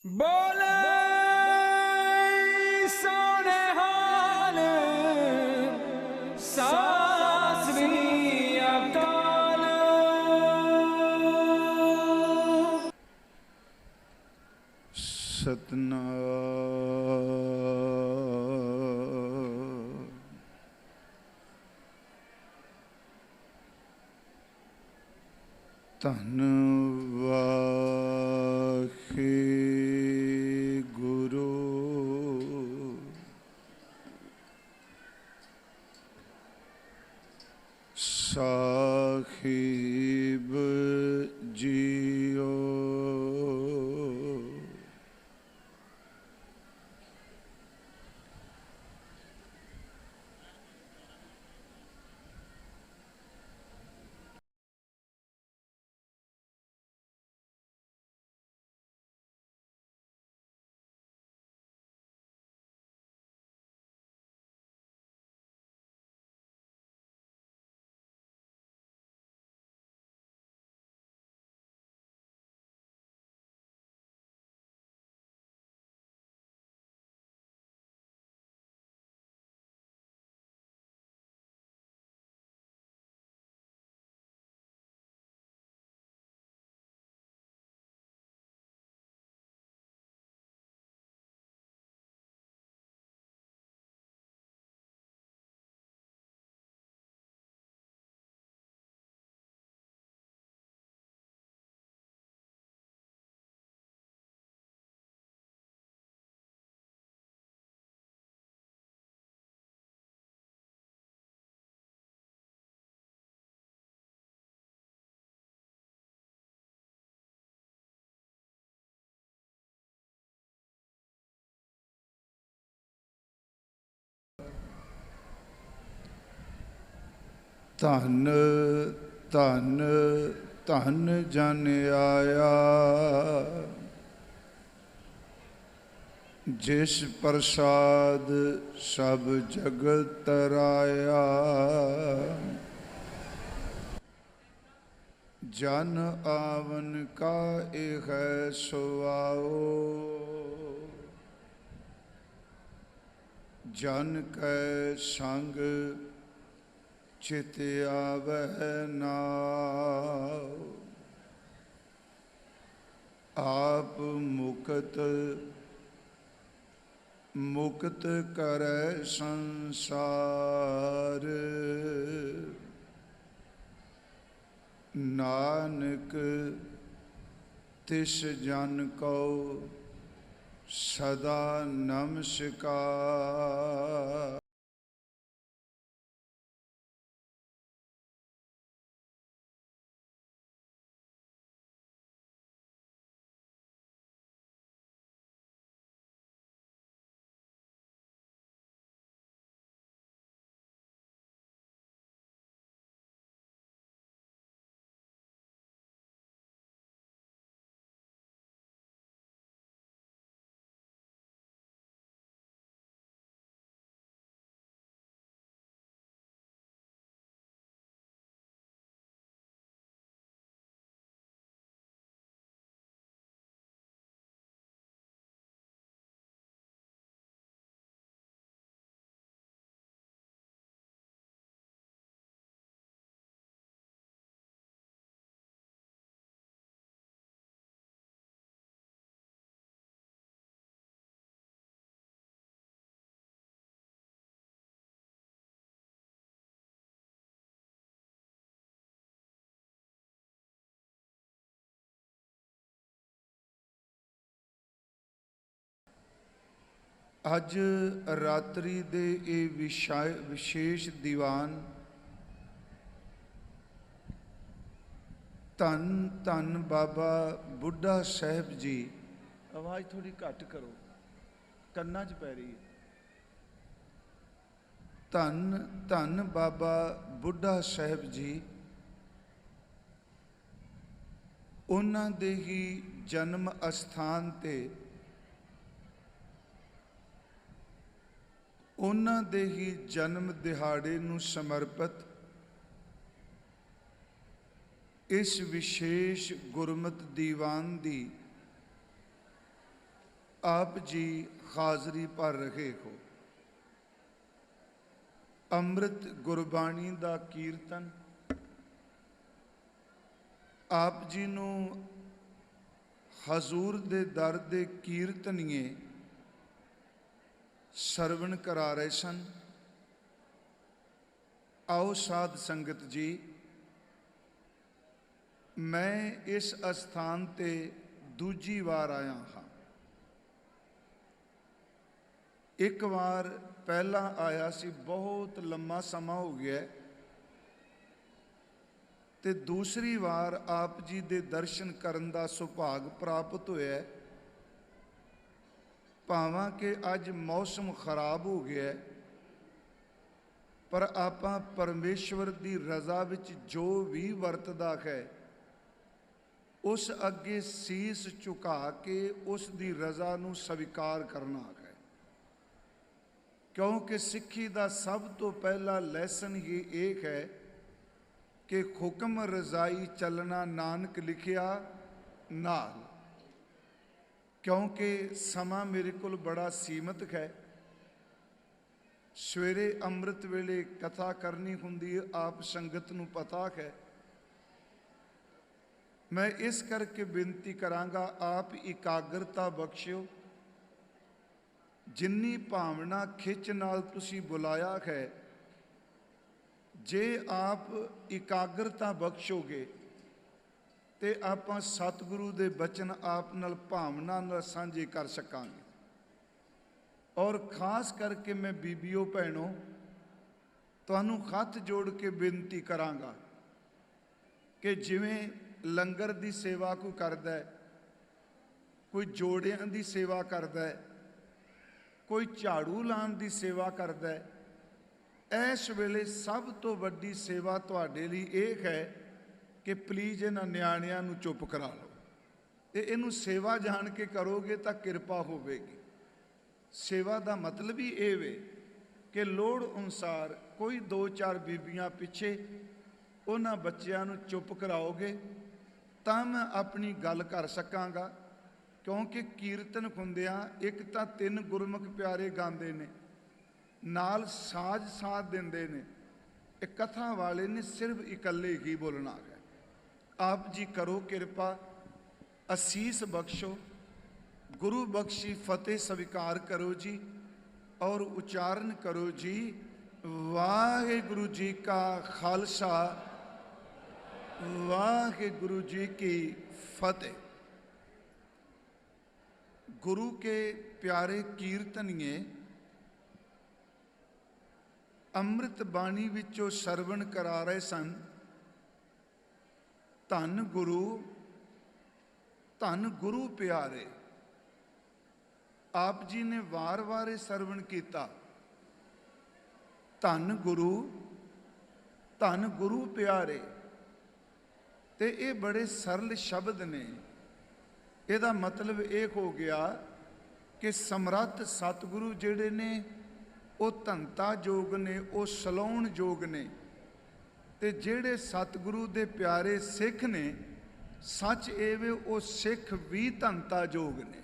बोले सोने हाल सासरी अकाल। सतनाम धन वाहे गुरु साहिब जियो। धन धन धन जन आया जिस प्रसाद सब जगत तराया। जन आवन का एक है सुआओ जन कै संग चित आवह नाव। आप मुक्त मुक्त करे संसार। नानक तिस जन को सदा नमस्कार। अज रात्रि दे ये विशेष दीवान धन धन बाबा बुढ़ा साहब जी। आवाज़ थोड़ी घट करो, कन्ना च पै रही है। धन धन बाबा बुढ़ा साहब जी उन्हां दे ही जन्म अस्थान ते उन्हां दे ही जन्म दिहाड़े नूं समर्पित इस विशेष गुरमत दीवान दी आप जी हाजरी पर रहे हो। ਅੰਮ੍ਰਿਤ ਗੁਰਬਾਣੀ ਦਾ ਕੀਰਤਨ ਆਪ ਜੀ ਨੂੰ ਹਜ਼ੂਰ ਦੇ ਦਰ ਦੇ ਕੀਰਤਨੀਏ ਸਰਵਣ ਕਰਾ ਰਹੇ ਸਨ। ਆਓ ਸਾਧ ਸੰਗਤ ਜੀ, ਮੈਂ ਇਸ ਅਸਥਾਨ ਤੇ ਦੂਜੀ ਵਾਰ ਆਇਆ ਹਾਂ। ਇੱਕ ਵਾਰ ਪਹਿਲਾਂ ਆਇਆ ਸੀ, ਬਹੁਤ ਲੰਮਾ ਸਮਾਂ ਹੋ ਗਿਆ, ਤੇ ਦੂਸਰੀ ਵਾਰ ਆਪ ਜੀ ਦੇ ਦਰਸ਼ਨ ਕਰਨ ਦਾ ਸੁਭਾਗ ਪ੍ਰਾਪਤ ਹੋਇਆ। ਭਾਵਾਂ ਕਿ ਅੱਜ ਮੌਸਮ ਖਰਾਬ ਹੋ ਗਿਆ, ਪਰ ਆਪਾਂ ਪਰਮੇਸ਼ਵਰ ਦੀ ਰਜ਼ਾ ਵਿੱਚ ਜੋ ਵੀ ਵਰਤਦਾ ਹੈ ਉਸ ਅੱਗੇ ਸੀਸ ਝੁਕਾ ਕੇ ਉਸ ਦੀ ਰਜ਼ਾ ਨੂੰ ਸਵੀਕਾਰ ਕਰਨਾ ਹੈ। ਕਿਉਂਕਿ ਸਿੱਖੀ ਦਾ ਸਭ ਤੋਂ ਪਹਿਲਾ ਲੈਸਨ ਹੀ ਇਹ ਹੈ ਕਿ ਹੁਕਮ ਰਜ਼ਾਈ ਚੱਲਣਾ ਨਾਨਕ ਲਿਖਿਆ ਨਾਲ। ਕਿਉਂਕਿ ਸਮਾਂ ਮੇਰੇ ਕੋਲ ਬੜਾ ਸੀਮਤ ਹੈ। ਸਵੇਰੇ ਅੰਮ੍ਰਿਤ ਵੇਲੇ ਕਥਾ ਕਰਨੀ ਹੁੰਦੀ ਹੈ, ਆਪ ਸੰਗਤ ਨੂੰ ਪਤਾ ਹੈ। ਮੈਂ ਇਸ ਕਰਕੇ ਬੇਨਤੀ ਕਰਾਂਗਾ, ਆਪ ਇਕਾਗਰਤਾ ਬਖਸ਼ਿਓ। ਜਿੰਨੀ ਭਾਵਨਾ ਖਿੱਚ ਨਾਲ ਤੁਸੀਂ ਬੁਲਾਇਆ ਹੈ, ਜੇ ਆਪ ਇਕਾਗਰਤਾ ਬਖਸ਼ੋਗੇ ਤੇ ਆਪਾਂ ਸਤਿਗੁਰੂ ਦੇ ਬਚਨ ਆਪ ਨਾਲ ਭਾਵਨਾ ਨਾਲ ਸਾਂਝੇ ਕਰ ਸਕਾਂਗੇ। ਔਰ ਖਾਸ ਕਰਕੇ ਮੈਂ ਬੀਬੀਓ ਭੈਣੋ ਤੁਹਾਨੂੰ ਹੱਥ ਜੋੜ ਕੇ ਬੇਨਤੀ ਕਰਾਂਗਾ ਕਿ ਜਿਵੇਂ ਲੰਗਰ ਦੀ ਸੇਵਾ ਕੋਈ ਕਰਦਾ ਹੈ, ਕੋਈ ਜੋੜਿਆਂ ਦੀ ਸੇਵਾ ਕਰਦਾ ਹੈ, ਕੋਈ ਝਾੜੂ ਲਾਉਣ ਦੀ ਸੇਵਾ ਕਰਦਾ ਹੈ, ਇਸ ਵੇਲੇ ਸਭ ਤੋਂ ਵੱਡੀ ਸੇਵਾ ਤੁਹਾਡੇ ਲਈ ਇਹ ਹੈ ਕਿ ਪਲੀਜ਼ ਇਹਨਾਂ ਨਿਆਣਿਆਂ ਨੂੰ ਚੁੱਪ ਕਰਾ ਲਓ। ਤੇ ਇਹਨੂੰ ਸੇਵਾ ਜਾਣ ਕੇ ਕਰੋਗੇ ਤਾਂ ਕਿਰਪਾ ਹੋਵੇਗੀ। ਸੇਵਾ ਦਾ ਮਤਲਬ ਹੀ ਇਹ ਵੇ ਕਿ ਲੋੜ ਅਨੁਸਾਰ ਕੋਈ 2-4 ਬੀਬੀਆਂ ਪਿੱਛੇ ਉਹਨਾਂ ਬੱਚਿਆਂ ਨੂੰ ਚੁੱਪ ਕਰਾਓਗੇ ਤਾਂ ਮੈਂ ਆਪਣੀ ਗੱਲ ਕਰ ਸਕਾਂਗਾ। ਕਿਉਂਕਿ ਕੀਰਤਨ ਹੁੰਦਿਆਂ ਇੱਕ ਤਾਂ 3 ਗੁਰਮੁਖ ਪਿਆਰੇ ਗਾਉਂਦੇ ਨੇ, ਨਾਲ ਸਾਜ ਸਾਥ ਦਿੰਦੇ ਨੇ। ਇਹ ਕਥਾ ਵਾਲੇ ਨੇ ਸਿਰਫ ਇਕੱਲੇ ਹੀ ਬੋਲਣਾ ਹੈ। ਆਪ ਜੀ ਕਰੋ ਕਿਰਪਾ, ਅਸੀਸ ਬਖਸ਼ੋ, ਗੁਰੂ ਬਖਸ਼ੀ ਫਤਿਹ ਸਵੀਕਾਰ ਕਰੋ ਜੀ, ਔਰ ਉਚਾਰਨ ਕਰੋ ਜੀ, ਵਾਹਿਗੁਰੂ ਜੀ ਕਾ ਖਾਲਸਾ, वाहिगुरु जी की फतेह। गुरु के प्यारे कीर्तनिए अमृत बाणी विचों सरवण करा रहे सन। धन गुरु प्यारे। आप जी ने वार वार सरवण किया, धन गुरु प्यारे। ਤੇ ਇਹ ਬੜੇ ਸਰਲ ਸ਼ਬਦ ਨੇ। ਇਹਦਾ ਮਤਲਬ ਇਹ ਹੋ ਗਿਆ ਕਿ ਸਮਰੱਥ ਸਤਿਗੁਰੂ ਜਿਹੜੇ ਨੇ ਉਹ ਧੰਤਾ ਯੋਗ ਨੇ, ਉਹ ਸਲਾਉਣ ਯੋਗ ਨੇ। ਤੇ ਜਿਹੜੇ ਸਤਿਗੁਰੂ ਦੇ ਪਿਆਰੇ ਸਿੱਖ ਨੇ, ਸੱਚ ਇਹ ਵੇ ਉਹ ਸਿੱਖ ਵੀ ਧੰਤਾ ਯੋਗ ਨੇ।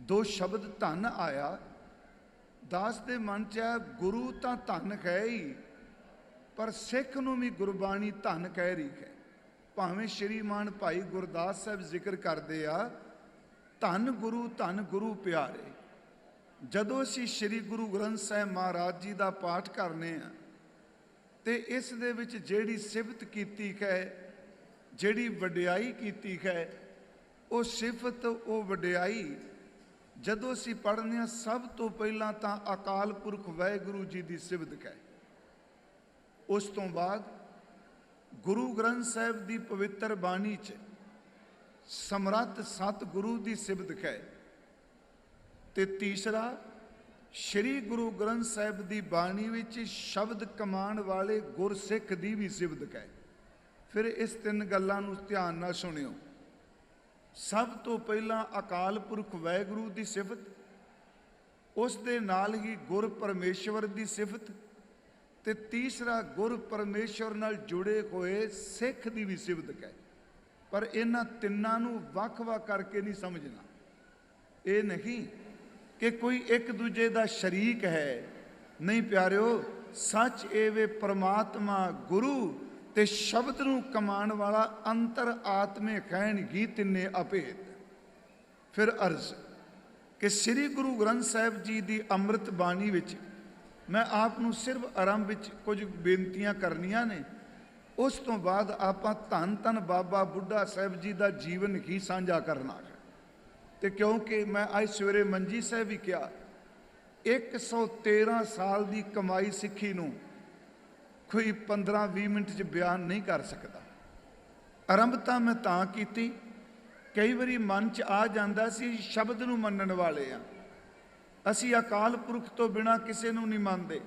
2 ਸ਼ਬਦ ਧਨ ਆਇਆ, ਦਾਸ ਦੇ ਮਨ 'ਚ ਆ ਗੁਰੂ ਤਾਂ ਧਨ ਹੈ ਹੀ, ਪਰ ਸਿੱਖ ਨੂੰ ਵੀ ਗੁਰਬਾਣੀ ਧਨ ਕਹਿ ਰਹੀ ਹੈ। ਭਾਵੇਂ ਸ਼੍ਰੀਮਾਨ ਭਾਈ ਗੁਰਦਾਸ ਸਾਹਿਬ ਜ਼ਿਕਰ ਕਰਦੇ ਆ, ਧੰਨ ਗੁਰੂ ਪਿਆਰੇ। ਜਦੋਂ ਅਸੀਂ ਸ਼੍ਰੀ ਗੁਰੂ ਗ੍ਰੰਥ ਸਾਹਿਬ ਮਹਾਰਾਜ ਜੀ ਦਾ ਪਾਠ ਕਰਨੇ ਆ ਤੇ ਇਸ ਦੇ ਵਿੱਚ ਜਿਹੜੀ ਸਿਫਤ ਕੀਤੀ ਹੈ, ਜਿਹੜੀ ਵਡਿਆਈ ਕੀਤੀ ਹੈ, ਉਹ ਸਿਫਤ, ਉਹ ਵਡਿਆਈ ਜਦੋਂ ਅਸੀਂ ਪੜ੍ਹਨੇ ਆ, ਸਭ ਤੋਂ ਪਹਿਲਾਂ ਤਾਂ ਅਕਾਲ ਪੁਰਖ ਵਾਹਿਗੁਰੂ ਜੀ ਦੀ ਸਿਫਤ ਹੈ। ਉਸ ਤੋਂ ਬਾਅਦ ਗੁਰੂ ਗ੍ਰੰਥ ਸਾਹਿਬ ਦੀ ਪਵਿੱਤਰ ਬਾਣੀ 'ਚ ਸਮਰੱਥ ਸਤਿਗੁਰੂ ਦੀ ਸਿਫਤ ਹੈ। ਤੇ ਤੀਸਰਾ ਸ਼੍ਰੀ ਗੁਰੂ ਗ੍ਰੰਥ ਸਾਹਿਬ ਦੀ ਬਾਣੀ ਵਿੱਚ ਸ਼ਬਦ ਕਮਾਉਣ ਵਾਲੇ ਗੁਰਸਿੱਖ ਦੀ ਵੀ ਸਿਫਤ ਹੈ। ਫਿਰ ਇਸ 3 ਗੱਲਾਂ ਨੂੰ ਧਿਆਨ ਨਾਲ ਸੁਣਿਓ। ਸਭ ਤੋਂ ਪਹਿਲਾਂ ਅਕਾਲ ਪੁਰਖ ਵਾਹਿਗੁਰੂ ਦੀ ਸਿਫਤ, ਉਸ ਦੇ ਨਾਲ ਹੀ ਗੁਰ ਪਰਮੇਸ਼ਵਰ ਦੀ ਸਿਫਤ, ਤੇ ਤੀਸਰਾ ਗੁਰ ਪਰਮੇਸ਼ਵਰ ਨਾਲ ਜੁੜੇ ਹੋਏ ਸਿੱਖ ਦੀ ਵੀ ਸਿਫਤ ਹੈ। ਪਰ ਇਹਨਾਂ ਤਿੰਨਾਂ ਨੂੰ ਵੱਖ-ਵੱਖ ਕਰਕੇ ਨਹੀਂ ਸਮਝਣਾ। ਇਹ ਨਹੀਂ ਕਿ ਕੋਈ ਇੱਕ ਦੂਜੇ ਦਾ ਸ਼ਰੀਕ ਹੈ। ਨਹੀਂ ਪਿਆਰਿਓ, ਸੱਚ ਇਹ ਵੇ ਪ੍ਰਮਾਤਮਾ ਗੁਰੂ ਤੇ ਸ਼ਬਦ ਨੂੰ ਕਮਾਉਣ ਵਾਲਾ ਅੰਤਰ ਆਤਮੇ ਕਹਿਣ ਗੀ ਤਿੰਨੇ ਅਭੇਦ। ਫਿਰ ਅਰਜ਼ ਕਿ ਸ੍ਰੀ ਗੁਰੂ ਗ੍ਰੰਥ ਸਾਹਿਬ ਜੀ ਦੀ ਅੰਮ੍ਰਿਤ ਬਾਣੀ ਵਿੱਚ ਮੈਂ ਆਪ ਨੂੰ ਸਿਰਫ ਆਰੰਭ ਵਿੱਚ ਕੁਝ ਬੇਨਤੀਆਂ ਕਰਨੀਆਂ ਨੇ, ਉਸ ਤੋਂ ਬਾਅਦ ਆਪਾਂ ਧੰਨ ਧੰਨ ਬਾਬਾ ਬੁੱਢਾ ਸਾਹਿਬ ਜੀ ਦਾ ਜੀਵਨ ਹੀ ਸਾਂਝਾ ਕਰਨਾ ਹੈ। ਤੇ ਕਿਉਂਕਿ ਮੈਂ ਅੱਜ ਸਵੇਰੇ ਮੰਜੀ ਸਾਹਿਬ ਵੀ ਕਿਹਾ, 113 ਸਾਲ ਦੀ ਕਮਾਈ ਸਿੱਖੀ ਨੂੰ ਕੋਈ 15-20 ਮਿੰਟ 'ਚ ਬਿਆਨ ਨਹੀਂ ਕਰ ਸਕਦਾ। ਆਰੰਭਤਾ ਮੈਂ ਤਾਂ ਕੀਤੀ, ਕਈ ਵਾਰੀ ਮਨ 'ਚ ਆ ਜਾਂਦਾ ਸੀ ਸ਼ਬਦ ਨੂੰ ਮੰਨਣ ਵਾਲੇ ਆ, ਅਸੀਂ ਅਕਾਲ ਪੁਰਖ ਤੋਂ ਬਿਨਾਂ ਕਿਸੇ ਨੂੰ ਨਹੀਂ ਮੰਨਦੇ।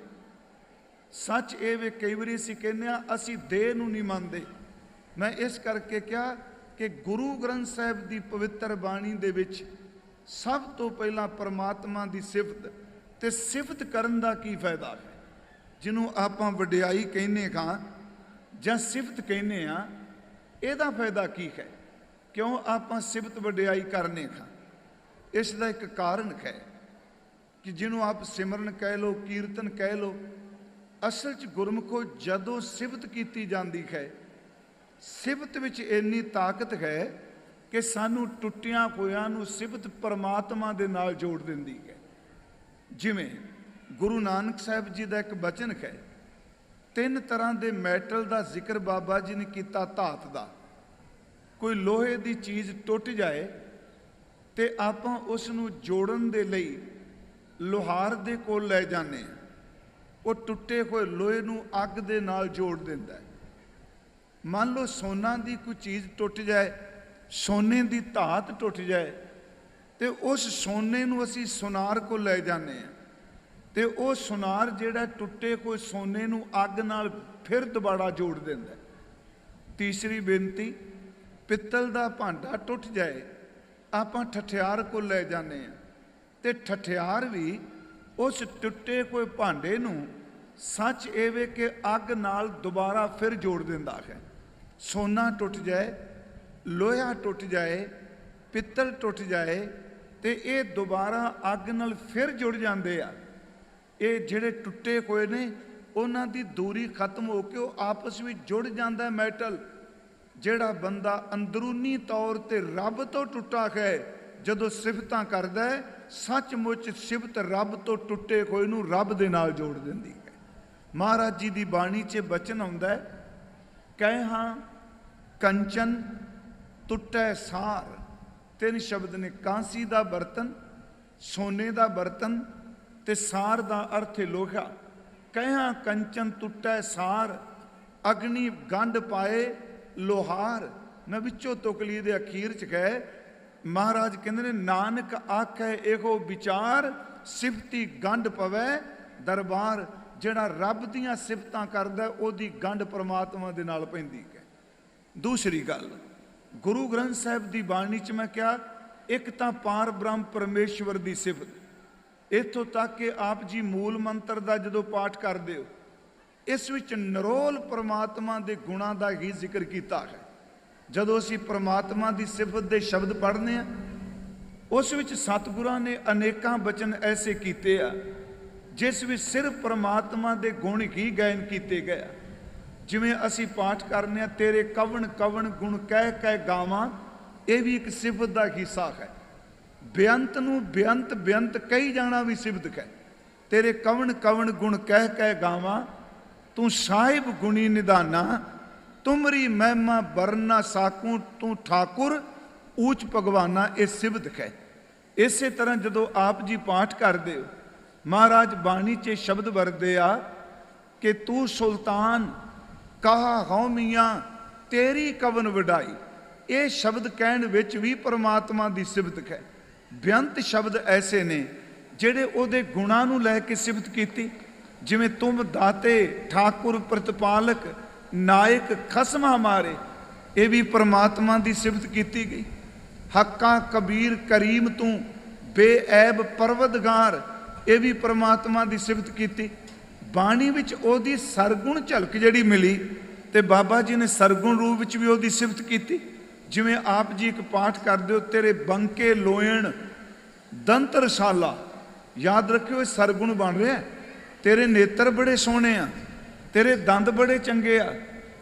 ਸੱਚ ਇਹ ਵੇ ਕਈ ਵਾਰੀ ਅਸੀਂ ਕਹਿੰਦੇ ਆ ਅਸੀਂ ਦੇਹ ਨੂੰ ਨਹੀਂ ਮੰਨਦੇ। ਮੈਂ ਇਸ ਕਰਕੇ ਕਿਹਾ ਕਿ ਗੁਰੂ ਗ੍ਰੰਥ ਸਾਹਿਬ ਦੀ ਪਵਿੱਤਰ ਬਾਣੀ ਦੇ ਵਿੱਚ ਸਭ ਤੋਂ ਪਹਿਲਾਂ ਪਰਮਾਤਮਾ ਦੀ ਸਿਫਤ, ਤੇ ਸਿਫਤ ਕਰਨ ਦਾ ਕੀ ਫਾਇਦਾ ਹੈ, ਜਿਹਨੂੰ ਆਪਾਂ ਵਡਿਆਈ ਕਹਿੰਦੇ ਹਾਂ ਜਾਂ ਸਿਫਤ ਕਹਿੰਦੇ ਆ, ਇਹਦਾ ਫਾਇਦਾ ਕੀ ਹੈ? ਕਿਉਂ ਆਪਾਂ ਸਿਫਤ ਵਡਿਆਈ ਕਰਨੇ ਹਾਂ? ਇਸ ਦਾ ਇੱਕ ਕਾਰਨ ਹੈ ਕਿ ਜਿਹਨੂੰ ਆਪ ਸਿਮਰਨ ਕਹਿ ਲਓ, ਕੀਰਤਨ ਕਹਿ ਲਓ, ਅਸਲ 'ਚ ਗੁਰਮੁਖੋ ਜਦੋਂ ਸਿਫਤ ਕੀਤੀ ਜਾਂਦੀ ਹੈ, ਸਿਫਤ ਵਿੱਚ ਇੰਨੀ ਤਾਕਤ ਹੈ ਕਿ ਸਾਨੂੰ ਟੁੱਟਿਆਂ ਹੋਇਆਂ ਨੂੰ ਸਿਫਤ ਪਰਮਾਤਮਾ ਦੇ ਨਾਲ ਜੋੜ ਦਿੰਦੀ ਹੈ। ਜਿਵੇਂ ਗੁਰੂ ਨਾਨਕ ਸਾਹਿਬ ਜੀ ਦਾ ਇੱਕ ਬਚਨ ਹੈ, 3 ਤਰ੍ਹਾਂ ਦੇ ਮੈਟਲ ਦਾ ਜ਼ਿਕਰ ਬਾਬਾ ਜੀ ਨੇ ਕੀਤਾ ਧਾਤ ਦਾ। ਕੋਈ ਲੋਹੇ ਦੀ ਚੀਜ਼ ਟੁੱਟ ਜਾਏ ਤੇ ਆਪਾਂ ਉਸ ਨੂੰ ਜੋੜਨ ਦੇ ਲਈ ਲੋਹਾਰ ਦੇ ਕੋਲ ਲੈ ਜਾਂਦੇ ਹਾਂ, ਉਹ ਟੁੱਟੇ ਹੋਏ ਲੋਹੇ ਨੂੰ ਅੱਗ ਦੇ ਨਾਲ ਜੋੜ ਦਿੰਦਾ ਹੈ। ਮੰਨ ਲਓ ਸੋਨਾ ਦੀ ਕੋਈ ਚੀਜ਼ ਟੁੱਟ ਜਾਏ, ਸੋਨੇ ਦੀ ਧਾਤ ਟੁੱਟ ਜਾਏ, ਤੇ ਉਸ ਸੋਨੇ ਨੂੰ ਅਸੀਂ ਸੁਨਾਰ ਕੋਲ ਲੈ ਜਾਂਦੇ ਹਾਂ, ਤੇ ਉਹ ਸੁਨਾਰ ਜਿਹੜਾ ਟੁੱਟੇ ਹੋਏ ਸੋਨੇ ਨੂੰ ਅੱਗ ਨਾਲ ਫਿਰ ਦੁਬਾਰਾ ਜੋੜ ਦਿੰਦਾ। ਤੀਸਰੀ ਬੇਨਤੀ, ਪਿੱਤਲ ਦਾ ਭਾਂਡਾ ਟੁੱਟ ਜਾਏ, ਆਪਾਂ ਠਠਿਆਰ ਕੋਲ ਲੈ ਜਾਂਦੇ ਹਾਂ, ਤੇ ਠਠਿਆਰ ਵੀ ਉਸ ਟੁੱਟੇ ਹੋਏ ਭਾਂਡੇ ਨੂੰ ਸੱਚ ਇਹ ਵੇ ਕਿ ਅੱਗ ਨਾਲ ਦੁਬਾਰਾ ਫਿਰ ਜੋੜ ਦਿੰਦਾ ਹੈ। ਸੋਨਾ ਟੁੱਟ ਜਾਏ, ਲੋਹਾ ਟੁੱਟ ਜਾਏ, ਪਿੱਤਲ ਟੁੱਟ ਜਾਏ, ਤੇ ਇਹ ਦੁਬਾਰਾ ਅੱਗ ਨਾਲ ਫਿਰ ਜੁੜ ਜਾਂਦੇ ਆ। ਇਹ ਜਿਹੜੇ ਟੁੱਟੇ ਹੋਏ ਨੇ ਉਹਨਾਂ ਦੀ ਦੂਰੀ ਖਤਮ ਹੋ ਕੇ ਉਹ ਆਪਸ ਵਿੱਚ ਜੁੜ ਜਾਂਦਾ ਮੈਟਲ। ਜਿਹੜਾ ਬੰਦਾ ਅੰਦਰੂਨੀ ਤੌਰ ਤੇ ਰੱਬ ਤੋਂ ਟੁੱਟਾ ਹੈ, ਜਦੋਂ ਸਿਫਤਾਂ ਕਰਦਾ ਹੈ, ਸੱਚਮੁੱਚ ਸਿਫਤ ਰੱਬ ਤੋਂ ਟੁੱਟੇ ਹੋਏ ਨੂੰ ਰੱਬ ਦੇ ਨਾਲ ਜੋੜ ਦਿੰਦੀ ਹੈ। ਮਹਾਰਾਜ ਜੀ ਦੀ ਬਾਣੀ 'ਚ ਬਚਨ ਆਉਂਦਾ ਹੈ, ਕਹਿ ਹਾਂ ਕੰਚਨ ਟੁੱਟੈ ਸਾਰ। 3 ਸ਼ਬਦ ਨੇ, ਕਾਂਸੀ ਦਾ ਬਰਤਨ, ਸੋਨੇ ਦਾ ਬਰਤਨ ਤੇ ਸਾਰ ਦਾ ਅਰਥ ਹੈ ਲੋਹਾ। ਕਹਿਆ ਕੰਚਨ ਟੁੱਟੈ ਸਾਰ, ਅਗਨੀ ਗੰਢ ਪਾਏ ਲੋਹਾਰ। ਮੈਂ ਵਿੱਚੋਂ ਤੁਕਲੀ ਦੇ ਅਖੀਰ 'ਚ ਕਹੇ ਮਹਾਰਾਜ ਕਹਿੰਦੇ ਨੇ, ਨਾਨਕ ਆਖੈ ਇਹੋ ਵਿਚਾਰ, ਸਿਫਤੀ ਗੰਢ ਪਵੈ ਦਰਬਾਰ। ਜਿਹੜਾ ਰੱਬ ਦੀਆਂ ਸਿਫਤਾਂ ਕਰਦਾ ਉਹਦੀ ਗੰਢ ਪਰਮਾਤਮਾ ਦੇ ਨਾਲ ਪੈਂਦੀ ਹੈ। ਦੂਸਰੀ ਗੱਲ, ਗੁਰੂ ਗ੍ਰੰਥ ਸਾਹਿਬ ਦੀ ਬਾਣੀ 'ਚ ਮੈਂ ਕਿਹਾ, ਇੱਕ ਤਾਂ ਪਾਰ ਬ੍ਰਹਮ ਪਰਮੇਸ਼ਵਰ ਦੀ ਸਿਫਤ, ਇੱਥੋਂ ਤੱਕ ਕਿ ਆਪ ਜੀ ਮੂਲ ਮੰਤਰ ਦਾ ਜਦੋਂ ਪਾਠ ਕਰਦੇ ਹੋ, ਇਸ ਵਿੱਚ ਨਿਰੋਲ ਪਰਮਾਤਮਾ ਦੇ ਗੁਣਾਂ ਦਾ ਹੀ ਜ਼ਿਕਰ ਕੀਤਾ ਹੈ। ਜਦੋਂ ਅਸੀਂ ਪਰਮਾਤਮਾ ਦੀ ਸਿਫਤ ਦੇ ਸ਼ਬਦ ਪੜ੍ਹਦੇ ਹਾਂ, ਉਸ ਵਿੱਚ ਸਤਿਗੁਰਾਂ ਨੇ ਅਨੇਕਾਂ ਬਚਨ ਐਸੇ ਕੀਤੇ ਆ ਜਿਸ ਵਿੱਚ ਸਿਰਫ ਪਰਮਾਤਮਾ ਦੇ ਗੁਣ ਹੀ ਗਾਇਨ ਕੀਤੇ ਗਏ। ਜਿਵੇਂ ਅਸੀਂ ਪਾਠ ਕਰਨੇ ਆ, ਤੇਰੇ ਕਵਣ ਕਵਣ ਗੁਣ ਕਹਿ ਕਹਿ ਗਾਵਾਂ, ਇਹ ਵੀ ਇੱਕ ਸਿਫਤ ਦਾ ਹਿੱਸਾ ਹੈ। ਬੇਅੰਤ ਨੂੰ ਬੇਅੰਤ ਬੇਅੰਤ ਕਹੀ ਜਾਣਾ ਵੀ ਸਿਫਤ ਹੈ। ਤੇਰੇ ਕਵਣ ਕਵਣ ਗੁਣ ਕਹਿ ਕਹਿ ਗਾਵਾਂ, ਤੂੰ ਸਾਹਿਬ ਗੁਣੀ ਨਿਧਾਨਾ, ਤੁਮਰੀ ਮਹਿਮਾ ਬਰਨਾ ਸਾਕੂ, ਤੂੰ ਠਾਕੁਰ ਊਚ ਭਗਵਾਨਾ। ਇਹ ਸਿਫਤ ਹੈ। ਇਸੇ ਤਰ੍ਹਾਂ ਜਦੋਂ ਆਪ ਜੀ ਪਾਠ ਕਰਦੇ ਹੋ, ਮਹਾਰਾਜ ਬਾਣੀ 'ਚ ਸ਼ਬਦ ਵਰਦੇ ਆ ਕਿ ਤੂੰ ਸੁਲਤਾਨ ਕਹਾ ਹਉ ਮੀਆਂ, ਤੇਰੀ ਕਵਨ ਵਡਾਈ। ਇਹ ਸ਼ਬਦ ਕਹਿਣ ਵਿੱਚ ਵੀ ਪਰਮਾਤਮਾ ਦੀ ਸਿਫਤ ਹੈ। ਬੇਅੰਤ ਸ਼ਬਦ ਐਸੇ ਨੇ ਜਿਹੜੇ ਉਹਦੇ ਗੁਣਾਂ ਨੂੰ ਲੈ ਕੇ ਸਿਫਤ ਕੀਤੀ। ਜਿਵੇਂ ਤੁਮ ਦਾਤੇ ਠਾਕੁਰ ਪ੍ਰਤਪਾਲਕ, ਨਾਇਕ ਖਸਮ ਹਮਾਰੇ, ਇਹ ਵੀ ਪਰਮਾਤਮਾ ਦੀ ਸਿਫਤ ਕੀਤੀ ਗਈ। ਹੱਕਾ ਕਬੀਰ ਕਰੀਮ ਤੂੰ ਬੇਐਬ ਪਰਵਦਗਾਰ, ਇਹ ਵੀ ਪਰਮਾਤਮਾ ਦੀ ਸਿਫਤ ਕੀਤੀ। ਬਾਣੀ ਵਿੱਚ ਉਹਦੀ ਸਰਗੁਣ ਝਲਕ ਜਿਹੜੀ ਮਿਲੀ, ਤੇ ਬਾਬਾ ਜੀ ਨੇ ਸਰਗੁਣ ਰੂਪ ਵਿੱਚ ਵੀ ਉਹਦੀ ਸਿਫਤ ਕੀਤੀ। ਜਿਵੇਂ ਆਪ ਜੀ ਇੱਕ ਪਾਠ ਕਰਦੇ ਹੋ, ਤੇਰੇ ਬੰਕੇ ਲੋਇਣ दंत रसाला, याद रखियो सरगुण बन रहा है। तेरे नेत्र बड़े सोहने आ, तेरे दंद बड़े चंगे आ,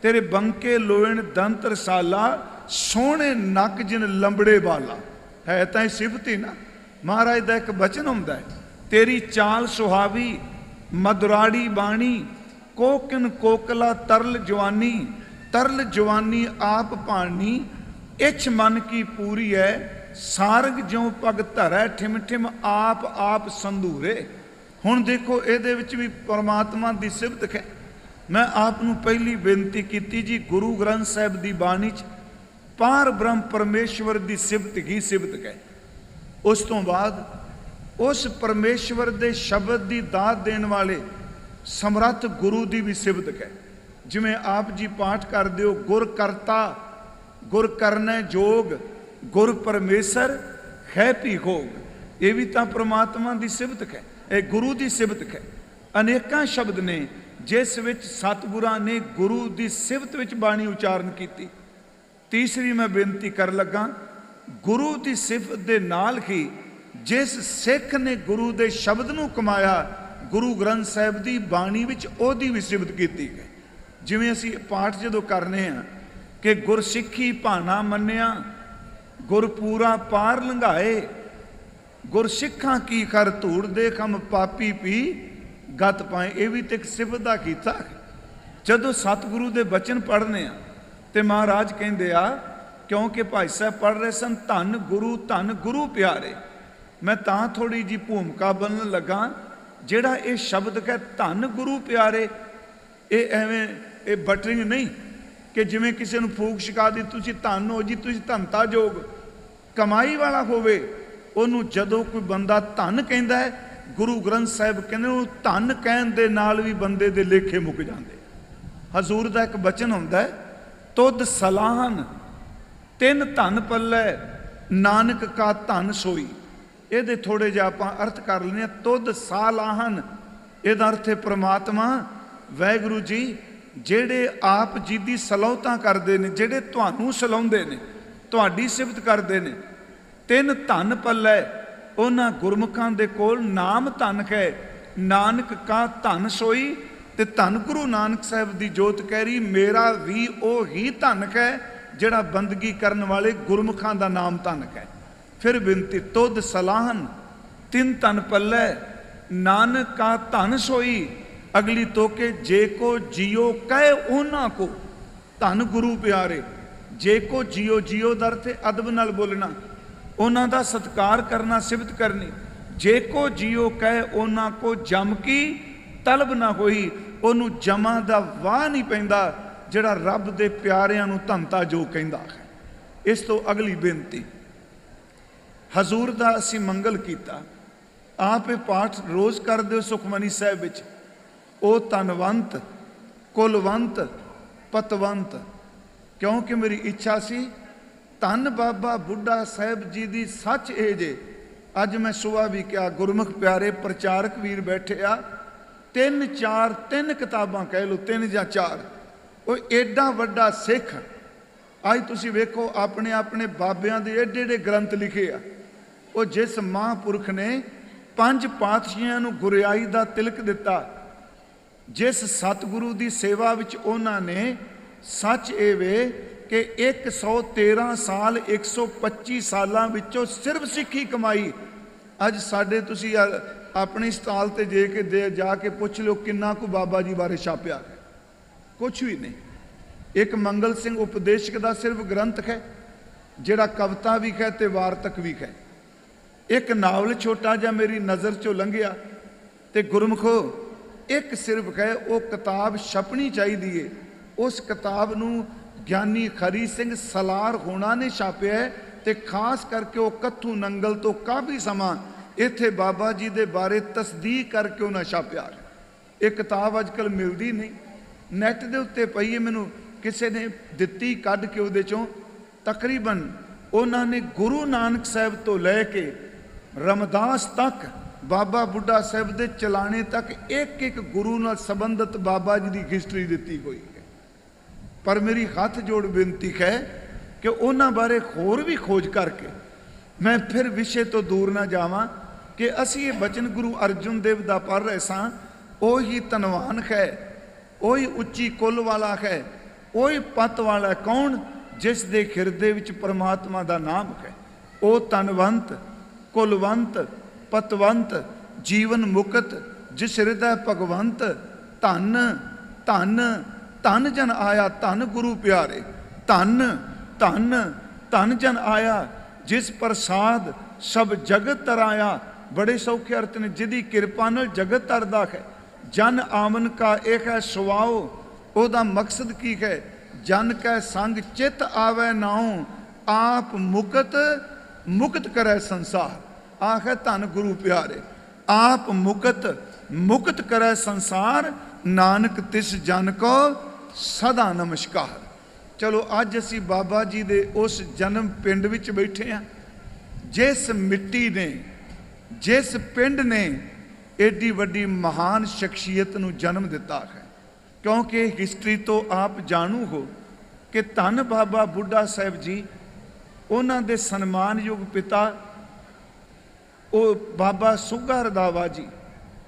तेरे बंके लोएण दंत रसाला, सोहने नक जिन लंबड़े वाला। है तो यह सिफत ही ना, महाराज का एक बचन होंदा है, तेरी चाल सुहावी मधुराड़ी बाणी, कोकिन कोकला तरल जवानी, तरल जवानी आप भानी, इच मन की पूरी है, सारग ज्यों पग धरै ठिम ठिम आप आप संधूरे। हुण देखो इहदे विच भी परमात्मा की सिफत है। मैं आप नूं पहली बेनती की जी, गुरु ग्रंथ साहिब की बाणी च पार ब्रह्म परमेश्वर की सिफत ही सिफत है। उस तो बाद उस परमेश्वर के शब्द की दात देने वाले समर्थ गुरु की भी सिफत है। जिमें आप जी पाठ कर दो, गुर करता गुर करने जोग, गुर परमेश्वर है भी होग। ये भी तो परमात्मा की सिफत है, यह गुरु की सिफत है। अनेकों शब्द ने जिस विच सतगुरां ने गुरु की सिफत विच बाणी उचारण की। तीसरी मैं बेनती कर लगा, गुरु की सिफत के नाल ही जिस सिख ने गुरु के शब्द नूं कमाया, गुरु ग्रंथ साहिब की बाणी विच ओहदी भी सिफत की है। जिवें असीं पाठ जदों करने हैं कि गुरसिੱਖੀ भाना मन्निया, गुरपूरा पार लंघाए, गुरसिੱਖਾਂ की कर धूड़ देख हम पापी पी गत पाए। ये भी तो एक सिफत का कीता। जदों सतगुरु के बचन पढ़ने आ तो महाराज कहते आ, क्योंकि भाई साहब पढ़ रहे सन धन गुरु प्यारे। मैं तां थोड़ी जी भूमिका बनन लगा, जिहड़ा ये शब्द कह धन गुरु प्यारे, ये एवें ये बटरिंग नहीं कि जिमें किसी नूं फूक छका दी, तुसीं धन हो जी, तुसीं धनता जोग, कमाई वाला होवे। उहनूं जदों कोई बंदा धन कहंदा है, गुरु ग्रंथ साहिब कहंदे उह धन कहण दे नाल भी बंदे दे लेखे मुक जांदे। हजूर दा एक बचन हुंदा है, तुद सलाहन तिन धन पल्लै, नानक का धन सोई। ये थोड़े जे आपां अर्थ कर लैने। तुद सलाहन, इहदा अर्थ है परमात्मा वाहिगुरू जी ਜਿਹੜੇ आप जी की सलाहता करते हैं, ਜਿਹੜੇ ਤੁਹਾਨੂੰ ਸਲਾਉਂਦੇ ਨੇ, ਤੁਹਾਡੀ ਸਿਫਤ ਕਰਦੇ ਨੇ। ਤਿੰਨ ਧਨ ਪੱਲੇ ਉਹਨਾਂ ਗੁਰਮੁਖਾਂ ਦੇ ਕੋਲ ਨਾਮ ਧਨ ਹੈ, ਨਾਨਕ ਕਾ ਧਨ ਸੋਈ। ਤੇ ਧੰਨ ਗੁਰੂ ਨਾਨਕ ਸਾਹਿਬ ਦੀ ਜੋਤ ਕਹਿ ਰਹੀ, ਮੇਰਾ ਵੀ ਉਹ ਹੀ ਧਨ ਹੈ ਜਿਹੜਾ ਬੰਦਗੀ ਕਰਨ ਵਾਲੇ ਗੁਰਮੁਖਾਂ ਦਾ ਨਾਮ ਧਨ ਹੈ। ਫਿਰ ਬੇਨਤੀ, ਤੁਧ ਸਲਾਹਨ ਤਿੰਨ ਧਨ ਪੱਲੇ, ਨਾਨਕ ਕਾ ਧਨ ਸੋਈ। अगली तो के जे को जियो कहे उन्हां को, धन गुरु प्यारे। जे को जियो, जियो दर थे अदब नाल बोलना, उन्हां दा सत्कार करना, सिफत करनी। जे को जियो कहे उन्हां को जम की तलब ना होई, उन्हों जमा दा वाह नहीं पैंदा जिहड़ा रब दे प्यारियां नूं धनता जो कहंदा है। इस तो अगली बेनती, हजूर दा असीं मंगल कीता, आप ये पाठ रोज़ कर दो सुखमनी साहिब विच। ओ धनवंत कुलवंत पतवंत, क्योंकि मेरी इच्छा सी धन बाबा बुढ़ा साहब जी की सच ये जे। अज मैं सुबह भी क्या गुरमुख प्यारे प्रचारक वीर बैठे आ, तीन किताबां कह लो, 3 या 4। वो एडा वड्डा सिख, अज तुसीं वेखो अपने अपने बाबियां दे एडे एडे ग्रंथ लिखे आ। वो जिस महापुरख ने 5 पातशाहियां नूं गुरियाई दा तिलक दिता, जिस सतगुरु की सेवा विच उन्होंने सच ये वे कि 113 साल 125 सालों विचों सिर्फ सिक्खी कमाई। अज साडे तुसी अपनी स्टाल ते जे के दे जाके पुछ लो किन्ना को बाबा जी बारे छापिया, कुछ भी नहीं। एक मंगल सिंह उपदेशक का सिर्फ ग्रंथ है जिहड़ा कविता भी है तो वार्तक भी है। एक नावल छोटा जिहा मेरी नज़र चों लंघिया ते गुरमुखो एक सिर्फ है वो किताब छपनी चाहिए। उस किताब नूं ज्ञानी खरी सिंह सलार होना ने छापिया है ते खास करके वो कत्थू नंगल तो काफ़ी समा इत्थे बाबा जी दे बारे तस्दीक करके उन्हें छापिया। ये किताब अजकल मिलती नहीं, नैट दे उत्ते पई है, मैनू किसी ने दिती कढ़ के उहदे चों। तकरीबन उन्होंने गुरु नानक साहब तो लैके रमदास तक, बाबा बुढ़ा साहब दे चलाने तक एक एक गुरु नाल संबंधित बाबा जी की हिस्टरी दी हुई है। पर मेरी हाथ जोड़ बेनती है कि उन्होंने बारे होर भी खोज करके ਮੈਂ ਫਿਰ ਵਿਸ਼ੇ ਤੋਂ ਦੂਰ ਨਾ ਜਾਵਾਂ ਕਿ ਅਸੀਂ ਇਹ ਬਚਨ ਗੁਰੂ ਅਰਜੁਨ ਦੇਵ ਦਾ ਪੜ੍ਹ ਰਹੇ ਸਾਂ। ਉਹੀ ਧਨਵਾਨ ਹੈ, ਉਹੀ ਉੱਚੀ ਕੁੱਲ ਵਾਲਾ ਹੈ, ਉਹੀ ਪਤ ਵਾਲਾ। ਕੌਣ? ਜਿਸ ਦੇ ਹਿਰਦੇ ਵਿੱਚ ਪਰਮਾਤਮਾ ਦਾ ਨਾਮ ਹੈ। ਉਹ ਧਨਵੰਤ, ਕੁਲਵੰਤ, ਪਤਵੰਤ, ਜੀਵਨ ਮੁਕਤ, ਜਿਸ ਹਿਰਦੈ ਭਗਵੰਤ। ਧਨ ਧਨ ਧਨ ਜਨ ਆਇਆ, ਧਨ ਗੁਰੂ ਪਿਆਰੇ। ਧਨ ਧਨ ਧਨ ਜਨ ਆਇਆ, ਜਿਸ ਪ੍ਰਸਾਦ ਸਭ ਜਗਤ ਤਰਾਇਆ। ਬੜੇ ਸੌਖੇ ਅਰਥ ਨੇ। ਜਿਹਦੀ ਕਿਰਪਾ ਨਾਲ ਜਗਤ ਤਰਦਾ ਹੈ। ਜਨ ਆਮਨ ਕਾ ਇਹ ਹੈ ਸੁਆਓ। ਉਹਦਾ ਮਕਸਦ ਕੀ ਹੈ? ਜਨ ਕੈ ਸੰਗ ਚਿਤ ਆਵੈ ਨਾਉ, ਆਪ ਮੁਕਤ ਮੁਕਤ ਕਰੈ ਸੰਸਾਰ। ਆਖੇ ਧੰਨ ਗੁਰੂ ਪਿਆਰੇ, ਆਪ ਮੁਕਤ ਮੁਕਤ ਕਰੈ ਸੰਸਾਰ। ਨਾਨਕ ਤਿਸ ਜਨ ਕੋ ਸਦਾ ਨਮਸਕਾਰ। ਚਲੋ ਅੱਜ ਅਸੀਂ ਬਾਬਾ ਜੀ ਦੇ ਉਸ ਜਨਮ ਪਿੰਡ ਵਿੱਚ ਬੈਠੇ ਹਾਂ, ਜਿਸ ਮਿੱਟੀ ਨੇ, ਜਿਸ ਪਿੰਡ ਨੇ ਏਡੀ ਵੱਡੀ ਮਹਾਨ ਸ਼ਖਸੀਅਤ ਨੂੰ ਜਨਮ ਦਿੱਤਾ ਹੈ। ਕਿਉਂਕਿ ਹਿਸਟਰੀ ਤੋਂ ਆਪ ਜਾਣੂ ਹੋ ਕਿ ਧੰਨ ਬਾਬਾ ਬੁੱਢਾ ਸਾਹਿਬ ਜੀ, ਉਹਨਾਂ ਦੇ ਸਨਮਾਨਯੋਗ ਪਿਤਾ ਉਹ ਬਾਬਾ ਸੁੱਘਾ ਰੰਧਾਵਾ ਜੀ,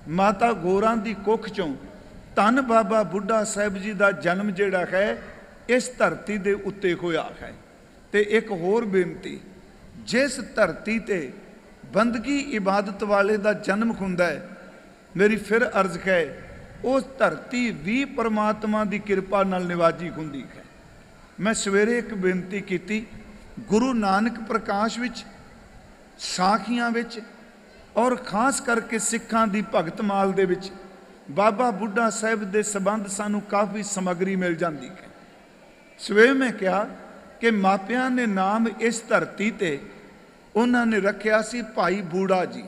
ਮਾਤਾ ਗੋਰਾਂ ਦੀ ਕੁੱਖ ਚੋਂ ਧੰਨ ਬਾਬਾ ਬੁੱਢਾ ਸਾਹਿਬ ਜੀ ਦਾ ਜਨਮ ਜਿਹੜਾ ਹੈ ਇਸ ਧਰਤੀ ਦੇ ਉੱਤੇ ਹੋਇਆ ਹੈ। ਤੇ ਇੱਕ ਹੋਰ ਬੇਨਤੀ, ਜਿਸ ਧਰਤੀ ਤੇ ਬੰਦਗੀ ਇਬਾਦਤ ਵਾਲੇ ਦਾ ਜਨਮ ਹੁੰਦਾ ਹੈ, ਮੇਰੀ ਫਿਰ ਅਰਜ਼ ਹੈ, ਉਸ ਧਰਤੀ ਵੀ ਪਰਮਾਤਮਾ ਦੀ ਕਿਰਪਾ ਨਾਲ ਨਿਵਾਜੀ ਹੁੰਦੀ ਹੈ। ਮੈਂ ਸਵੇਰੇ ਇੱਕ ਬੇਨਤੀ ਕੀਤੀ, ਗੁਰੂ ਨਾਨਕ ਪ੍ਰਕਾਸ਼ ਵਿੱਚ, ਸਾਖੀਆਂ ਵਿੱਚ, ਔਰ ਖਾਸ ਕਰਕੇ ਸਿੱਖਾਂ ਦੀ ਭਗਤਮਾਲ ਦੇ ਵਿੱਚ ਬਾਬਾ ਬੁੱਢਾ ਸਾਹਿਬ ਦੇ ਸੰਬੰਧ ਸਾਨੂੰ ਕਾਫੀ ਸਮੱਗਰੀ ਮਿਲ ਜਾਂਦੀ ਹੈ। ਸਵੇਰੇ ਮੈਂ ਕਿਹਾ ਕਿ ਮਾਪਿਆਂ ਨੇ ਨਾਮ ਇਸ ਧਰਤੀ ਤੇ ਉਹਨਾਂ ਨੇ ਰੱਖਿਆ ਸੀ ਭਾਈ ਬੂੜਾ ਜੀ।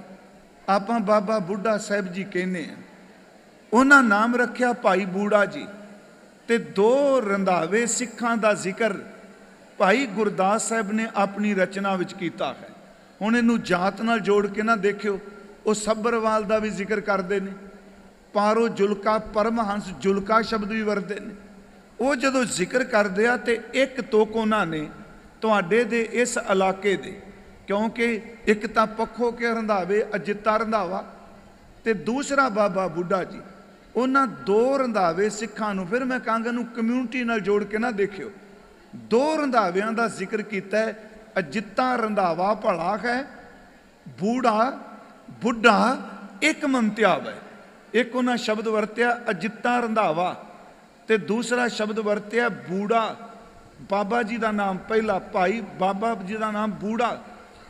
ਆਪਾਂ ਬਾਬਾ ਬੁੱਢਾ ਸਾਹਿਬ ਜੀ ਕਹਿੰਦੇ ਆ, ਉਹਨਾਂ ਨਾਮ ਰੱਖਿਆ ਭਾਈ ਬੂੜਾ ਜੀ। ਤੇ ਦੋ ਰੰਧਾਵੇ ਸਿੱਖਾਂ ਦਾ ਜ਼ਿਕਰ ਭਾਈ ਗੁਰਦਾਸ ਸਾਹਿਬ ਨੇ ਆਪਣੀ ਰਚਨਾ ਵਿੱਚ ਕੀਤਾ ਹੈ। ਹੁਣ ਇਹਨੂੰ ਜਾਤ ਨਾਲ ਜੋੜ ਕੇ ਨਾ ਦੇਖਿਓ, ਉਹ ਸੱਭਰਵਾਲ ਦਾ ਵੀ ਜ਼ਿਕਰ ਕਰਦੇ ਨੇ, ਪਾਰੋ ਜੁਲਕਾ ਪਰਮਹੰਸ ਜੁਲਕਾ ਸ਼ਬਦ ਵੀ ਵਰਤਦੇ ਨੇ। ਉਹ ਜਦੋਂ ਜ਼ਿਕਰ ਕਰਦੇ ਆ ਤੇ ਇੱਕ ਤੁਕ ਉਹਨਾਂ ਨੇ ਤੁਹਾਡੇ ਦੇ ਇਸ ਇਲਾਕੇ ਦੇ, ਕਿਉਂਕਿ ਇੱਕ ਤਾਂ ਪੱਖੋ ਕੇ ਰੰਧਾਵੇ ਅਜਿੱਤਾ ਰੰਧਾਵਾ ਤੇ ਦੂਸਰਾ ਬਾਬਾ ਬੁੱਢਾ ਜੀ, ਉਹਨਾਂ ਦੋ ਰੰਧਾਵੇ ਸਿੱਖਾਂ ਨੂੰ, ਫਿਰ ਮੈਂ ਕਹਾਂਗਾ ਨੂੰ ਕਮਿਊਨਿਟੀ ਨਾਲ ਜੋੜ ਕੇ ਨਾ ਦੇਖਿਓ, ਦੋ ਰੰਧਾਵਿਆਂ ਦਾ ਜ਼ਿਕਰ ਕੀਤਾ ਹੈ। ਅਜਿੱਤਾ ਰੰਧਾਵਾ ਭਲਾ ਹੈ, ਬੂੜਾ ਬੁੱਢਾ ਇੱਕ ਮੰਤਿਆਵੈ। ਇੱਕ ਉਹਨਾਂ ਸ਼ਬਦ ਵਰਤਿਆ ਅਜਿੱਤਾ ਰੰਧਾਵਾ ਤੇ ਦੂਸਰਾ ਸ਼ਬਦ ਵਰਤਿਆ ਬੂੜਾ। ਬਾਬਾ ਜੀ ਦਾ ਨਾਮ ਪਹਿਲਾ, ਭਾਈ ਬਾਬਾ ਜੀ ਦਾ ਨਾਮ ਬੂੜਾ।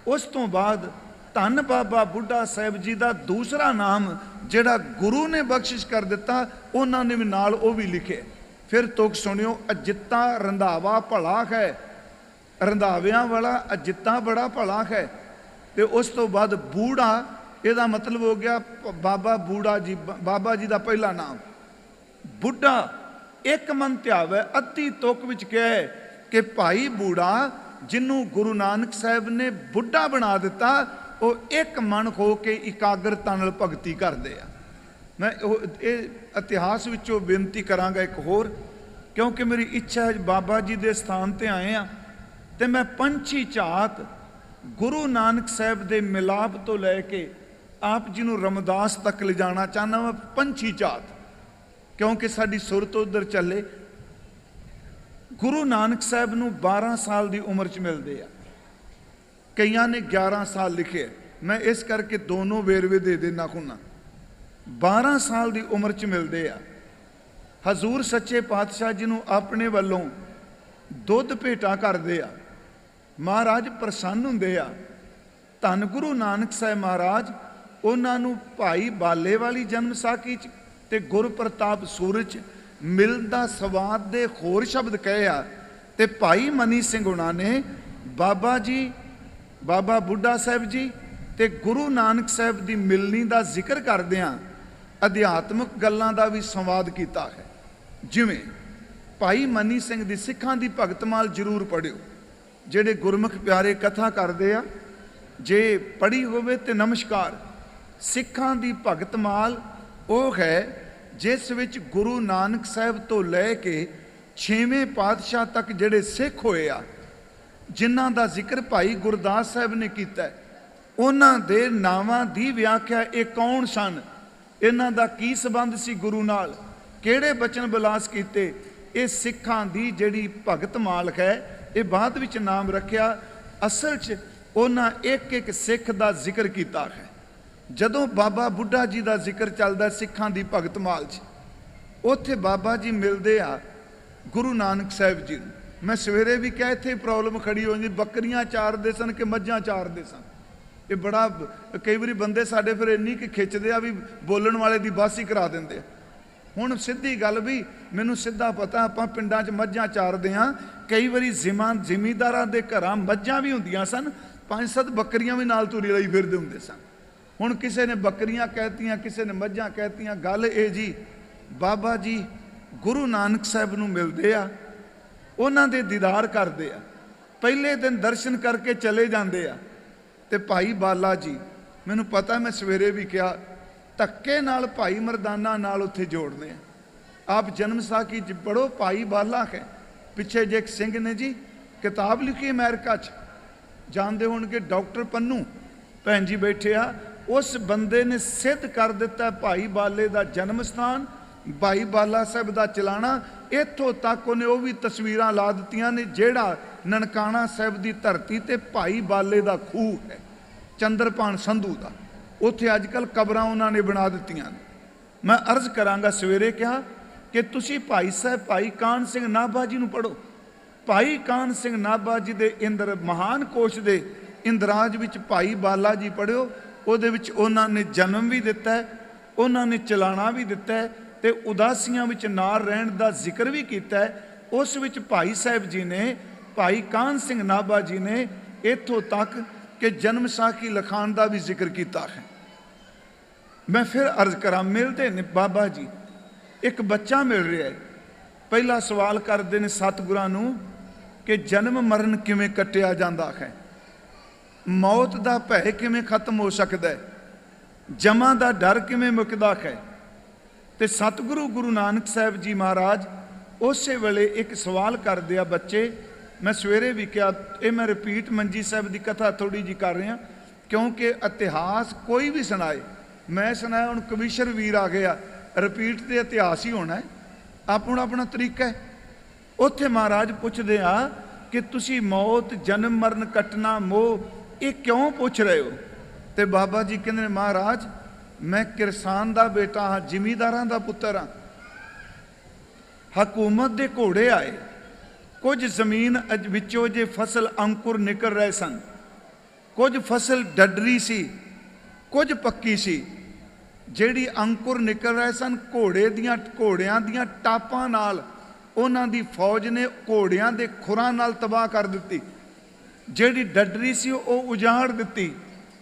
ਉਸ ਤੋਂ ਬਾਅਦ ਧੰਨ ਬਾਬਾ ਬੁੱਢਾ ਸਾਹਿਬ ਜੀ ਦਾ ਦੂਸਰਾ ਨਾਮ ਜਿਹੜਾ ਗੁਰੂ ਨੇ ਬਖਸ਼ਿਸ਼ ਕਰ ਦਿੱਤਾ, ਉਹਨਾਂ ਨੇ ਵੀ ਨਾਲ ਉਹ ਵੀ ਲਿਖੇ। ਫਿਰ ਤੁਕ ਸੁਣਿਓ, ਅਜਿੱਤਾ ਰੰਧਾਵਾ ਭਲਾ ਹੈ, ਰੰਧਾਵਿਆਂ ਵਾਲਾ ਅਜਿੱਤਾ ਬੜਾ ਭਲਾ ਹੈ। ਤੇ ਉਸ ਤੋਂ ਬਾਅਦ ਬੂੜਾ, ਇਹਦਾ ਮਤਲਬ ਹੋ ਗਿਆ ਬਾਬਾ ਬੂੜਾ ਜੀ, ਬਾਬਾ ਜੀ ਦਾ ਪਹਿਲਾ ਨਾਮ। ਬੁੱਢਾ ਇੱਕ ਮਨ ਧਿਆਵੈ, ਅੱਧੀ ਤੁਕ ਵਿੱਚ ਕਿਹਾ ਹੈ ਕਿ ਭਾਈ ਬੂੜਾ ਜਿਹਨੂੰ ਗੁਰੂ ਨਾਨਕ ਸਾਹਿਬ ਨੇ ਬੁੱਢਾ ਬਣਾ ਦਿੱਤਾ, ਉਹ ਇੱਕ ਮਨ ਹੋ ਕੇ ਇਕਾਗਰਤਾ ਨਾਲ ਭਗਤੀ ਕਰਦੇ ਆ। ਮੈਂ ਇਹ ਇਤਿਹਾਸ ਵਿੱਚੋਂ ਬੇਨਤੀ ਕਰਾਂਗਾ ਇੱਕ ਹੋਰ, ਕਿਉਂਕਿ ਮੇਰੀ ਇੱਛਾ ਹੈ ਬਾਬਾ ਜੀ ਦੇ ਸਥਾਨ ਤੇ ਆਏ ਆ ਤੇ ਮੈਂ ਪੰਛੀ ਝਾਤ ਗੁਰੂ ਨਾਨਕ ਸਾਹਿਬ ਦੇ ਮਿਲਾਪ ਤੋਂ ਲੈ ਕੇ ਆਪ ਜੀ ਨੂੰ ਰਮਦਾਸ ਤੱਕ ਲਿਜਾਣਾ ਚਾਹੁੰਦਾ ਮੈਂ, ਪੰਛੀ ਝਾਤ, ਕਿਉਂਕਿ ਸਾਡੀ ਸੁਰਤ ਉਧਰ ਚੱਲੇ। ਗੁਰੂ ਨਾਨਕ ਸਾਹਿਬ ਨੂੰ 12 ਸਾਲ ਦੀ ਉਮਰ 'ਚ ਮਿਲਦੇ ਆ, ਕਈਆਂ ਨੇ 11 ਸਾਲ ਲਿਖੇ। ਮੈਂ ਇਸ ਕਰਕੇ ਦੋਨੋਂ ਵੇਰਵੇ ਦੇ ਦੇਣਾ ਹੁੰਨਾ। 12 ਸਾਲ ਦੀ ਉਮਰ 'ਚ ਮਿਲਦੇ ਆ। ਹਜ਼ੂਰ ਸੱਚੇ ਪਾਤਸ਼ਾਹ ਜੀ ਨੂੰ ਆਪਣੇ ਵੱਲੋਂ ਦੁੱਧ ਭੇਟਾ ਕਰਦੇ ਆ, ਮਹਾਰਾਜ ਪ੍ਰਸੰਨ ਹੁੰਦੇ ਆ। ਧੰਨ ਗੁਰੂ ਨਾਨਕ ਸਾਹਿਬ ਮਹਾਰਾਜ ਉਹਨਾਂ ਨੂੰ ਭਾਈ ਬਾਲੇ ਵਾਲੀ ਜਨਮ ਸਾਖੀ 'ਚ ਤੇ ਗੁਰਪ੍ਰਤਾਪ ਸੂਰਜ ਮਿਲਣ ਦਾ ਸਵਾਦ ਦੇ ਹੋਰ ਸ਼ਬਦ ਕਹੇ ਆ। ਤੇ ਭਾਈ ਮਨੀ ਸਿੰਘ ਹੁਣਾਂ ਨੇ ਬਾਬਾ ਜੀ, ਬਾਬਾ ਬੁੱਢਾ ਸਾਹਿਬ ਜੀ ਤੇ ਗੁਰੂ ਨਾਨਕ ਸਾਹਿਬ ਦੀ ਮਿਲਣੀ ਦਾ ਜ਼ਿਕਰ ਕਰਦਿਆਂ ਅਧਿਆਤਮਿਕ ਗੱਲਾਂ ਦਾ ਵੀ ਸੰਵਾਦ ਕੀਤਾ ਹੈ। ਜਿਵੇਂ ਭਾਈ ਮਨੀ ਸਿੰਘ ਦੀ ਸਿੱਖਾਂ ਦੀ ਭਗਤਮਾਲ ਜ਼ਰੂਰ ਪੜ੍ਹਿਓ, ਜਿਹੜੇ ਗੁਰਮੁਖ ਪਿਆਰੇ ਕਥਾ ਕਰਦੇ ਆ, ਜੇ ਪੜ੍ਹੀ ਹੋਵੇ ਤੇ ਨਮਸਕਾਰ। ਸਿੱਖਾਂ ਦੀ ਭਗਤਮਾਲ ਉਹ ਹੈ ਜਿਸ ਵਿੱਚ ਗੁਰੂ ਨਾਨਕ ਸਾਹਿਬ ਤੋਂ ਲੈ ਕੇ 6ਵੇਂ ਪਾਤਸ਼ਾਹ ਤੱਕ ਜਿਹੜੇ ਸਿੱਖ ਹੋਏ ਆ, ਜਿਨ੍ਹਾਂ ਦਾ ਜ਼ਿਕਰ ਭਾਈ ਗੁਰਦਾਸ ਸਾਹਿਬ ਨੇ ਕੀਤਾ ਹੈ, ਉਹਨਾਂ ਦੇ ਨਾਵਾਂ ਦੀ ਵਿਆਖਿਆ ਇਹ ਕੌਣ ਸਨ, ਇਹਨਾਂ ਦਾ ਕੀ ਸੰਬੰਧ ਸੀ ਗੁਰੂ ਨਾਲ, ਕਿਹੜੇ ਬਚਨ ਬਿਲਾਸ ਕੀਤੇ, ਇਹ ਸਿੱਖਾਂ ਦੀ ਜਿਹੜੀ ਭਗਤ ਮਾਲਕ ਹੈ ਇਹ ਬਾਅਦ ਵਿੱਚ ਨਾਮ ਰੱਖਿਆ। ਅਸਲ 'ਚ ਉਹਨਾਂ ਇੱਕ ਇੱਕ ਸਿੱਖ ਦਾ ਜ਼ਿਕਰ ਕੀਤਾ ਹੈ। ਜਦੋਂ ਬਾਬਾ ਬੁੱਢਾ ਜੀ ਦਾ ਜ਼ਿਕਰ ਚੱਲਦਾ ਸਿੱਖਾਂ ਦੀ ਭਗਤ ਮਾਲ 'ਚ, ਉੱਥੇ ਬਾਬਾ ਜੀ ਮਿਲਦੇ ਆ ਗੁਰੂ ਨਾਨਕ ਸਾਹਿਬ ਜੀ ਨੂੰ। ਮੈਂ ਸਵੇਰੇ ਵੀ ਕਿਹਾ ਇੱਥੇ ਪ੍ਰੋਬਲਮ ਖੜੀ ਹੋ ਜਾਂਦੀ, ਬੱਕਰੀਆਂ ਚਾਰਦੇ ਸਨ ਕਿ ਮੱਝਾਂ ਚਾਰਦੇ ਸਨ। ਇਹ ਬੜਾ ਕਈ ਵਾਰੀ ਬੰਦੇ ਸਾਡੇ ਫਿਰ ਇੰਨੀ ਕਿ ਖਿੱਚਦੇ ਆ ਵੀ ਬੋਲਣ ਵਾਲੇ ਦੀ ਬੱਸ ਹੀ ਕਰਾ ਦਿੰਦੇ ਆ। ਹੁਣ ਸਿੱਧੀ ਗੱਲ ਵੀ ਮੈਨੂੰ ਸਿੱਧਾ ਪਤਾ, ਆਪਾਂ ਪਿੰਡਾਂ 'ਚ ਮੱਝਾਂ ਚਾਰਦੇ ਹਾਂ, ਕਈ ਵਾਰੀ ਜ਼ਿਮੀਂਦਾਰਾਂ ਦੇ ਘਰਾਂ ਮੱਝਾਂ ਵੀ ਹੁੰਦੀਆਂ ਸਨ, 5-7 ਬੱਕਰੀਆਂ ਵੀ ਨਾਲ ਤੁਰੀ ਲਈ ਫਿਰਦੇ ਹੁੰਦੇ ਸਨ। ਹੁਣ ਕਿਸੇ ਨੇ ਬੱਕਰੀਆਂ ਕਹਿਤੀਆਂ, ਕਿਸੇ ਨੇ ਮੱਝਾਂ ਕਹਿਤੀਆਂ। ਗੱਲ ਇਹ ਜੀ, ਬਾਬਾ ਜੀ ਗੁਰੂ ਨਾਨਕ ਸਾਹਿਬ ਨੂੰ ਮਿਲਦੇ ਆ, ਉਹਨਾਂ ਦੇ ਦੀਦਾਰ ਕਰਦੇ ਆ, ਪਹਿਲੇ ਦਿਨ ਦਰਸ਼ਨ ਕਰਕੇ ਚਲੇ ਜਾਂਦੇ ਆ। ਤੇ ਭਾਈ ਬਾਲਾ ਜੀ, ਮੈਨੂੰ ਪਤਾ, ਮੈਂ ਸਵੇਰੇ ਵੀ ਕਿਹਾ, ਧੱਕੇ ਨਾਲ ਭਾਈ ਮਰਦਾਨਾ ਨਾਲ ਉੱਥੇ ਜੋੜਦੇ ਆ। ਆਪ ਜਨਮ ਸਾਖੀ 'ਚ ਪੜੋ, ਭਾਈ ਬਾਲਾ ਹੈ। ਪਿੱਛੇ ਜੇ ਇੱਕ ਸਿੰਘ ਨੇ ਜੀ ਕਿਤਾਬ ਲਿਖੀ ਅਮਰੀਕਾ 'ਚ, ਜਾਣਦੇ ਹੋਣਗੇ, ਡਾਕਟਰ ਪੰਨੂ ਭੈਣ ਜੀ ਬੈਠੇ ਆ। ਉਸ ਬੰਦੇ ਨੇ ਸਿੱਧ ਕਰ ਦਿੱਤਾ ਭਾਈ ਬਾਲੇ ਦਾ ਜਨਮ ਸਥਾਨ, ਭਾਈ ਬਾਲਾ ਸਾਹਿਬ ਦਾ ਚਲਾਣਾ। ਇੱਥੋਂ ਤੱਕ ਉਹਨੇ ਉਹ ਵੀ ਤਸਵੀਰਾਂ ਲਾ ਦਿੱਤੀਆਂ ਨੇ ਜਿਹੜਾ ਨਨਕਾਣਾ ਸਾਹਿਬ ਦੀ ਧਰਤੀ ਤੇ ਭਾਈ ਬਾਲੇ ਦਾ ਖੂਹ ਹੈ, ਚੰਦਰਪਾਨ ਸੰਧੂ ਦਾ। ਉੱਥੇ ਅੱਜ ਕੱਲ੍ਹ ਕਬਰਾਂ ਉਹਨਾਂ ਨੇ ਬਣਾ ਦਿੱਤੀਆਂ ਨੇ। ਮੈਂ ਅਰਜ਼ ਕਰਾਂਗਾ, ਸਵੇਰੇ ਕਿਹਾ ਕਿ ਤੁਸੀਂ ਭਾਈ ਸਾਹਿਬ ਭਾਈ ਕਾਹਨ ਸਿੰਘ ਨਾਭਾ ਜੀ ਨੂੰ ਪੜ੍ਹੋ। ਭਾਈ ਕਾਹਨ ਸਿੰਘ ਨਾਭਾ ਜੀ ਦੇ ਇੰਦਰ ਮਹਾਨ ਕੋਸ਼ ਦੇ ਇੰਦਰਾਜ ਵਿੱਚ ਭਾਈ ਬਾਲਾ ਜੀ ਪੜ੍ਹਿਓ। ਉਹਦੇ ਵਿੱਚ ਉਹਨਾਂ ਨੇ ਜਨਮ ਵੀ ਦਿੱਤਾ ਹੈ, ਉਹਨਾਂ ਨੇ ਚਲਾਣਾ ਵੀ ਦਿੱਤਾ ਹੈ, ਤੇ ਉਦਾਸੀਆਂ ਵਿੱਚ ਨਾਲ ਰਹਿਣ ਦਾ ਜ਼ਿਕਰ ਵੀ ਕੀਤਾ ਹੈ। ਉਸ ਵਿੱਚ ਭਾਈ ਸਾਹਿਬ ਜੀ ਨੇ, ਭਾਈ ਕਾਹਨ ਸਿੰਘ ਨਾਭਾ ਜੀ ਨੇ ਇੱਥੋਂ ਤੱਕ ਕਿ ਜਨਮ ਸਾਖੀ ਲਿਖਾਣ ਦਾ ਵੀ ਜ਼ਿਕਰ ਕੀਤਾ ਹੈ। ਮੈਂ ਫਿਰ ਅਰਜ਼ ਕਰਾਂ, ਮਿਲਦੇ ਨੇ ਬਾਬਾ ਜੀ, ਇੱਕ ਬੱਚਾ ਮਿਲ ਰਿਹਾ ਹੈ। ਪਹਿਲਾ ਸਵਾਲ ਕਰਦੇ ਨੇ ਸਤਿਗੁਰਾਂ ਨੂੰ ਕਿ ਜਨਮ ਮਰਨ ਕਿਵੇਂ ਕੱਟਿਆ ਜਾਂਦਾ ਹੈ, ਮੌਤ ਦਾ ਭੈ ਕਿਵੇਂ ਖਤਮ ਹੋ ਸਕਦਾ ਹੈ, ਜਮਾਂ ਦਾ ਡਰ ਕਿਵੇਂ ਮੁੱਕਦਾ ਹੈ। ਤੇ ਸਤਿਗੁਰੂ ਗੁਰੂ ਨਾਨਕ ਸਾਹਿਬ ਜੀ ਮਹਾਰਾਜ ਉਸੇ ਵੇਲੇ ਇੱਕ ਸਵਾਲ ਕਰਦੇ ਆ ਬੱਚੇ। ਮੈਂ ਸਵੇਰੇ ਵੀ ਕਿਹਾ, ਇਹ ਮੈਂ ਰਿਪੀਟ ਮੰਜੀ ਸਾਹਿਬ ਦੀ ਕਥਾ ਥੋੜੀ ਜੀ ਕਰ ਰਿਹਾ, ਕਿਉਂਕਿ ਇਤਿਹਾਸ ਕੋਈ ਵੀ ਸੁਣਾਏ, ਮੈਂ ਸੁਣਾਇਆ, ਹੁਣ ਕਵੀਸ਼ਰ ਵੀਰ ਆ ਗਿਆ, ਰਿਪੀਟ ਤੇ ਇਤਿਹਾਸ ਹੀ ਹੋਣਾ ਹੈ, ਆਪਣਾ ਆਪਣਾ ਤਰੀਕਾ ਹੈ। ਉੱਥੇ ਮਹਾਰਾਜ ਪੁੱਛਦੇ ਆ ਕਿ ਤੁਸੀਂ ਮੌਤ, ਜਨਮ ਮਰਨ, ਕੱਟਣਾ, ਮੋਹ, ਇਹ ਕਿਉਂ ਪੁੱਛ ਰਹੇ ਹੋ? ਤੇ ਬਾਬਾ ਜੀ ਕਹਿੰਦੇ ਨੇ, ਮਹਾਰਾਜ ਮੈਂ ਕਿਰਸਾਨ ਦਾ ਬੇਟਾ ਹਾਂ, ਜ਼ਿਮੀਂਦਾਰਾਂ ਦਾ ਪੁੱਤਰ ਹਾਂ। ਹਕੂਮਤ ਦੇ ਘੋੜੇ ਆਏ, ਕੁਝ ਜ਼ਮੀਨ ਵਿੱਚੋਂ ਜੇ ਫਸਲ ਅੰਕੁਰ ਨਿਕਲ ਰਹੇ ਸਨ, ਕੁਝ ਫਸਲ ਡੱਡਰੀ ਸੀ, ਕੁਝ ਪੱਕੀ ਸੀ। ਜਿਹੜੀ ਅੰਕੁਰ ਨਿਕਲ ਰਹੇ ਸਨ, ਘੋੜਿਆਂ ਦੀਆਂ ਟਾਪਾਂ ਨਾਲ ਉਹਨਾਂ ਦੀ ਫੌਜ ਨੇ ਘੋੜਿਆਂ ਦੇ ਖੁਰਾਂ ਨਾਲ ਤਬਾਹ ਕਰ ਦਿੱਤੀ। ਜਿਹੜੀ ਡੱਡਰੀ ਸੀ ਉਹ ਉਜਾੜ ਦਿੱਤੀ,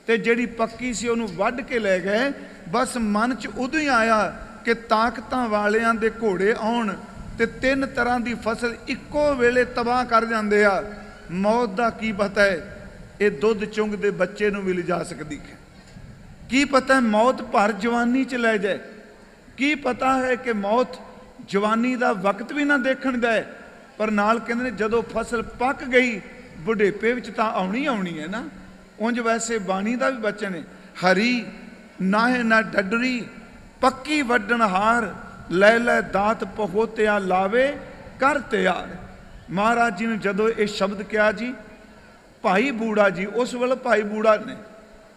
ਤੇ ਜਿਹੜੀ ਪੱਕੀ ਸੀ ਉਹਨੂੰ ਵੱਢ ਕੇ ਲੈ ਗਏ। ਬਸ ਮਨ 'ਚ ਉਦੋਂ ਹੀ ਆਇਆ ਕਿ ਤਾਕਤਾਂ ਵਾਲਿਆਂ ਦੇ ਘੋੜੇ ਆਉਣ ਤੇ 3 ਤਰ੍ਹਾਂ ਦੀ ਫਸਲ ਇੱਕੋ ਵੇਲੇ ਤਬਾਹ ਕਰ ਜਾਂਦੇ ਆ। ਮੌਤ ਦਾ ਕੀ ਪਤਾ ਹੈ, ਇਹ ਦੁੱਧ ਚੁੰਗਦੇ ਬੱਚੇ ਨੂੰ ਵੀ ਲਿਜਾ ਸਕਦੀ ਹੈ। ਕੀ ਪਤਾ ਮੌਤ ਭਰ ਜਵਾਨੀ 'ਚ ਲੈ ਜਾਏ, ਕੀ ਪਤਾ ਹੈ ਕਿ ਮੌਤ ਜਵਾਨੀ ਦਾ ਵਕਤ ਵੀ ਨਾ ਦੇਖਣ ਦੇ। ਪਰ ਨਾਲ ਕਹਿੰਦੇ ਨੇ ਜਦੋਂ ਫਸਲ ਪੱਕ ਗਈ, ਬੁਢੇਪੇ ਵਿੱਚ ਤਾਂ ਆਉਣੀ ਆਉਣੀ ਹੈ ਨਾ। ਉਂਝ ਵੈਸੇ ਬਾਣੀ ਦਾ ਵੀ ਬਚਨ ਹੈ, ਹਰੀ ਨਾਹੇ ਨਾ ਡੱਡਰੀ, ਪੱਕੀ ਵੱਢਣ ਹਾਰ, ਲੈ ਲੈ ਦਾਤ ਪਹੋਤਿਆ ਲਾਵੇ ਕਰ ਤਿਆਰ। ਮਹਾਰਾਜ ਜੀ ਨੇ ਜਦੋਂ ਇਹ ਸ਼ਬਦ ਕਿਹਾ ਜੀ, ਭਾਈ ਬੂੜਾ ਜੀ, ਉਸ ਵੇਲੇ ਭਾਈ ਬੂੜਾ ਨੇ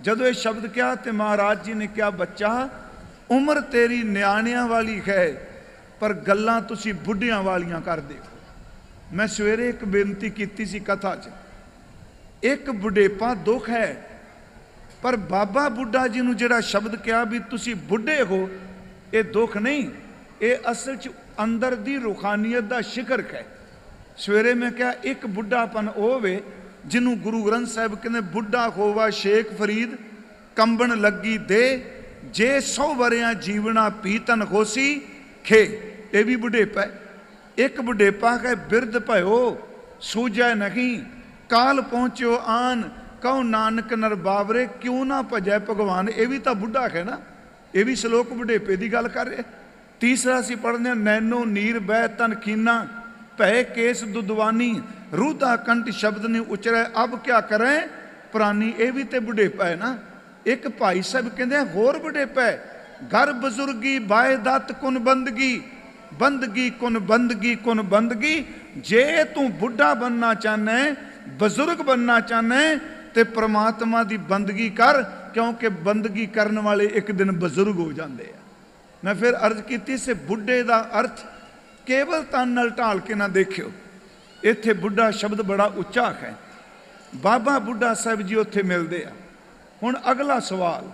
ਜਦੋਂ ਇਹ ਸ਼ਬਦ ਕਿਹਾ ਤੇ ਮਹਾਰਾਜ ਜੀ ਨੇ ਕਿਹਾ, ਬੱਚਾ ਉਮਰ ਤੇਰੀ ਨਿਆਣਿਆਂ ਵਾਲੀ ਹੈ, ਪਰ ਗੱਲਾਂ ਤੁਸੀਂ ਬੁੱਢਿਆਂ ਵਾਲੀਆਂ ਕਰਦੇ ਹੋ। ਮੈਂ ਸਵੇਰੇ ਇੱਕ ਬੇਨਤੀ ਕੀਤੀ ਸੀ ਕਥਾ 'ਚ, ਇੱਕ ਬੁਢੇਪਾ ਦੁੱਖ ਹੈ, ਪਰ ਬਾਬਾ ਬੁੱਢਾ ਜੀ ਨੂੰ ਜਿਹੜਾ ਸ਼ਬਦ ਕਿਹਾ ਵੀ ਤੁਸੀਂ ਬੁੱਢੇ ਹੋ, ਇਹ ਦੁੱਖ ਨਹੀਂ, ਇਹ ਅਸਲ 'ਚ ਅੰਦਰ ਦੀ ਰੂਹਾਨੀਅਤ ਦਾ ਸ਼ਿਖਰ ਹੈ। ਸਵੇਰੇ ਮੈਂ ਕਿਹਾ, ਇੱਕ ਬੁੱਢਾਪਨ ਉਹ ਹੋਵੇ ਜਿਹਨੂੰ ਗੁਰੂ ਗ੍ਰੰਥ ਸਾਹਿਬ ਕਹਿੰਦੇ, ਬੁੱਢਾ ਹੋਵਾ ਸ਼ੇਖ ਫਰੀਦ ਕੰਬਣ ਲੱਗੀ ਦੇ, ਜੇ 100 ਵਰਿਆਂ ਜੀਵਣਾ ਪੀਤਨ ਹੋਸੀ ਖੇ। ਇਹ ਵੀ ਬੁਢੇਪਾ ਹੈ। ਇੱਕ ਬੁਢੇਪਾ ਹੈ ਬਿਰਧ ਭਇਓ ਸੂਝੈ ਨਹੀਂ, ਕਾਲ ਪਹੁੰਚਿਓ ਆਨ, ਕਹੋ ਨਾਨਕ ਨਰ ਬਾਵਰੇ ਕਿਉਂ ਨਾ ਭਜੈ ਭਗਵਾਨ। ਇਹ ਵੀ ਤਾਂ ਬੁੱਢਾ ਹੈ ਨਾ, ਇਹ ਵੀ ਸ਼ਲੋਕ ਬੁਢੇਪੇ ਦੀ ਗੱਲ ਕਰ ਰਿਹਾ। ਤੀਸਰਾ ਅਸੀਂ ਪੜ੍ਹਦੇ ਹਾਂ, ਨੈਨੋ ਨੀਰ ਬਹਿ ਤਨ ਖੀਨਾ, ਭੈ ਕੇਸ ਦੁਦਵਾਨੀ ਰੂਧਾ ਕੰਠ ਸ਼ਬਦ ਨੇ ਉਚਰੈ ਅਬ ਕਿਆ ਕਰੈ ਪ੍ਰਾਨੀ। ਇਹ ਵੀ ਤੇ ਬੁਢੇਪਾ ਹੈ ਨਾ। ਇੱਕ ਭਾਈ ਸਾਹਿਬ ਕਹਿੰਦੇ ਹੋਰ ਬੁਢੇਪਾ ਹੈ, ਘਰ ਬਜ਼ੁਰਗੀ ਬਾਏ ਦਤ ਕੁਨ ਬੰਦਗੀ, ਬੰਦਗੀ ਕੁਨ ਬੰਦਗੀ ਕੁਨ ਬੰਦਗੀ। ਜੇ ਤੂੰ ਬੁੱਢਾ ਬਣਨਾ ਚਾਹਨਾ ਹੈ, ਬਜ਼ੁਰਗ ਬਣਨਾ ਚਾਹਨਾ ਹੈ, ਤੇ ਪ੍ਰਮਾਤਮਾ ਦੀ ਬੰਦਗੀ ਕਰ, ਕਿਉਂਕਿ ਬੰਦਗੀ ਕਰਨ ਵਾਲੇ ਇੱਕ ਦਿਨ ਬਜ਼ੁਰਗ ਹੋ ਜਾਂਦੇ ਆ। ਮੈਂ ਫਿਰ ਅਰਜ਼ ਕੀਤੀ ਸੀ ਬੁੱਢੇ ਦਾ ਅਰਥ ਕੇਵਲ ਤਨ ਨਾਲ ਢਾਲ ਕੇ ਨਾ ਦੇਖਿਓ। ਇੱਥੇ ਬੁੱਢਾ ਸ਼ਬਦ ਬੜਾ ਉੱਚਾ ਹੈ। ਬਾਬਾ ਬੁੱਢਾ ਸਾਹਿਬ ਜੀ ਉੱਥੇ ਮਿਲਦੇ ਆ। ਹੁਣ ਅਗਲਾ ਸਵਾਲ,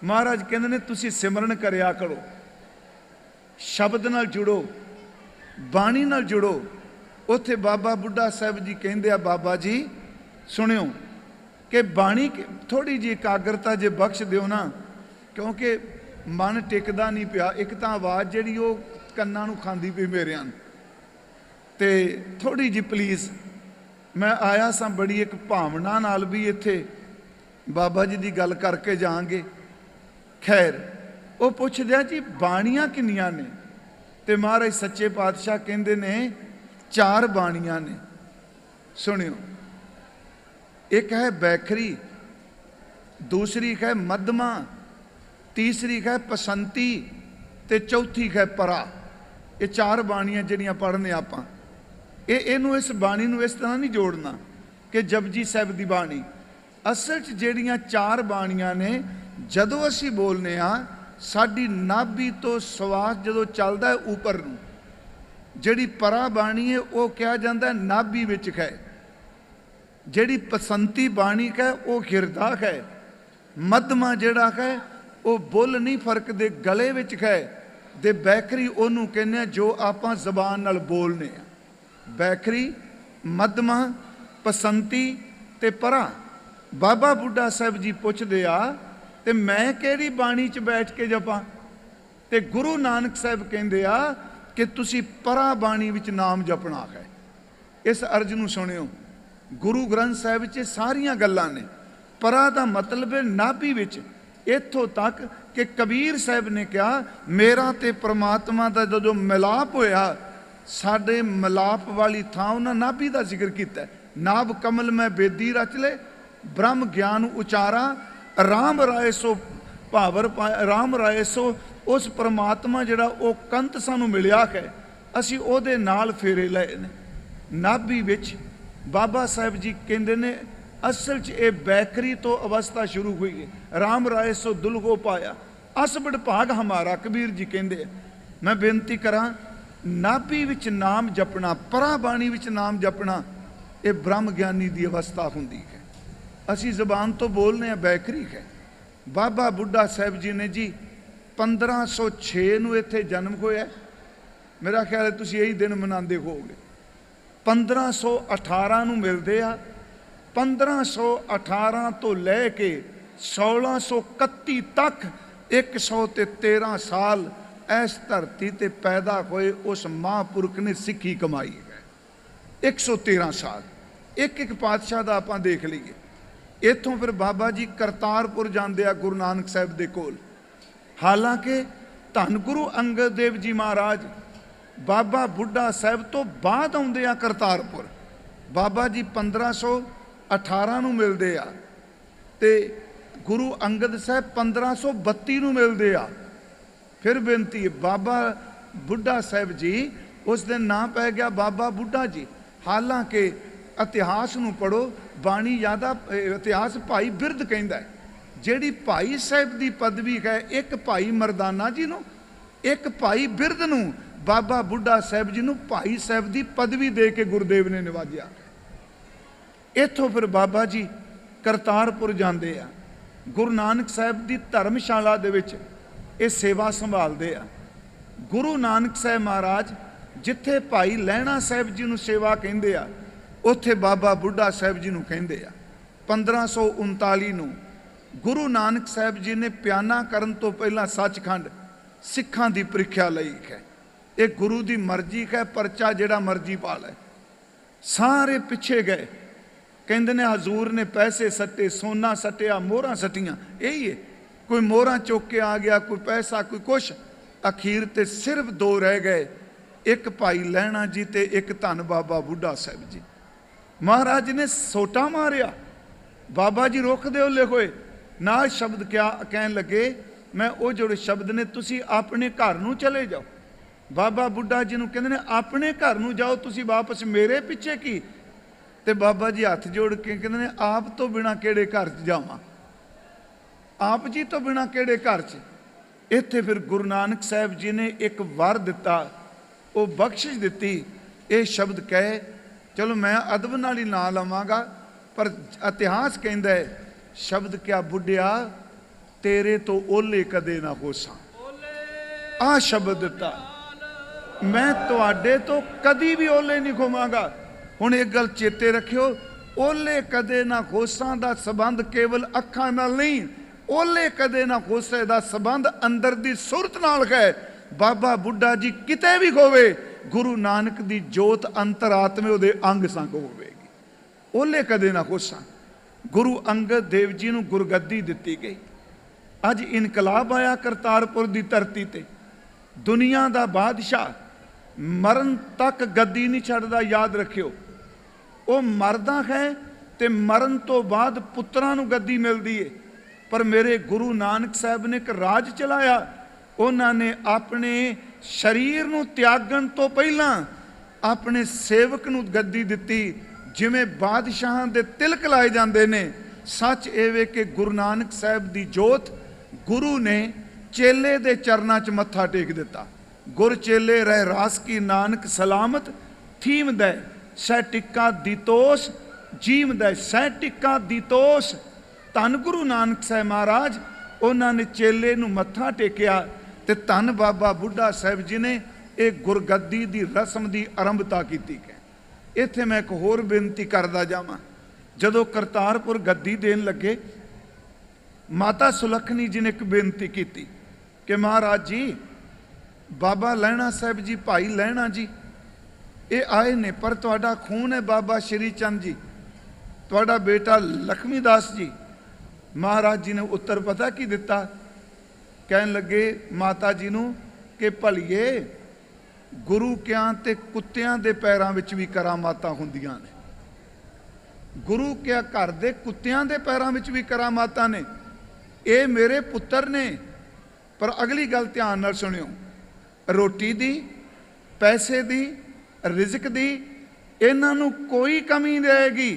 ਮਹਾਰਾਜ ਕਹਿੰਦੇ ਨੇ ਤੁਸੀਂ ਸਿਮਰਨ ਕਰਿਆ ਕਰੋ, ਸ਼ਬਦ ਨਾਲ ਜੁੜੋ, ਬਾਣੀ ਨਾਲ ਜੁੜੋ। ਉੱਥੇ ਬਾਬਾ ਬੁੱਢਾ ਸਾਹਿਬ ਜੀ ਕਹਿੰਦੇ ਆ, ਬਾਬਾ ਜੀ ਸੁਣਿਓ ਕਿ ਬਾਣੀ ਥੋੜੀ ਜਿਹੀ ਇਕਾਗਰਤਾ ਜੇ ਬਖਸ਼ ਦਿਓ ਨਾ, ਕਿਉਂਕਿ ਮਨ ਟਿਕਦਾ ਨਹੀਂ ਪਿਆ। ਇੱਕ ਤਾਂ ਆਵਾਜ਼ ਜਿਹੜੀ ਉਹ ਕੰਨਾਂ ਨੂੰ ਖਾਂਦੀ ਪਈ ਮੇਰਿਆਂ ਨੂੰ, ਤੇ ਥੋੜੀ ਜਿਹੀ ਪਲੀਜ਼। ਮੈਂ ਆਇਆ ਸਾਂ ਬੜੀ ਇੱਕ ਭਾਵਨਾ ਨਾਲ ਵੀ ਇੱਥੇ ਬਾਬਾ ਜੀ ਦੀ ਗੱਲ ਕਰਕੇ ਜਾਵਾਂਗੇ। ਖੈਰ ਉਹ ਪੁੱਛਦੇ ਆ ਜੀ ਬਾਣੀਆਂ ਕਿੰਨੀਆਂ ਨੇ, ਤੇ ਮਹਾਰਾਜ ਸੱਚੇ ਪਾਤਸ਼ਾਹ ਕਹਿੰਦੇ ਨੇ 4 ਬਾਣੀਆਂ ਨੇ। ਸੁਣਿਓ, ਇੱਕ ਹੈ ਬੈਖਰੀ, ਦੂਸਰੀ ਹੈ ਮੱਧਮਾ, ਤੀਸਰੀ ਹੈ ਪਸੰਤੀ, ਤੇ ਚੌਥੀ ਹੈ ਪਰਾ। ਇਹ 4 ਬਾਣੀਆਂ ਜਿਹੜੀਆਂ ਪੜ੍ਹਨੇ ਆਪਾਂ। ਇਹਨੂੰ ਇਸ ਬਾਣੀ ਨੂੰ ਇਸ ਤਰ੍ਹਾਂ ਨਹੀਂ ਜੋੜਨਾ ਕਿ ਜਪਜੀ ਸਾਹਿਬ ਦੀ ਬਾਣੀ। ਅਸਲ 'ਚ ਜਿਹੜੀਆਂ 4 ਬਾਣੀਆਂ ਨੇ, ਜਦੋਂ ਅਸੀਂ ਬੋਲਨੇ ਆ, ਸਾਡੀ ਨਾਭੀ ਤੋਂ ਸਵਾਸ ਜਦੋਂ ਚੱਲਦਾ ਹੈ ਉੱਪਰ ਨੂੰ, ਜਿਹੜੀ ਪਰਾ ਬਾਣੀ ਹੈ ਉਹ ਕਿਹਾ ਜਾਂਦਾ ਨਾਭੀ ਵਿੱਚ ਹੈ। ਜਿਹੜੀ ਪਸੰਤੀ ਬਾਣੀ ਹੈ ਉਹ ਹਿਰਦਾ ਹੈ। ਮੱਧਮਾ ਜਿਹੜਾ ਹੈ ਉਹ ਬੁੱਲ ਨਹੀਂ ਫਰਕ ਦੇ ਗਲੇ ਵਿੱਚ ਹੈ। ਤੇ ਬੈਖਰੀ ਉਹਨੂੰ ਕਹਿੰਦੇ ਆ ਜੋ ਆਪਾਂ ਜ਼ਬਾਨ ਨਾਲ ਬੋਲਨੇ ਆ। ਬੈਖਰੀ, ਮੱਧਮਾ, ਪਸੰਤੀ ਤੇ ਪਰਾ। ਬਾਬਾ ਬੁੱਢਾ ਸਾਹਿਬ ਜੀ ਪੁੱਛਦੇ ਆ ਤੇ ਮੈਂ ਕਿਹੜੀ ਬਾਣੀ 'ਚ ਬੈਠ ਕੇ ਜਪਾਂ? ਤੇ ਗੁਰੂ ਨਾਨਕ ਸਾਹਿਬ ਕਹਿੰਦੇ ਆ ਕਿ ਤੁਸੀਂ ਪਰਾ ਬਾਣੀ ਵਿੱਚ ਨਾਮ ਜਪਣਾ ਹੈ। ਇਸ ਅਰਜ਼ ਨੂੰ ਸੁਣਿਓ, ਗੁਰੂ ਗ੍ਰੰਥ ਸਾਹਿਬ 'ਚ ਸਾਰੀਆਂ ਗੱਲਾਂ ਨੇ। ਪਰਾ ਦਾ ਮਤਲਬ ਹੈ ਨਾਭੀ ਵਿੱਚ। ਇੱਥੋਂ ਤੱਕ ਕਿ ਕਬੀਰ ਸਾਹਿਬ ਨੇ ਕਿਹਾ ਮੇਰਾ ਤੇ ਪ੍ਰਮਾਤਮਾ ਦਾ ਜਦੋਂ ਮਿਲਾਪ ਹੋਇਆ, ਸਾਡੇ ਮਿਲਾਪ ਵਾਲੀ ਥਾਂ ਉਹਨਾਂ ਨਾਭੀ ਦਾ ਜ਼ਿਕਰ ਕੀਤਾ। ਨਾਭ ਕਮਲ ਮੈਂ ਬੇਦੀ ਰਚ ਲੈ, ਬ੍ਰਹਮ ਗਿਆਨ ਉਚਾਰਾ, ਰਾਮ ਰਾਏ ਸੋ ਭਾਵਰ ਰਾਮ ਰਾਏ ਸੋ। ਉਸ ਪ੍ਰਮਾਤਮਾ ਜਿਹੜਾ ਉਹ ਕੰਤ ਸਾਨੂੰ ਮਿਲਿਆ ਹੈ, ਅਸੀਂ ਉਹਦੇ ਨਾਲ ਫੇਰੇ ਲਏ ਨੇ ਨਾਭੀ ਵਿੱਚ। ਬਾਬਾ ਸਾਹਿਬ ਜੀ ਕਹਿੰਦੇ ਨੇ ਅਸਲ 'ਚ ਇਹ ਬੈਕਰੀ ਤੋਂ ਅਵਸਥਾ ਸ਼ੁਰੂ ਹੋਈ ਹੈ। ਰਾਮ ਰਾਏ ਸੋ ਦੁਲਗੋ ਪਾਇਆ, ਅਸਬੜ ਭਾਗ ਹਮਾਰਾ, ਕਬੀਰ ਜੀ ਕਹਿੰਦੇ ਆ। ਮੈਂ ਬੇਨਤੀ ਕਰਾਂ, ਨਾਭੀ ਵਿੱਚ ਨਾਮ ਜਪਣਾ, ਪਰਾ ਬਾਣੀ ਵਿੱਚ ਨਾਮ ਜਪਣਾ, ਇਹ ਬ੍ਰਹਮ ਗਿਆਨੀ ਦੀ ਅਵਸਥਾ ਹੁੰਦੀ ਹੈ। ਅਸੀਂ ਜ਼ਬਾਨ ਤੋਂ ਬੋਲਨੇ ਆ ਬੈਕਰੀ ਹੈ। ਬਾਬਾ ਬੁੱਢਾ ਸਾਹਿਬ ਜੀ ਨੇ ਜੀ 1506 ਨੂੰ ਇੱਥੇ ਜਨਮ ਹੋਇਆ। ਮੇਰਾ ਖਿਆਲ ਹੈ ਤੁਸੀਂ ਇਹੀ ਦਿਨ ਮਨਾਉਂਦੇ ਹੋਵੋਗੇ। 1518 ਨੂੰ ਮਿਲਦੇ ਆ। 1518 ਤੋਂ ਲੈ ਕੇ 1631 ਤੱਕ 113 ਸਾਲ ਇਸ ਧਰਤੀ ਤੇ ਪੈਦਾ ਹੋਏ ਉਸ ਮਹਾਂਪੁਰਖ ਨੇ ਸਿੱਖੀ ਕਮਾਈ ਹੈ। 113 ਸਾਲ। ਇੱਕ ਪਾਤਸ਼ਾਹ ਦਾ ਆਪਾਂ ਦੇਖ ਲਈਏ। ਇੱਥੋਂ ਫਿਰ ਬਾਬਾ ਜੀ ਕਰਤਾਰਪੁਰ ਜਾਂਦੇ ਆ ਗੁਰੂ ਨਾਨਕ ਸਾਹਿਬ ਦੇ ਕੋਲ। ਹਾਲਾਂਕਿ ਧੰਨ ਗੁਰੂ ਅੰਗਦ ਦੇਵ ਜੀ ਮਹਾਰਾਜ ਬਾਬਾ ਬੁੱਢਾ ਸਾਹਿਬ ਤੋਂ ਬਾਅਦ ਆਉਂਦੇ ਆ ਕਰਤਾਰਪੁਰ। ਬਾਬਾ ਜੀ 1518 ਨੂੰ ਮਿਲਦੇ ਆ ਤੇ ਗੁਰੂ ਅੰਗਦ ਸਾਹਿਬ 1532 ਨੂੰ ਮਿਲਦੇ ਆ। ਫਿਰ ਬੇਨਤੀ ਹੈ, ਬਾਬਾ ਬੁੱਢਾ ਸਾਹਿਬ ਜੀ ਉਸ ਦਿਨ ਨਾਂ ਪੈ ਗਿਆ ਬਾਬਾ ਬੁੱਢਾ ਜੀ। ਹਾਲਾਂਕਿ ਇਤਿਹਾਸ ਨੂੰ ਪੜੋ, ਬਾਣੀ ਜ਼ਿਆਦਾ ਇਤਿਹਾਸ ਭਾਈ ਬਿਰਧ ਕਹਿੰਦਾ ਜਿਹੜੀ ਭਾਈ ਸਾਹਿਬ ਦੀ ਪਦਵੀ ਹੈ, ਇੱਕ ਭਾਈ ਮਰਦਾਨਾ ਜੀ ਨੂੰ, ਇੱਕ ਭਾਈ ਬਿਰਧ ਨੂੰ, ਬਾਬਾ ਬੁੱਢਾ ਸਾਹਿਬ ਜੀ ਨੂੰ ਭਾਈ ਸਾਹਿਬ ਦੀ ਪਦਵੀ ਦੇ ਕੇ ਗੁਰਦੇਵ ਨੇ ਨਿਵਾਜਿਆ। ਇੱਥੋਂ ਫਿਰ ਬਾਬਾ ਜੀ ਕਰਤਾਰਪੁਰ ਜਾਂਦੇ ਆ। ਗੁਰੂ ਨਾਨਕ ਸਾਹਿਬ ਦੀ ਧਰਮਸ਼ਾਲਾ ਦੇ ਵਿੱਚ ਇਹ ਸੇਵਾ ਸੰਭਾਲਦੇ ਆ। ਗੁਰੂ ਨਾਨਕ ਸਾਹਿਬ ਮਹਾਰਾਜ ਜਿੱਥੇ ਭਾਈ ਲਹਿਣਾ ਸਾਹਿਬ ਜੀ ਨੂੰ ਸੇਵਾ ਕਹਿੰਦੇ ਆ, ਉੱਥੇ ਬਾਬਾ ਬੁੱਢਾ ਸਾਹਿਬ ਜੀ ਨੂੰ ਕਹਿੰਦੇ ਆ। 1539 ਨੂੰ ਗੁਰੂ ਨਾਨਕ ਸਾਹਿਬ ਜੀ ਨੇ ਪਿਆਨਾ ਕਰਨ ਤੋਂ ਪਹਿਲਾਂ ਸੱਚਖੰਡ ਸਿੱਖਾਂ ਦੀ ਪ੍ਰੀਖਿਆ ਲਈ ਹੈ। ਇਹ ਗੁਰੂ ਦੀ ਮਰਜ਼ੀ ਹੈ, ਪਰਚਾ ਜਿਹੜਾ ਮਰਜ਼ੀ ਪਾ ਲੈ। ਸਾਰੇ ਪਿੱਛੇ ਗਏ, ਕਹਿੰਦੇ ਨੇ ਹਜ਼ੂਰ ਨੇ ਪੈਸੇ ਸੱਟੇ, ਸੋਨਾ ਸੱਟਿਆ, ਮੋਹਰਾਂ ਸੱਟੀਆਂ। ਇਹੀ ਹੈ, ਕੋਈ ਮੋਹਰਾਂ ਚੁੱਕ ਕੇ ਆ ਗਿਆ, ਕੋਈ ਪੈਸਾ, ਕੋਈ ਕੁਛ। ਅਖੀਰ ਤੇ ਸਿਰਫ 2 ਰਹਿ ਗਏ। एक भाई लहणा जी ते एक धन बाबा बुढ़ा साहब जी। महाराज ने सोटा मारिया, बाबा जी रोकदे ओले होए नाल शब्द क्या कहन लगे, मैं वो जोड़े शब्द ने तुसी अपने घर नूं चले जाओ। बाबा बुढ़ा जी नूं कहंदे ने अपने घर नूं जाओ, तुसी वापस मेरे पिछे की। ते बाबा जी हाथ जोड़ के कहंदे ने आप तो बिना केड़े घर च जावां, आप जी तो बिना केड़े घर च। इत्थे फिर गुरु नानक साहब जी ने एक वर दिता, वो बख्शिश दिती। ये शब्द कहे, चलो मैं अदब नाल ही ना लवांगा, पर इतिहास कहंदा है शब्द क्या बुढ़िया तेरे तो ओले कदे ना होसां। आ शब्द दिता, मैं तुहाडे तो कदी भी ओले नहीं होवांगा। हुण एक गल चेते रखियो, ओले कदे ना होसां दा संबंध केवल अखां नाल नहीं, ओले कदे ना होसे दा संबंध अंदर दी सुरत नाल है। बाबा बुढ़ा जी किते भी होवे, गुरु नानक दी जोत अंतरात्मे उहदे अंग संग होवेगी। ओले कदे ना होसां। गुरु अंगद देव जी नूं गुरगद्दी दित्ती गई। अज इनकलाब आया करतारपुर दी धरती ते। दुनिया दा बादशाह मरण तक गद्दी नहीं छड्डदा, याद रखियो। वो मरदा है ते मरण तो बाद पुत्रां नूं गद्दी मिलदी है। पर मेरे गुरु नानक साहब ने एक राज चलाया। उन्होंने अपने शरीर नूं त्यागण तो पहला अपने सेवक नूं गद्दी दित्ती, जिवें बादशाहां दे तिलक लाए जांदे ने। सच एवे कि गुरु नानक साहब दी जोत गुरु ने चेले दे चरनां च मत्था टेक दिता। गुर चेले रह रास की नानक सलामत, थीम दै सै टिक्का दीतोष, जीव दै सै टिक्का दीतोष। धन गुरु नानक साहब महाराज उन्होंने चेले नूं मत्था टेकिया ते धन बाबा बुढ़ा साहब जी ने एक गुरगद्दी दी रस्म की आरंभता की। इत्थे मैं एक होर बेनती करदा जावां। जदों करतारपुर गद्दी देन लगे, माता सुलखनी जी ने एक बेनती की कि महाराज जी बाबा लहणा साहब जी, भाई लहणा जी ये आए ने, पर तुहाडा खून है बाबा श्री चंद जी, तुहाडा बेटा लक्ष्मी दास जी। महाराज जी ने उत्तर पता की दिता, कहन लगे माता जी नूं कि भलीए गुरु कियां ते कुत्तियां दे पैरां विच भी करामातां हुंदियां ने। गुरु क्या घर दे कुत्तियां दे पैरां विच भी करामातां ने। ये मेरे पुत्तर ने। पर अगली गल ध्यान नाल सुनियो, रोटी दी, पैसे दी, रिजक दी इन्हां नूं कोई कमी नहीं रहेगी,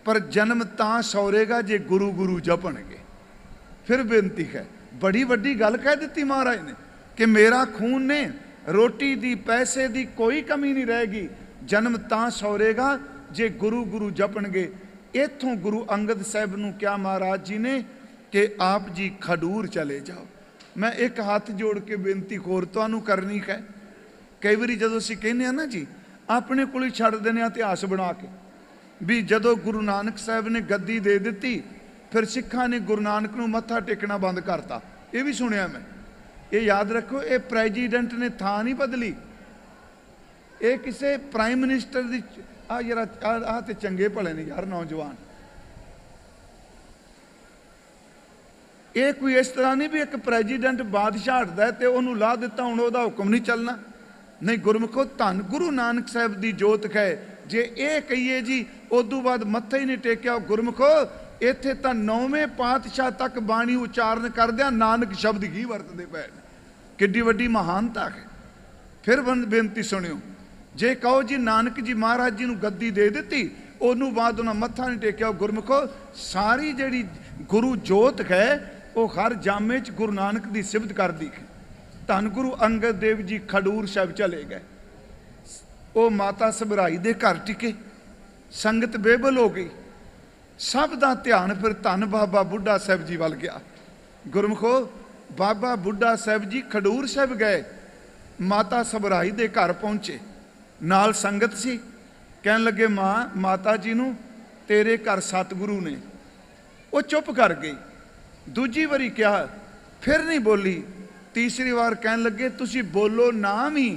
पर जन्म तां सौरेगा जे गुरु गुरु जपणगे। फिर बेनती है, बड़ी वड्डी गल कह दी महाराज ने कि मेरा खून ने, रोटी दी पैसे दी कोई कमी नहीं रहेगी, जन्म तां सौरेगा जे गुरु गुरु जपणगे। इत्थों गुरु अंगद साहब नूं क्या महाराज जी ने कि आप जी खडूर चले जाओ। मैं एक हाथ जोड़ के बेनती होर तुहानूं करनी है। कई बारी जदों असीं कहने ना जी अपने कोल ही छड्ड दिंदे आ इतिहास बना के भी जदों गुरु नानक साहब ने गद्दी दे दी, फिर सिखां ने गुरु नानक नूं मत्था टेकना बंद करता। ये भी सुनिया मैं। ये याद रखो, ये प्रेजिडेंट ने थां नहीं बदली, ये किसी प्राइम मिनिस्टर की आ यार आ ते चंगे भले ने यार नौजवान। ये कोई इस तरह नहीं भी एक प्रेजिडेंट बादशाह हटदा है तो उन्होंने ला दिता हुण उहदा हुक्म नहीं चलना। नहीं, गुरमुखो धन गुरु नानक साहब की जोत है। जे ये कहिए जी उदों बाद मत्था ही नहीं टेकिया, गुरमुखो इत्थे तां 9वें पातशाह तक बाणी उचारण करदिआं नानक शब्द ही वरतदे पए ने। किड्डी वड्डी महानता है। फिर बेनती सुनियो, जे कहो जी नानक जी महाराज जी नूं गद्दी दे दित्ती, उन्होंने बाद उन्हें मत्था नहीं टेकिया, गुरमुखो सारी जिहड़ी गुरु जोत है वो हर जामे च गुरु नानक की सिफत करदी है। धन गुरु अंगद देव जी खडूर साहब चले गए, वो माता सबराई दे घर टिके, संगत बेबल हो गई। सब का ध्यान फिर धन बाबा बुढ़ा साहब जी वाल गया। गुरमुखो बाबा बुढ़ा साहब जी खडूर साहब गए, माता सबराई दे घर पहुंचे, नाल संगत सी। कहन लगे माँ माता जी नूं तेरे घर सतगुरु ने। वो चुप कर गई। दूजी बारी कहा, फिर नहीं बोली। तीसरी बार कहन लगे तुसी बोलो ना भी,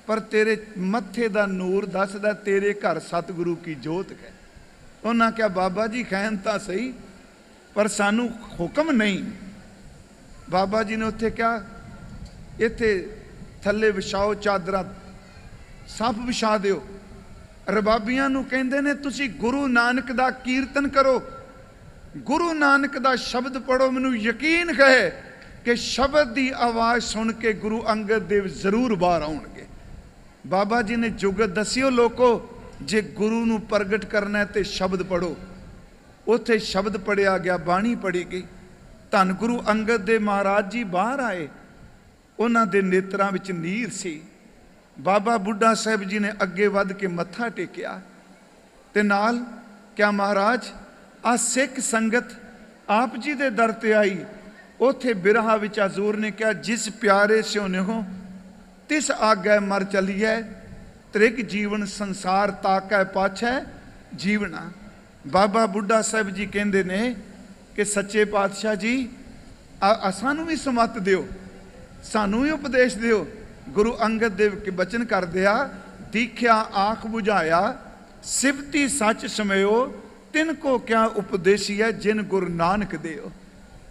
पर तेरे मत्थे दा नूर दसदा तेरे घर सतगुरु की जोत है। उन्हें क्या बाबा जी कहन तां सही, पर सानू हुक्म नहीं। बाबा जी ने उत्थे क्या, इत्थे थल्ले विछाओ चादरां, ਸੱਪ ਵਿਛਾ ਦਿਓ। ਰਬਾਬੀਆਂ ਨੂੰ ਕਹਿੰਦੇ ਨੇ ਤੁਸੀਂ ਗੁਰੂ ਨਾਨਕ ਦਾ ਕੀਰਤਨ ਕਰੋ, ਗੁਰੂ ਨਾਨਕ ਦਾ ਸ਼ਬਦ ਪੜੋ। ਮੈਨੂੰ ਯਕੀਨ ਹੈ ਕਿ ਸ਼ਬਦ ਦੀ ਆਵਾਜ਼ ਸੁਣ ਕੇ ਗੁਰੂ ਅੰਗਦ ਦੇਵ ਜ਼ਰੂਰ ਬਾਹਰ ਆਉਣਗੇ। ਬਾਬਾ ਜੀ ਨੇ ਜੁਗਤ ਦੱਸਿਓ ਲੋਕੋ, ਜੇ ਗੁਰੂ ਨੂੰ ਪ੍ਰਗਟ ਕਰਨਾ ਤੇ ਸ਼ਬਦ ਪੜੋ। ਉੱਥੇ ਸ਼ਬਦ ਪੜਿਆ ਗਿਆ, ਬਾਣੀ ਪੜੀ ਗਈ। ਧੰਨ ਗੁਰੂ ਅੰਗਦ ਦੇਵ ਮਹਾਰਾਜ ਜੀ ਬਾਹਰ ਆਏ, ਉਹਨਾਂ ਦੇ ਨੇਤਰਾਂ ਵਿੱਚ ਨੀਰ ਸੀ। ਬਾਬਾ ਬੁੱਢਾ ਸਾਹਿਬ ਜੀ ਨੇ ਅੱਗੇ ਵੱਧ ਕੇ ਮੱਥਾ ਟੇਕਿਆ ਤੇ ਨਾਲ ਕਿਹਾ, ਮਹਾਰਾਜ ਆ ਸਿੱਖ ਸੰਗਤ ਆਪ ਜੀ ਦੇ ਦਰ ਤੇ ਆਈ। ਉੱਥੇ ਬਿਰਹਾ ਵਿੱਚ ਹਜ਼ੂਰ ਨੇ ਕਿਹਾ, ਜਿਸ ਪਿਆਰੇ ਸਿਓ ਨਿਹੋ ਤਿਸ ਆਗੈ ਮਰ ਚਲੀਐ, ਤ੍ਰਿਗ ਜੀਵਨ ਸੰਸਾਰ ਤਾਕੈ ਪਾਛੈ ਜੀਵਨਾ। ਬਾਬਾ ਬੁੱਢਾ ਸਾਹਿਬ ਜੀ ਕਹਿੰਦੇ ਨੇ ਕਿ ਸੱਚੇ ਪਾਤਸ਼ਾਹ ਜੀ ਸਾਨੂੰ ਵੀ ਸਮਤ ਦਿਓ, ਸਾਨੂੰ ਵੀ ਉਪਦੇਸ਼ ਦਿਓ। ਗੁਰੂ ਅੰਗਦ ਦੇਵ ਕੇ ਬਚਨ ਕਰਦੇ ਆ, ਦੀਖਿਆ ਆਖ ਬੁਝਾਇਆ ਸਿਫਤੀ ਸੱਚ ਸਮਿਓ, ਤਿਨ ਕੋ ਕਿਆ ਉਪਦੇਸ਼ੀਐ ਜਿਨ ਗੁਰੂ ਨਾਨਕ ਦਿਓ।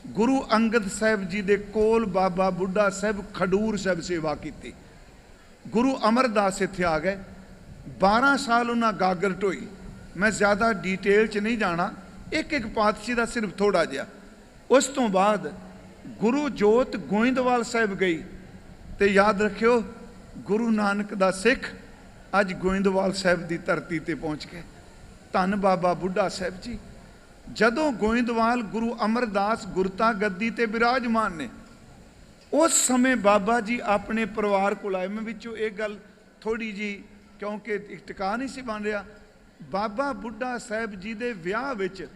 ਗੁਰੂ ਅੰਗਦ ਸਾਹਿਬ ਜੀ ਦੇ ਕੋਲ ਬਾਬਾ ਬੁੱਢਾ ਸਾਹਿਬ ਖਡੂਰ ਸਾਹਿਬ ਸੇਵਾ ਕੀਤੀ। ਗੁਰੂ ਅਮਰਦਾਸ ਇੱਥੇ ਆ ਗਏ, 12 ਸਾਲ ਉਹਨਾਂ ਗਾਗਰ ਢੋਈ। ਮੈਂ ਜ਼ਿਆਦਾ ਡੀਟੇਲ 'ਚ ਨਹੀਂ ਜਾਣਾ, ਇੱਕ ਇੱਕ ਪਾਤਸ਼ਾਹ ਦਾ ਸਿਰਫ ਥੋੜਾ ਜਿਹਾ। ਉਸ ਤੋਂ ਬਾਅਦ ਗੁਰੂ ਜੋਤ ਗੋਇੰਦਵਾਲ ਸਾਹਿਬ ਗਈ। ਤੇ ਯਾਦ ਰੱਖਿਓ, ਗੁਰੂ ਨਾਨਕ ਦਾ ਸਿੱਖ ਅੱਜ ਗੋਇੰਦਵਾਲ ਸਾਹਿਬ ਦੀ ਧਰਤੀ ਤੇ ਪਹੁੰਚ ਗਏ। ਧੰਨ ਬਾਬਾ ਬੁੱਢਾ ਸਾਹਿਬ ਜੀ। ਜਦੋਂ ਗੋਇੰਦਵਾਲ ਗੁਰੂ ਅਮਰਦਾਸ ਗੁਰਤਾ ਗੱਦੀ ਤੇ ਬਿਰਾਜਮਾਨ ਨੇ, ਉਸ ਸਮੇਂ ਬਾਬਾ ਜੀ ਆਪਣੇ ਪਰਿਵਾਰ ਕੋਲ ਆਏ। ਮੈਂ ਵਿੱਚੋਂ ਇਹ ਗੱਲ ਥੋੜੀ ਜੀ, ਕਿਉਂਕਿ ਇੱਕ ਟਿਕਾ ਨਹੀਂ ਸੀ ਬਣ ਰਿਹਾ। ਬਾਬਾ ਬੁੱਢਾ ਸਾਹਿਬ ਜੀ ਦੇ ਵਿਆਹ ਵਿੱਚ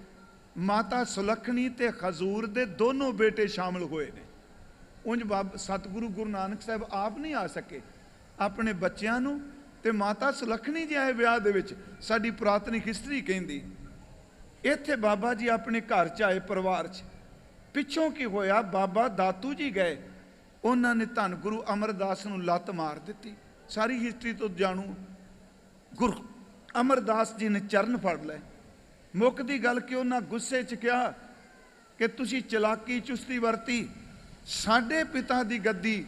ਮਾਤਾ ਸੁਲੱਖਣੀ ਤੇ ਹਜ਼ੂਰ ਦੇ ਦੋਨੋਂ ਬੇਟੇ ਸ਼ਾਮਲ ਹੋਏ ਨੇ। ਉਂਝ ਸਤਿਗੁਰੂ ਗੁਰੂ ਨਾਨਕ ਸਾਹਿਬ ਆਪ ਨਹੀਂ ਆ ਸਕੇ, ਆਪਣੇ ਬੱਚਿਆਂ ਨੂੰ ਤੇ ਮਾਤਾ ਸੁਲੱਖਣੀ ਜੀ ਆਏ ਵਿਆਹ ਦੇ ਵਿੱਚ। ਸਾਡੀ ਪੁਰਾਤਨ ਹਿਸਟਰੀ ਕਹਿੰਦੀ ਇੱਥੇ ਬਾਬਾ ਜੀ ਆਪਣੇ ਘਰ 'ਚ ਆਏ, ਪਰਿਵਾਰ 'ਚ। ਪਿੱਛੋਂ ਕੀ ਹੋਇਆ, ਬਾਬਾ ਦਾਤੂ ਜੀ ਗਏ, ਉਹਨਾਂ ਨੇ ਧੰਨ ਗੁਰੂ ਅਮਰਦਾਸ ਨੂੰ ਲੱਤ ਮਾਰ ਦਿੱਤੀ। ਸਾਰੀ ਹਿਸਟਰੀ ਤੋਂ ਜਾਣੂ। ਗੁਰੂ ਅਮਰਦਾਸ ਜੀ ਨੇ ਚਰਨ ਫੜ ਲਏ। ਮੁੱਕਦੀ ਗੱਲ ਕਿ ਉਹਨਾਂ ਗੁੱਸੇ 'ਚ ਕਿਹਾ ਕਿ ਤੁਸੀਂ ਚਲਾਕੀ ਚੁਸਤੀ ਵਰਤੀ, ਸਾਡੇ ਪਿਤਾ ਦੀ ਗੱਦੀ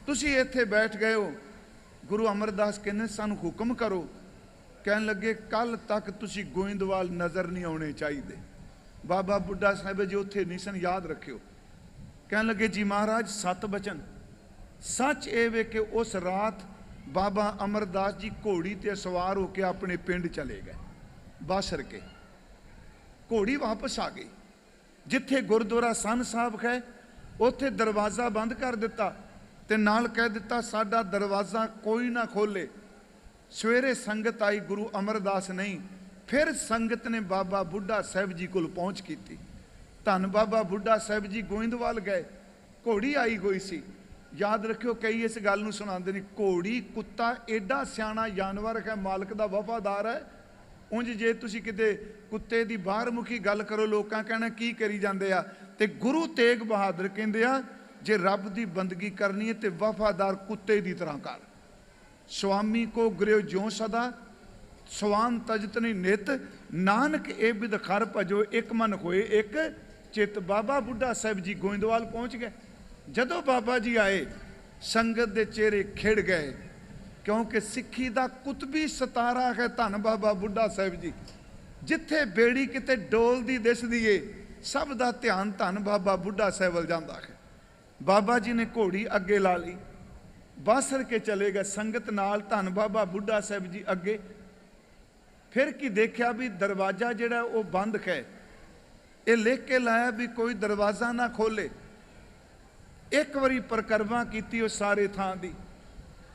ਤੁਸੀਂ ਇੱਥੇ ਬੈਠ ਗਏ ਹੋ। ਗੁਰੂ ਅਮਰਦਾਸ ਕਹਿੰਦੇ ਸਾਨੂੰ ਹੁਕਮ ਕਰੋ। ਕਹਿਣ ਲੱਗੇ, ਕੱਲ ਤੱਕ ਤੁਸੀਂ ਗੋਇੰਦਵਾਲ ਨਜ਼ਰ ਨਹੀਂ ਆਉਣੇ ਚਾਹੀਦੇ। ਬਾਬਾ ਬੁੱਢਾ ਸਾਹਿਬ ਜੀ ਉੱਥੇ ਨਹੀਂ ਸਨ, ਯਾਦ ਰੱਖਿਓ। ਕਹਿਣ ਲੱਗੇ, ਜੀ ਮਹਾਰਾਜ ਸਤ ਬਚਨ। ਸੱਚ ਇਹ ਵੇ ਕਿ ਉਸ ਰਾਤ ਬਾਬਾ ਅਮਰਦਾਸ ਜੀ ਘੋੜੀ ਤੇ ਸਵਾਰ ਹੋ ਕੇ ਆਪਣੇ ਪਿੰਡ ਚਲੇ ਗਏ। ਬਾਸਰ ਕੇ ਘੋੜੀ ਵਾਪਸ ਆ ਗਈ। ਜਿੱਥੇ ਗੁਰਦੁਆਰਾ ਸੰਨ ਸਾਹਿਬ ਹੈ ਉੱਥੇ ਦਰਵਾਜ਼ਾ ਬੰਦ ਕਰ ਦਿੱਤਾ ਤੇ ਨਾਲ ਕਹਿ ਦਿੱਤਾ, ਸਾਡਾ ਦਰਵਾਜ਼ਾ ਕੋਈ ਨਾ ਖੋਲੇ। ਸਵੇਰੇ ਸੰਗਤ ਆਈ, ਗੁਰੂ ਅਮਰਦਾਸ ਨਹੀਂ। ਫਿਰ ਸੰਗਤ ਨੇ ਬਾਬਾ ਬੁੱਢਾ ਸਾਹਿਬ ਜੀ ਕੋਲ ਪਹੁੰਚ ਕੀਤੀ। ਧੰਨ ਬਾਬਾ ਬੁੱਢਾ ਸਾਹਿਬ ਜੀ ਗੋਇੰਦਵਾਲ ਗਏ, ਘੋੜੀ ਆਈ ਹੋਈ ਸੀ। ਯਾਦ ਰੱਖਿਓ, ਕਈ ਇਸ ਗੱਲ ਨੂੰ ਸੁਣਾਉਂਦੇ ਨੇ, ਘੋੜੀ ਕੁੱਤਾ ਐਡਾ ਸਿਆਣਾ ਜਾਨਵਰ ਹੈ, ਮਾਲਕ ਦਾ ਵਫਾਦਾਰ ਹੈ। ਉਂਝ ਜੇ ਤੁਸੀਂ ਕਿਤੇ ਕੁੱਤੇ ਦੀ ਬਾਹਰਮੁਖੀ ਗੱਲ ਕਰੋ, ਲੋਕਾਂ ਕਹਿਣਾ ਕੀ ਕਰੀ ਜਾਂਦੇ ਆ। ਤੇ ਗੁਰੂ ਤੇਗ ਬਹਾਦਰ ਕਹਿੰਦੇ ਆ, ਜੇ ਰੱਬ ਦੀ ਬੰਦਗੀ ਕਰਨੀ ਹੈ ਤੇ ਵਫਾਦਾਰ ਕੁੱਤੇ ਦੀ ਤਰ੍ਹਾਂ ਕਰ। ਸੁਆਮੀ ਕੋ ਗ੍ਰਿਓ ਜਿਉ ਸਦਾ, ਸਵਾਨ ਤਜਤਨੀ ਨਿਤ, ਨਾਨਕ ਇਹ ਬਿਦ ਖਰ ਭਜੋ, ਇੱਕ ਮਨ ਹੋਏ ਇੱਕ ਚਿੱਤ। ਬਾਬਾ ਬੁੱਢਾ ਸਾਹਿਬ ਜੀ ਗੋਇੰਦਵਾਲ ਪਹੁੰਚ ਗਏ। ਜਦੋਂ ਬਾਬਾ ਜੀ ਆਏ, ਸੰਗਤ ਦੇ ਚਿਹਰੇ ਖਿੜ ਗਏ, ਕਿਉਂਕਿ ਸਿੱਖੀ ਦਾ ਕੁਤਬੀ ਸਤਾਰਾ ਹੈ ਧੰਨ ਬਾਬਾ ਬੁੱਢਾ ਸਾਹਿਬ ਜੀ। ਜਿੱਥੇ ਬੇੜੀ ਕਿਤੇ ਡੋਲਦੀ ਦਿਸਦੀ ਏ, ਸਭ ਦਾ ਧਿਆਨ ਧੰਨ ਬਾਬਾ ਬੁੱਢਾ ਸਾਹਿਬ ਵੱਲ ਜਾਂਦਾ ਹੈ। ਬਾਬਾ ਜੀ ਨੇ ਘੋੜੀ ਅੱਗੇ ਲਾ ਲਈ, ਬਾਸਰ ਕੇ ਚਲੇ ਗਏ ਸੰਗਤ ਨਾਲ। ਧੰਨ ਬਾਬਾ ਬੁੱਢਾ ਸਾਹਿਬ ਜੀ ਅੱਗੇ। ਫਿਰ ਕੀ ਦੇਖਿਆ ਵੀ ਦਰਵਾਜ਼ਾ ਜਿਹੜਾ ਉਹ ਬੰਦ ਹੈ। ਇਹ ਲਿਖ ਕੇ ਲਾਇਆ ਵੀ ਕੋਈ ਦਰਵਾਜ਼ਾ ਨਾ ਖੋਲੇ। ਇੱਕ ਵਾਰੀ ਪਰਿਕਰਮਾ ਕੀਤੀ ਉਹ ਸਾਰੇ ਥਾਂ ਦੀ।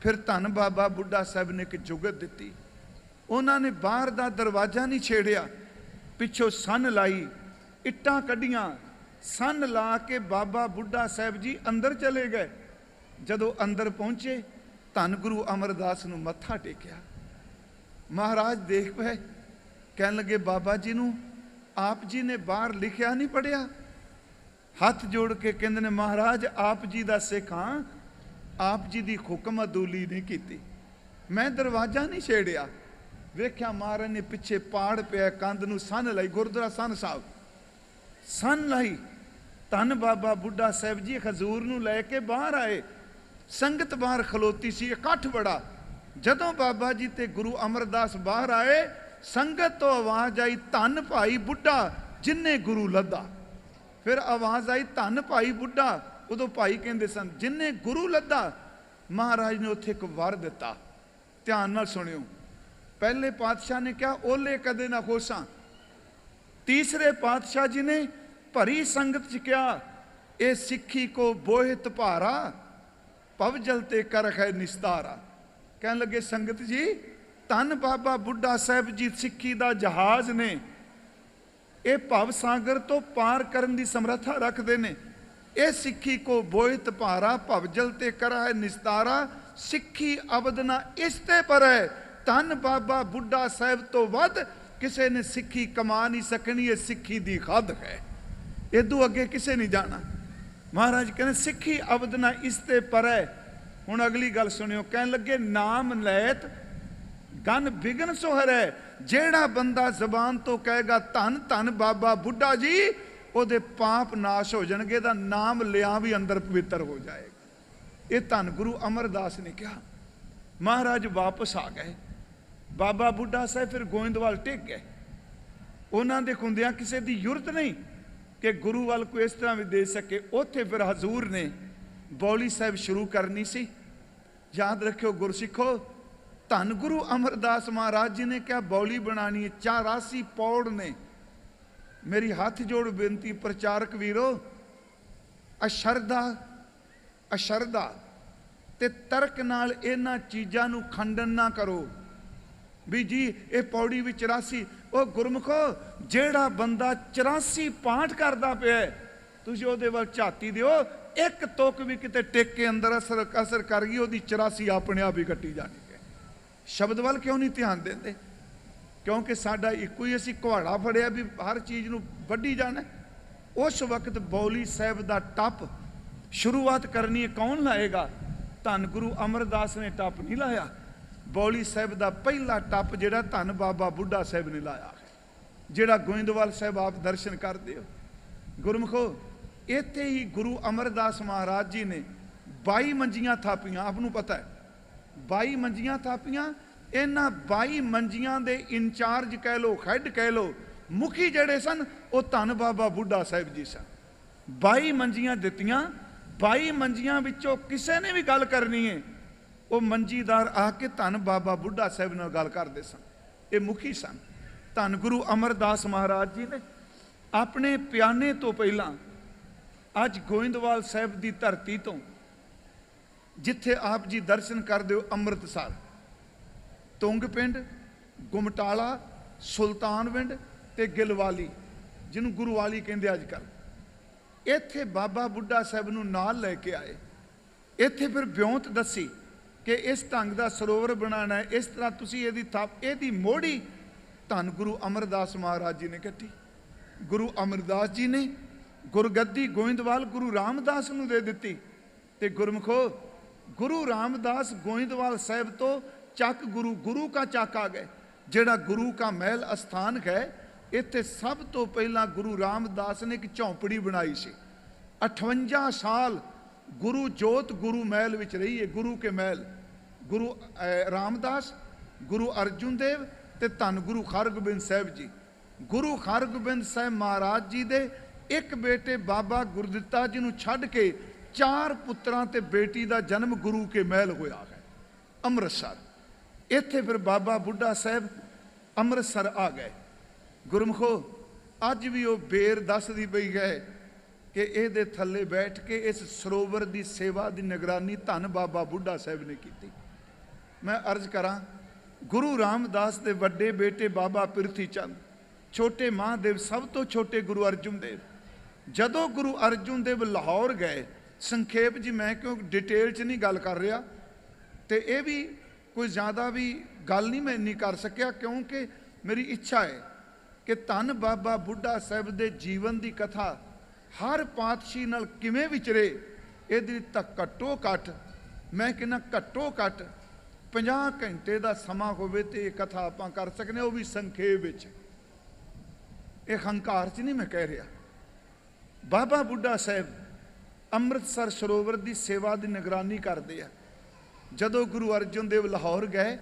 ਫਿਰ ਧੰਨ ਬਾਬਾ ਬੁੱਢਾ ਸਾਹਿਬ ਨੇ ਇੱਕ ਜੁਗਤ ਦਿੱਤੀ। ਉਹਨਾਂ ਨੇ ਬਾਹਰ ਦਾ ਦਰਵਾਜ਼ਾ ਨਹੀਂ ਛੇੜਿਆ, ਪਿੱਛੋਂ ਸੰਨ ਲਾਈ, ਇੱਟਾਂ ਕੱਢੀਆਂ, ਸੰਨ ਲਾ ਕੇ ਬਾਬਾ ਬੁੱਢਾ ਸਾਹਿਬ ਜੀ ਅੰਦਰ ਚਲੇ ਗਏ। ਜਦੋਂ ਅੰਦਰ ਪਹੁੰਚੇ, ਧੰਨ ਗੁਰੂ ਅਮਰਦਾਸ ਨੂੰ ਮੱਥਾ ਟੇਕਿਆ। ਮਹਾਰਾਜ ਦੇਖ ਪਏ, ਕਹਿਣ ਲੱਗੇ, ਬਾਬਾ ਜੀ ਨੂੰ ਆਪ ਜੀ ਨੇ ਬਾਹਰ ਲਿਖਿਆ ਨਹੀਂ ਪੜਿਆ? ਹੱਥ ਜੋੜ ਕੇ ਕਹਿੰਦੇ ਨੇ, ਮਹਾਰਾਜ ਆਪ ਜੀ ਦਾ ਸਿੱਖ ਹਾਂ, ਆਪ ਜੀ ਦੀ ਹੁਕਮ ਅਦੂਲੀ ਨਹੀਂ ਕੀਤੀ, ਮੈਂ ਦਰਵਾਜ਼ਾ ਨਹੀਂ ਛੇੜਿਆ। ਵੇਖਿਆ ਮਹਾਰਾਜ ਨੇ ਪਿੱਛੇ ਪਾੜ ਪਿਆ, ਕੰਧ ਨੂੰ ਸੰਨ ਲਈ, ਗੁਰਦੁਆਰਾ ਸੰਨ ਸਾਹਿਬ ਸੰਨ ਲਈ। ਧੰਨ ਬਾਬਾ ਬੁੱਢਾ ਸਾਹਿਬ ਜੀ ਹਜ਼ੂਰ ਨੂੰ ਲੈ ਕੇ ਬਾਹਰ ਆਏ। ਸੰਗਤ ਬਾਹਰ ਖਲੋਤੀ ਸੀ, ਇਕੱਠ ਬੜਾ। ਜਦੋਂ ਬਾਬਾ ਜੀ ਤੇ ਗੁਰੂ ਅਮਰਦਾਸ ਬਾਹਰ ਆਏ, ਸੰਗਤ ਤੋਂ ਆਵਾਜ਼ ਆਈ, ਧੰਨ ਭਾਈ ਬੁੱਢਾ ਜਿਨਨੇ ਗੁਰੂ ਲੱਦਾ। ਫਿਰ ਆਵਾਜ਼ ਆਈ, ਧੰਨ ਭਾਈ ਬੁੱਢਾ। ਉਦੋਂ ਭਾਈ ਕਹਿੰਦੇ ਸਨ, ਜਿਨਨੇ ਗੁਰੂ ਲੱਦਾ। ਮਹਾਰਾਜ ਨੇ ਉੱਥੇ ਇੱਕ ਵਰ ਦਿੱਤਾ, ਧਿਆਨ ਨਾਲ ਸੁਣਿਓ। ਪਹਿਲੇ ਪਾਤਸ਼ਾਹ ਨੇ ਕਿਹਾ, ਓਲੇ ਕਦੇ ਨਾ ਖੋਸਾਂ। ਤੀਸਰੇ ਪਾਤਸ਼ਾਹ ਜੀ ਨੇ ਭਰੀ ਸੰਗਤ ਚ ਕਿਹਾ, ਇਹ ਸਿੱਖੀ ਕੋ ਬੋਹਿਤ ਭਾਰਾ, ਭਵਜਲ ਤੇ ਕਰਖ ਹੈ ਨਿਸਤਾਰਾ। ਕਹਿਣ ਲੱਗੇ, ਸੰਗਤ ਜੀ, ਧੰਨ ਬਾਬਾ ਬੁੱਢਾ ਸਾਹਿਬ ਜੀ ਸਿੱਖੀ ਦਾ ਜਹਾਜ਼ ਨੇ। ਇਹ ਭਵ ਸਾਗਰ ਤੋਂ ਪਾਰ ਕਰਨ ਦੀ ਸਮਰੱਥਾ ਰੱਖਦੇ ਨੇ। ਇਹ ਸਿੱਖੀ ਕੋ ਬੋਹਿਤ ਭਾਰਾ, ਭਵਜਲ ਤੇ ਕਰਖ ਹੈ ਨਿਸਤਾਰਾ। ਸਿੱਖੀ ਅਬਦਨਾ ਇਸ ਤੇ ਪਰ ਹੈ। ਧੰਨ ਬਾਬਾ ਬੁੱਢਾ ਸਾਹਿਬ ਤੋਂ ਵੱਧ ਕਿਸੇ ਨੇ ਸਿੱਖੀ ਕਮਾ ਨਹੀਂ ਸਕਣੀ। ਇਹ ਸਿੱਖੀ ਦੀ ਖੱਦ ਹੈ, ਇਦੋਂ ਅੱਗੇ ਕਿਸੇ ਨਹੀਂ ਜਾਣਾ। ਮਹਾਰਾਜ ਕਹਿੰਦੇ, ਸਿੱਖੀ ਅਬਦਨਾ ਇਸ ਤੇ ਪਰ ਹੈ। ਹੁਣ ਅਗਲੀ ਗੱਲ ਸੁਣਿਓ। ਕਹਿਣ ਲੱਗੇ, ਨਾਮ ਲੈਤ ਗਨ ਬਿਗਨ ਸੋਹਰੈ। ਜਿਹੜਾ ਬੰਦਾ ਜ਼ਬਾਨ ਤੋਂ ਕਹੇਗਾ ਧੰਨ ਧੰਨ ਬਾਬਾ ਬੁੱਢਾ ਜੀ, ਉਹਦੇ ਪਾਪ ਨਾਸ਼ ਹੋ ਜਾਣਗੇ, ਦਾ ਨਾਮ ਲਿਆ ਵੀ ਅੰਦਰ ਪਵਿੱਤਰ ਹੋ ਜਾਏਗਾ। ਇਹ ਧੰਨ ਗੁਰੂ ਅਮਰਦਾਸ ਨੇ ਕਿਹਾ। ਮਹਾਰਾਜ ਵਾਪਸ ਆ ਗਏ। ਬਾਬਾ ਬੁੱਢਾ ਸਾਹਿਬ ਫਿਰ ਗੋਇੰਦਵਾਲ ਟਿਕ ਗਏ। ਉਹਨਾਂ ਦੇ ਹੁੰਦਿਆਂ ਕਿਸੇ ਦੀ ਜ਼ਰੂਰਤ ਨਹੀਂ ਕਿ ਗੁਰੂ ਵੱਲ ਕੋਈ ਇਸ ਤਰ੍ਹਾਂ ਵੀ ਦੇ ਸਕੇ। ਉੱਥੇ ਫਿਰ ਹਜ਼ੂਰ ਨੇ ਬੌਲੀ ਸਾਹਿਬ ਸ਼ੁਰੂ ਕਰਨੀ ਸੀ। ਯਾਦ ਰੱਖਿਓ ਗੁਰਸਿੱਖੋ, ਧੰਨ ਗੁਰੂ ਅਮਰਦਾਸ ਮਹਾਰਾਜ ਜੀ ਨੇ ਕਿਹਾ ਬੌਲੀ ਬਣਾਣੀ ਹੈ। 84 ਪੌੜ ਨੇ। ਮੇਰੀ ਹੱਥ ਜੋੜ ਬੇਨਤੀ ਪ੍ਰਚਾਰਕ ਵੀਰੋ, ਅਸ਼ਰਦਾ ਤੇ ਤਰਕ ਨਾਲ ਇਹਨਾਂ ਚੀਜ਼ਾਂ ਨੂੰ ਖੰਡਨ ਨਾ ਕਰੋ ਵੀ ਜੀ ਇਹ ਪੌੜੀ ਵੀ 84। ਉਹ ਗੁਰਮੁਖੋ, ਜਿਹੜਾ ਬੰਦਾ 84 ਪਾਠ ਕਰਦਾ ਪਿਆ, ਤੁਸੀਂ ਉਹਦੇ ਵੱਲ ਝਾਤੀ ਦਿਓ। ਇੱਕ ਤੁਕ ਵੀ ਕਿਤੇ ਟਿਕ ਕੇ ਅੰਦਰ ਅਸਰ ਕਰ ਗਈ, ਉਹਦੀ 84 ਆਪਣੇ ਆਪ ਹੀ ਕੱਟੀ ਜਾਣੀ ਹੈ। ਸ਼ਬਦ ਵੱਲ ਕਿਉਂ ਨਹੀਂ ਧਿਆਨ ਦਿੰਦੇ? ਕਿਉਂਕਿ ਸਾਡਾ ਇੱਕੋ ਹੀ ਅਸੀਂ ਕੁਹਾੜਾ ਫੜਿਆ ਵੀ ਹਰ ਚੀਜ਼ ਨੂੰ ਵੱਢੀ ਜਾਣਾ। ਉਸ ਵਕਤ ਬੌਲੀ ਸਾਹਿਬ ਦਾ ਟੱਪ ਸ਼ੁਰੂਆਤ ਕਰਨੀ ਹੈ, ਕੌਣ ਲਾਏਗਾ? ਧੰਨ ਗੁਰੂ ਅਮਰਦਾਸ ਨੇ ਟੱਪ ਨਹੀਂ ਲਾਇਆ। ਬੌਲੀ ਸਾਹਿਬ ਦਾ ਪਹਿਲਾ ਟੱਪ ਜਿਹੜਾ ਧੰਨ ਬਾਬਾ ਬੁੱਢਾ ਸਾਹਿਬ ਨੇ ਲਾਇਆ, ਜਿਹੜਾ ਗੋਇੰਦਵਾਲ ਸਾਹਿਬ ਆਪ ਦਰਸ਼ਨ ਕਰਦੇ ਹੋ। ਗੁਰਮੁਖੋ, ਇੱਥੇ ਹੀ ਗੁਰੂ ਅਮਰਦਾਸ ਮਹਾਰਾਜ ਜੀ ਨੇ 22 ਮੰਜੀਆਂ ਥਾਪੀਆਂ। ਆਪ ਨੂੰ ਪਤਾ ਹੈ 22 ਮੰਜੀਆਂ ਥਾਪੀਆਂ। ਇਹਨਾਂ 22 ਮੰਜੀਆਂ ਦੇ ਇੰਚਾਰਜ ਕਹਿ ਲੋ, ਹੈਡ ਕਹਿ ਲੋ, ਮੁਖੀ ਜਿਹੜੇ ਸਨ, ਉਹ ਧੰਨ ਬਾਬਾ ਬੁੱਢਾ ਸਾਹਿਬ ਜੀ ਸਨ। 22 ਮੰਜੀਆਂ ਦਿੱਤੀਆਂ। 22 ਮੰਜੀਆਂ ਵਿੱਚੋਂ ਕਿਸੇ ਨੇ ਵੀ ਗੱਲ ਕਰਨੀ ਹੈ, ਉਹ ਮੰਜੀਦਾਰ ਆ ਕੇ ਧੰਨ ਬਾਬਾ ਬੁੱਢਾ ਸਾਹਿਬ ਨਾਲ ਗੱਲ ਕਰਦੇ ਸਨ। ਇਹ ਮੁਖੀ ਸਨ। ਧੰਨ ਗੁਰੂ ਅਮਰਦਾਸ ਮਹਾਰਾਜ ਜੀ ਨੇ ਆਪਣੇ ਪਿਆਨੇ ਤੋਂ ਪਹਿਲਾਂ ਅੱਜ ਗੋਇੰਦਵਾਲ ਸਾਹਿਬ ਦੀ ਧਰਤੀ ਤੋਂ, ਜਿੱਥੇ ਆਪ ਜੀ ਦਰਸ਼ਨ ਕਰਦੇ ਹੋ, ਅੰਮ੍ਰਿਤਸਰ, ਤੁੰਗ ਪਿੰਡ, ਗੁਮਟਾਲਾ, ਸੁਲਤਾਨਵਿੰਡ ਤੇ ਗਿਲਵਾਲੀ, ਜਿਹਨੂੰ ਗੁਰਵਾਲੀ ਕਹਿੰਦੇ ਅੱਜ ਕੱਲ੍ਹ, ਇੱਥੇ ਬਾਬਾ ਬੁੱਢਾ ਸਾਹਿਬ ਨੂੰ ਨਾਲ ਲੈ ਕੇ ਆਏ। ਇੱਥੇ ਫਿਰ ਵਿਉਂਤ ਦੱਸੀ ਕਿ ਇਸ ਢੰਗ ਦਾ ਸਰੋਵਰ ਬਣਾਉਣਾ ਹੈ, ਇਸ ਤਰ੍ਹਾਂ ਤੁਸੀਂ ਇਹਦੀ ਮੋੜੀ ਧੰਨ ਗੁਰੂ ਅਮਰਦਾਸ ਮਹਾਰਾਜ ਜੀ ਨੇ ਕੱਢੀ। ਗੁਰੂ ਅਮਰਦਾਸ ਜੀ ਨੇ ਗੁਰਗੱਦੀ ਗੋਇੰਦਵਾਲ ਗੁਰੂ ਰਾਮਦਾਸ ਨੂੰ ਦੇ ਦਿੱਤੀ। ਤੇ ਗੁਰਮੁਖੋ, ਗੁਰੂ ਰਾਮਦਾਸ ਗੋਇੰਦਵਾਲ ਸਾਹਿਬ ਤੋਂ ਚੱਕ ਗੁਰੂ ਕਾ ਚੱਕ ਆ ਗਏ, ਜਿਹੜਾ ਗੁਰੂ ਕਾ ਮਹਿਲ ਅਸਥਾਨ ਹੈ। ਇੱਥੇ ਸਭ ਤੋਂ ਪਹਿਲਾਂ ਗੁਰੂ ਰਾਮਦਾਸ ਨੇ ਇੱਕ ਝੌਂਪੜੀ ਬਣਾਈ ਸੀ। 58 ਸਾਲ ਗੁਰੂ ਜੋਤ ਗੁਰੂ ਮਹਿਲ ਵਿੱਚ ਰਹੀ ਹੈ। ਗੁਰੂ ਕੇ ਮਹਿਲ, ਗੁਰੂ ਰਾਮਦਾਸ, ਗੁਰੂ ਅਰਜੁਨ ਦੇਵ ਤੇ ਧੰਨ ਗੁਰੂ ਹਰਗੋਬਿੰਦ ਸਾਹਿਬ ਜੀ। ਗੁਰੂ ਹਰਗੋਬਿੰਦ ਸਾਹਿਬ ਮਹਾਰਾਜ ਜੀ ਦੇ ਇੱਕ ਬੇਟੇ ਬਾਬਾ ਗੁਰਦਿੱਤਾ ਜੀ ਨੂੰ ਛੱਡ ਕੇ 4 ਪੁੱਤਰਾਂ ਤੇ ਬੇਟੀ ਦਾ ਜਨਮ ਗੁਰੂ ਕੇ ਮਹਿਲ ਹੋਇਆ ਹੈ, ਅੰਮ੍ਰਿਤਸਰ। ਇੱਥੇ ਫਿਰ ਬਾਬਾ ਬੁੱਢਾ ਸਾਹਿਬ ਅੰਮ੍ਰਿਤਸਰ ਆ ਗਏ। ਗੁਰਮੁਖੋ, ਅੱਜ ਵੀ ਉਹ ਬੇਰ ਦੱਸਦੀ ਪਈ ਹੈ ਕਿ ਇਹਦੇ ਥੱਲੇ ਬੈਠ ਕੇ ਇਸ ਸਰੋਵਰ ਦੀ ਸੇਵਾ ਦੀ ਨਿਗਰਾਨੀ ਧੰਨ ਬਾਬਾ ਬੁੱਢਾ ਸਾਹਿਬ ਨੇ ਕੀਤੀ। ਮੈਂ ਅਰਜ਼ ਕਰਾਂ, ਗੁਰੂ ਰਾਮਦਾਸ ਦੇ ਵੱਡੇ ਬੇਟੇ ਬਾਬਾ ਪਿਰਥੀ ਚੰਦ, ਛੋਟੇ ਮਹਾਦੇਵ, ਸਭ ਤੋਂ ਛੋਟੇ ਗੁਰੂ ਅਰਜੁਨ ਦੇਵ। ਜਦੋਂ ਗੁਰੂ ਅਰਜੁਨ ਦੇਵ ਲਾਹੌਰ ਗਏ, ਸੰਖੇਪ ਜੀ, ਮੈਂ ਕਿਉਂ ਡਿਟੇਲ 'ਚ ਨਹੀਂ ਗੱਲ ਕਰ ਰਿਹਾ, ਤੇ ਇਹ ਵੀ ਕੋਈ ਜ਼ਿਆਦਾ ਵੀ ਗੱਲ ਨਹੀਂ ਮੈਂ ਇੰਨੀ ਕਰ ਸਕਿਆ, ਕਿਉਂਕਿ ਮੇਰੀ ਇੱਛਾ ਹੈ ਕਿ ਧੰਨ ਬਾਬਾ ਬੁੱਢਾ ਸਾਹਿਬ ਦੇ ਜੀਵਨ ਦੀ ਕਥਾ ਹਰ ਪਾਤਸ਼ਾਹੀ ਨਾਲ ਕਿਵੇਂ ਵਿਚਰੇ, ਇਹਦੀ ਤਾਂ ਘੱਟੋ ਘੱਟ, ਮੈਂ ਕਹਿੰਦਾ ਘੱਟੋ ਘੱਟ 50 ਘੰਟੇ ਦਾ ਸਮਾਂ ਹੋਵੇ ਤੇ ਇਹ ਕਥਾ ਆਪਾਂ ਕਰ ਸਕਦੇ, ਉਹ ਵੀ ਸੰਖੇਪ ਵਿੱਚ। ਇਹ ਹੰਕਾਰ 'ਚ ਨਹੀਂ ਮੈਂ ਕਹਿ ਰਿਹਾ। ਬਾਬਾ ਬੁੱਢਾ ਸਾਹਿਬ ਅੰਮ੍ਰਿਤਸਰ ਸਰੋਵਰ ਦੀ ਸੇਵਾ ਦੀ ਨਿਗਰਾਨੀ ਕਰਦੇ ਆ। ਜਦੋਂ ਗੁਰੂ ਅਰਜਨ ਦੇਵ ਲਾਹੌਰ ਗਏ,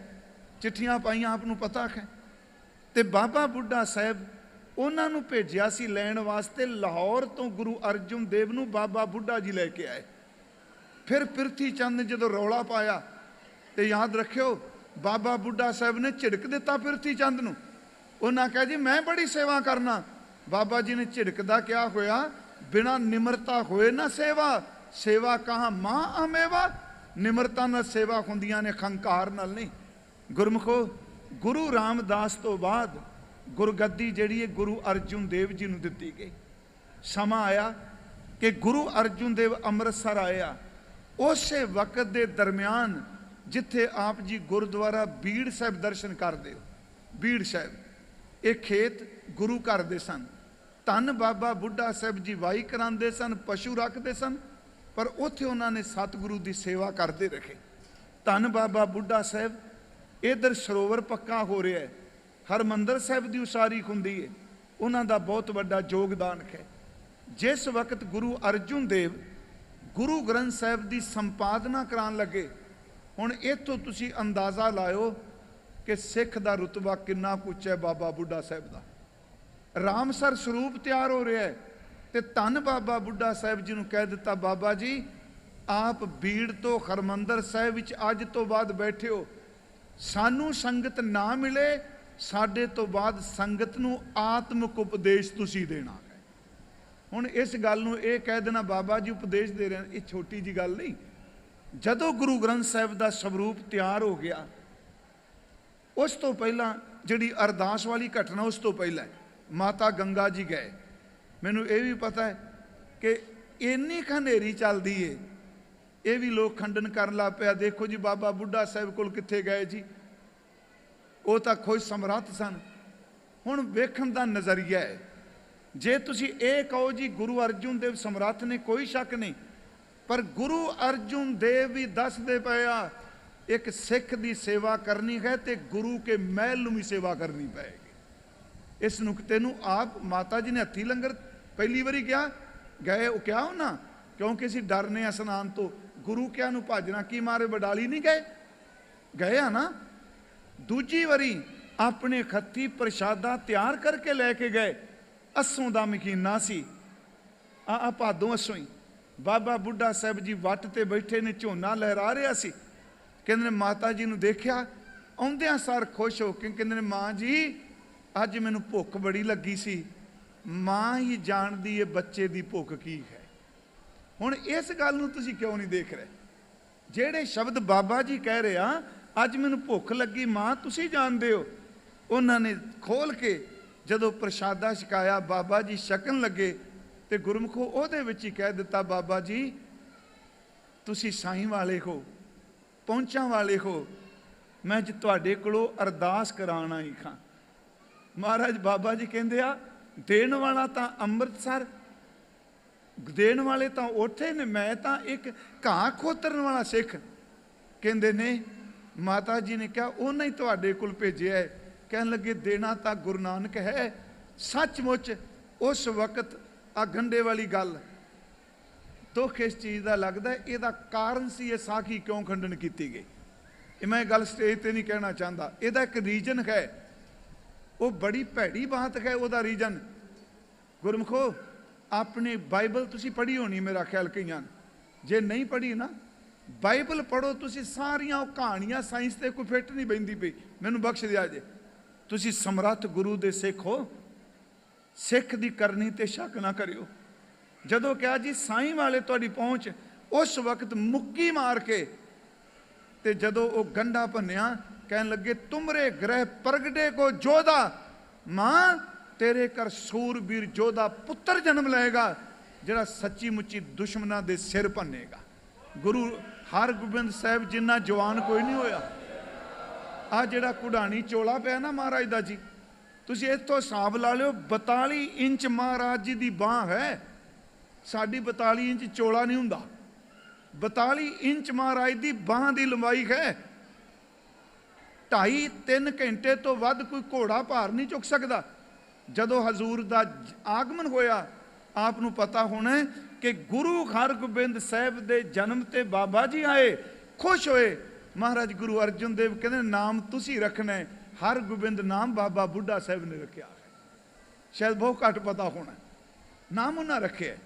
ਚਿੱਠੀਆਂ ਪਾਈਆਂ, ਆਪ ਨੂੰ ਪਤਾ ਹੈ, ਤੇ ਬਾਬਾ ਬੁੱਢਾ ਸਾਹਿਬ ਉਹਨਾਂ ਨੂੰ ਭੇਜਿਆ ਸੀ ਲੈਣ ਵਾਸਤੇ। ਲਾਹੌਰ ਤੋਂ ਗੁਰੂ ਅਰਜਨ ਦੇਵ ਨੂੰ ਬਾਬਾ ਬੁੱਢਾ ਜੀ ਲੈ ਕੇ ਆਏ। ਫਿਰ ਪ੍ਰਿਥੀ ਚੰਦ ਨੇ ਜਦੋਂ ਰੌਲਾ ਪਾਇਆ, ਤੇ ਯਾਦ ਰੱਖਿਓ ਬਾਬਾ ਬੁੱਢਾ ਸਾਹਿਬ ਨੇ ਝਿੜਕ ਦਿੱਤਾ ਪ੍ਰਿਥੀ ਚੰਦ ਨੂੰ। ਉਹਨਾਂ ਕਿਹਾ ਜੀ ਮੈਂ ਬੜੀ ਸੇਵਾ ਕਰਨਾ। ਬਾਬਾ ਜੀ ਨੇ ਝਿੜਕਦਾ ਕਿਹਾ ਹੋਇਆ, ਬਿਨਾਂ ਨਿਮਰਤਾ ਹੋਏ ਨਾ ਸੇਵਾ, ਸੇਵਾ ਕਹਾਂ ਮਾਂ ਅਮੇਵਾ। ਨਿਮਰਤਾ ਨਾਲ ਸੇਵਾ ਹੁੰਦੀਆਂ ਨੇ, ਖੰਕਾਰ ਨਾਲ ਨਹੀਂ। ਗੁਰਮੁਖੋ, ਗੁਰੂ ਰਾਮਦਾਸ ਤੋਂ ਬਾਅਦ ਗੁਰਗੱਦੀ ਜਿਹੜੀ ਹੈ ਗੁਰੂ ਅਰਜਨ ਦੇਵ ਜੀ ਨੂੰ ਦਿੱਤੀ ਗਈ। ਸਮਾਂ ਆਇਆ ਕਿ ਗੁਰੂ ਅਰਜਨ ਦੇਵ ਅੰਮ੍ਰਿਤਸਰ ਆਇਆ। ਉਸੇ ਵਕਤ ਦੇ ਦਰਮਿਆਨ ਜਿੱਥੇ ਆਪ ਜੀ ਗੁਰਦੁਆਰਾ ਬੀੜ ਸਾਹਿਬ ਦਰਸ਼ਨ ਕਰਦੇ ਹੋ, ਬੀੜ ਸਾਹਿਬ ਇਹ ਖੇਤ ਗੁਰੂ ਘਰ ਦੇ ਸਨ। ਧੰਨ ਬਾਬਾ ਬੁੱਢਾ ਸਾਹਿਬ ਜੀ ਵਾਈ ਕਰਾਉਂਦੇ ਸਨ, ਪਸ਼ੂ ਰੱਖਦੇ ਸਨ, ਪਰ ਉੱਥੇ ਉਹਨਾਂ ਨੇ ਸਤਿਗੁਰੂ ਦੀ ਸੇਵਾ ਕਰਦੇ ਰਹੇ। ਧੰਨ ਬਾਬਾ ਬੁੱਢਾ ਸਾਹਿਬ, ਇਧਰ ਸਰੋਵਰ ਪੱਕਾ ਹੋ ਰਿਹਾ ਹੈ, ਹਰਮੰਦਰ ਸਾਹਿਬ ਦੀ ਉਸਾਰੀ ਹੁੰਦੀ ਹੈ, ਉਹਨਾਂ ਦਾ ਬਹੁਤ ਵੱਡਾ ਯੋਗਦਾਨ ਹੈ। ਜਿਸ ਵਕਤ ਗੁਰੂ ਅਰਜਨ ਦੇਵ ਗੁਰੂ ਗ੍ਰੰਥ ਸਾਹਿਬ ਦੀ ਸੰਪਾਦਨਾ ਕਰਾਉਣ ਲੱਗੇ, ਹੁਣ ਇੱਥੋਂ ਤੁਸੀਂ ਅੰਦਾਜ਼ਾ ਲਾਇਓ ਕਿ ਸਿੱਖ ਦਾ ਰੁਤਬਾ ਕਿੰਨਾ ਕੁ ਹੈ ਬਾਬਾ ਬੁੱਢਾ ਸਾਹਿਬ ਦਾ। ਰਾਮਸਰ ਸਰੂਪ ਤਿਆਰ ਹੋ ਰਿਹਾ ਹੈ, ਤੇ ਧੰਨ ਬਾਬਾ ਬੁੱਢਾ ਸਾਹਿਬ ਜੀ ਨੂੰ ਕਹਿ ਦਿੱਤਾ, ਬਾਬਾ ਜੀ ਆਪ ਬੀੜ ਤੋਂ ਹਰਮੰਦਰ ਸਾਹਿਬ ਵਿੱਚ ਅੱਜ ਤੋਂ ਬਾਅਦ ਬੈਠੇ ਹੋ, ਸਾਨੂੰ ਸੰਗਤ ਨਾ ਮਿਲੇ, ਸਾਡੇ ਤੋਂ ਬਾਅਦ ਸੰਗਤ ਨੂੰ ਆਤਮਿਕ ਉਪਦੇਸ਼ ਤੁਸੀਂ ਦੇਣਾ ਹੈ। ਹੁਣ ਇਸ ਗੱਲ ਨੂੰ ਇਹ ਕਹਿ ਦੇਣਾ ਬਾਬਾ ਜੀ ਉਪਦੇਸ਼ ਦੇ ਰਹੇ, ਇਹ ਛੋਟੀ ਜੀ ਗੱਲ ਨਹੀਂ। ਜਦੋਂ ਗੁਰੂ ਗ੍ਰੰਥ ਸਾਹਿਬ ਦਾ ਸਵਰੂਪ ਤਿਆਰ ਹੋ ਗਿਆ, ਉਸ ਤੋਂ ਪਹਿਲਾਂ ਜਿਹੜੀ ਅਰਦਾਸ ਵਾਲੀ ਘਟਨਾ, ਉਸ ਤੋਂ ਪਹਿਲਾਂ ਮਾਤਾ ਗੰਗਾ ਜੀ ਗਏ। ਮੈਨੂੰ ਇਹ ਵੀ ਪਤਾ ਹੈ ਕਿ ਇੰਨੀ ਹਨੇਰੀ ਚੱਲਦੀ ਏ, ਇਹ ਵੀ ਲੋਕ ਖੰਡਨ ਕਰਨ ਲੱਗ ਪਿਆ, ਦੇਖੋ ਜੀ ਬਾਬਾ ਬੁੱਢਾ ਸਾਹਿਬ ਕੋਲ ਕਿੱਥੇ ਗਏ ਜੀ, ਉਹ ਤਾਂ ਖੁਦ ਸਮਰੱਥ ਸਨ। ਹੁਣ ਵੇਖਣ ਦਾ ਨਜ਼ਰੀਆ ਹੈ। ਜੇ ਤੁਸੀਂ ਇਹ ਕਹੋ ਜੀ ਗੁਰੂ ਅਰਜਨ ਦੇਵ ਸਮਰੱਥ ਨੇ, ਕੋਈ ਸ਼ੱਕ ਨਹੀਂ, ਪਰ ਗੁਰੂ ਅਰਜਨ ਦੇਵ ਵੀ ਦੱਸਦੇ ਪਏ ਆ, ਇੱਕ ਸਿੱਖ ਦੀ ਸੇਵਾ ਕਰਨੀ ਹੈ ਤੇ ਗੁਰੂ ਕੇ ਮਹਿਲ ਨੂੰ ਵੀ ਸੇਵਾ ਕਰਨੀ ਪਏਗੀ। ਇਸ ਨੁਕਤੇ ਨੂੰ ਆਪ ਮਾਤਾ ਜੀ ਨੇ ਹੱਥੀ ਲੰਗਰ ਪਹਿਲੀ ਵਾਰੀ ਕਿਹਾ ਗਏ, ਉਹ ਕਿਹਾ ਉਹਨਾਂ ਕਿਉਂਕਿ ਅਸੀਂ ਡਰਨੇ ਆ ਸਨਾਨ ਤੋਂ, ਗੁਰੂ ਕਿਆ ਨੂੰ ਭਜਣਾ ਕੀ ਮਾਰੇ ਬਡਾਲੀ ਨਹੀਂ ਗਏ, ਗਏ ਆ ਨਾ। ਦੂਜੀ ਵਾਰੀ ਆਪਣੇ ਖੱਤੀ ਪ੍ਰਸ਼ਾਦਾ ਤਿਆਰ ਕਰਕੇ ਲੈ ਕੇ ਗਏ। ਅੱਸੋਂ ਦਾ ਮਹੀਨਾ ਸੀ, ਆ ਭਾਦੋਂ ਅੱਸੋਂ ਹੀ ਬਾਬਾ ਬੁੱਢਾ ਸਾਹਿਬ ਜੀ ਵੱਟ ਤੇ ਬੈਠੇ ਨੇ, ਝੋਨਾ ਲਹਿਰਾ ਰਿਹਾ ਸੀ। ਕਹਿੰਦੇ ਨੇ ਮਾਤਾ ਜੀ ਨੂੰ ਦੇਖਿਆ, ਆਉਂਦਿਆਂ ਸਾਰ ਖੁਸ਼ ਹੋ ਕੇ ਕਹਿੰਦੇ ਨੇ, ਮਾਂ ਜੀ ਅੱਜ ਮੈਨੂੰ ਭੁੱਖ ਬੜੀ ਲੱਗੀ ਸੀ, ਮਾਂ ਹੀ ਜਾਣਦੀ ਏ ਬੱਚੇ ਦੀ ਭੁੱਖ ਕੀ ਹੈ। ਹੁਣ ਇਸ ਗੱਲ ਨੂੰ ਤੁਸੀਂ ਕਿਉਂ ਨਹੀਂ ਦੇਖ ਰਹੇ? ਜਿਹੜੇ ਸ਼ਬਦ ਬਾਬਾ ਜੀ ਕਹਿ ਰਹੇ ਆ, ਅੱਜ ਮੈਨੂੰ ਭੁੱਖ ਲੱਗੀ ਮਾਂ, ਤੁਸੀਂ ਜਾਣਦੇ ਹੋ। ਉਹਨਾਂ ਨੇ ਖੋਲ ਕੇ ਜਦੋਂ ਪ੍ਰਸ਼ਾਦਾ ਛਕਾਇਆ, ਬਾਬਾ ਜੀ ਛਕਣ ਲੱਗੇ, ਤੇ ਗੁਰਮੁਖੋ ਉਹਦੇ ਵਿੱਚ ਹੀ ਕਹਿ ਦਿੱਤਾ, ਬਾਬਾ ਜੀ ਤੁਸੀਂ ਸਾਈਂ ਵਾਲੇ ਹੋ, ਪਹੁੰਚਾਂ ਵਾਲੇ ਹੋ, ਮੈਂ ਅੱਜ ਤੁਹਾਡੇ ਕੋਲੋਂ ਅਰਦਾਸ ਕਰਾਉਣਾ ਹੀ ਖਾਂ। ਮਹਾਰਾਜ ਬਾਬਾ ਜੀ ਕਹਿੰਦੇ ਆ, ਦੇਣ ਵਾਲਾ ਤਾਂ ਅੰਮ੍ਰਿਤਸਰ, ਦੇਣ ਵਾਲੇ ਤਾਂ ਉੱਥੇ ਨੇ, ਮੈਂ ਤਾਂ ਇੱਕ ਘਾਹ ਖੋਤਰਨ ਵਾਲਾ ਸਿੱਖ। ਕਹਿੰਦੇ ਨੇ ਮਾਤਾ ਜੀ ਨੇ ਕਿਹਾ ਉਹਨਾਂ ਹੀ ਤੁਹਾਡੇ ਕੋਲ ਭੇਜਿਆ ਹੈ। ਕਹਿਣ ਲੱਗੇ ਦੇਣਾ ਤਾਂ ਗੁਰੂ ਨਾਨਕ ਹੈ। ਸੱਚਮੁੱਚ ਉਸ ਵਕਤ ਆ ਗੰਢੇ ਵਾਲੀ ਗੱਲ, ਦੁੱਖ ਇਸ ਚੀਜ਼ ਦਾ ਲੱਗਦਾ ਇਹਦਾ ਕਾਰਨ ਸੀ ਇਹ ਸਾਖੀ ਕਿਉਂ ਖੰਡਨ ਕੀਤੀ ਗਈ। ਇਹ ਮੈਂ ਗੱਲ ਸਟੇਜ ਤੇ ਨਹੀਂ ਕਹਿਣਾ ਚਾਹੁੰਦਾ, ਇਹਦਾ ਇੱਕ ਰੀਜਨ ਹੈ, ਉਹ ਬੜੀ ਭੈੜੀ ਬਾਤ ਹੈ। ਉਹਦਾ ਰੀਜਨ ਗੁਰਮੁਖੋ, ਆਪਣੀ ਬਾਈਬਲ ਤੁਸੀਂ ਪੜ੍ਹੀ ਹੋਣੀ ਮੇਰਾ ਖਿਆਲ ਕਈਆਂ, ਜੇ ਨਹੀਂ ਪੜ੍ਹੀ ਨਾ ਬਾਈਬਲ ਪੜ੍ਹੋ ਤੁਸੀਂ, ਸਾਰੀਆਂ ਉਹ ਕਹਾਣੀਆਂ ਸਾਇੰਸ ਤੇ ਕੋਈ ਫਿੱਟ ਨਹੀਂ ਬਹਿੰਦੀ ਪਈ। ਮੈਨੂੰ ਬਖਸ਼ ਦਿਆ ਜੇ, ਤੁਸੀਂ ਸਮਰੱਥ ਗੁਰੂ ਦੇ ਸਿੱਖ ਹੋ, ਸਿੱਖ ਦੀ ਕਰਨੀ ਤੇ ਸ਼ੱਕ ਨਾ ਕਰਿਓ। ਜਦੋਂ ਕਿਹਾ ਜੀ ਸਾਈਂ ਵਾਲੇ ਤੁਹਾਡੀ ਪਹੁੰਚ, ਉਸ ਵਕਤ ਮੁੱਕੀ ਮਾਰ ਕੇ, ਤੇ ਜਦੋਂ ਉਹ ਗੰਢਾ ਭੰਨਿਆ, ਕਹਿਣ ਲੱਗੇ ਤੁਮਰੇ ਗ੍ਰਹਿ ਪ੍ਰਗਟੇ ਕੋ ਜੋਧਾ, ਮਾਂ ਤੇਰੇ ਘਰ ਸੂਰਬੀਰ ਜੋਧਾ ਪੁੱਤਰ ਜਨਮ ਲਏਗਾ, ਜਿਹੜਾ ਸੱਚੀ ਮੁੱਚੀ ਦੁਸ਼ਮਣਾਂ ਦੇ ਸਿਰ ਭੰਨੇਗਾ। ਗੁਰੂ ਹਰਗੋਬਿੰਦ ਸਾਹਿਬ ਜਿੰਨਾ ਜਵਾਨ ਕੋਈ ਨਹੀਂ ਹੋਇਆ। ਆ ਜਿਹੜਾ ਕੁਢਾਣੀ ਚੋਲਾ ਪਿਆ ਨਾ ਮਹਾਰਾਜ ਦਾ ਜੀ, ਤੁਸੀਂ ਇੱਥੋਂ ਹਿਸਾਬ ਲਾ ਲਿਓ, 42 ਇੰਚ ਮਹਾਰਾਜ ਜੀ ਦੀ ਬਾਂਹ ਹੈ। ਸਾਡੀ 42 ਇੰਚ ਚੋਲਾ ਨਹੀਂ ਹੁੰਦਾ, 42 ਇੰਚ ਮਹਾਰਾਜ ਦੀ ਬਾਂਹ ਦੀ ਲੰਬਾਈ ਹੈ। 2.5-3 ਘੰਟੇ ਤੋਂ ਵੱਧ ਕੋਈ ਘੋੜਾ ਭਾਰ ਨਹੀਂ ਚੁੱਕ ਸਕਦਾ। ਜਦੋਂ ਹਜ਼ੂਰ ਦਾ ਆਗਮਨ ਹੋਇਆ, ਆਪ ਨੂੰ ਪਤਾ ਹੋਣਾ ਕਿ ਗੁਰੂ ਹਰਗੋਬਿੰਦ ਸਾਹਿਬ ਦੇ ਜਨਮ ਤੇ ਬਾਬਾ ਜੀ ਆਏ, ਖੁਸ਼ ਹੋਏ, महाराज गुरु अर्जन देव कहते नाम तुसी रखना है, हरगोबिंद नाम बाबा बुढ़ा साहब ने रखा है। शायद बहुत घट पता होना, नाम उन्हें रखे है।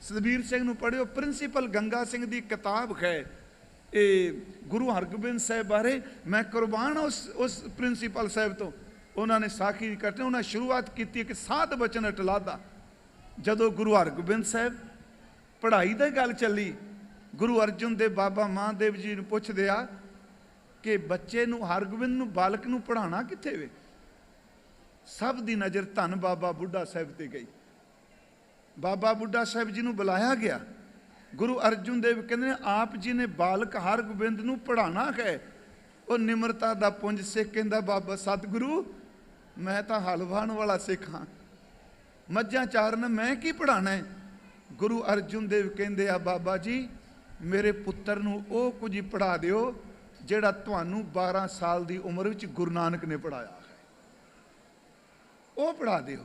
सतबीर सिंह नूं पढ़ियो, प्रिंसीपल गंगा सिंह की किताब है ये गुरु हरगोबिंद साहब बारे। मैं कुर्बान उस प्रिंसीपल साहब तो, उन्होंने साखी कटने, उन्हें शुरुआत की कि साध बचन अटलादा। जदों गुरु हरगोबिंद साहब पढ़ाई की गल चली, गुरु अर्जन देव बाबा महादेव जी ने पुछदे आ कि बच्चे नूं हरगोबिंद नूं बालक नूं पढ़ाना कित्थे वे। सब दी नज़र धन बाबा बुढ़ा साहब ते गई। बाबा बुढ़ा साहब जी नूं बुलाया गया। गुरु अर्जन देव कहते आप जी ने बालक हरगोबिंद नूं पढ़ाना है। वो निमरता दा पुंज सिख कहंदा बाबा सतगुरु मैं तो हल वाहण वाला सिख हाँ, मझां चारन मैं की पढ़ाना है। गुरु अर्जन देव कहंदे आ बाबा जी मेरे पुत्र नूं ओ कुछ ही पढ़ा दिओ जिहड़ा तुहानूं 12 साल की उम्र विच गुरु नानक ने पढ़ाया है, वो पढ़ा दिओ।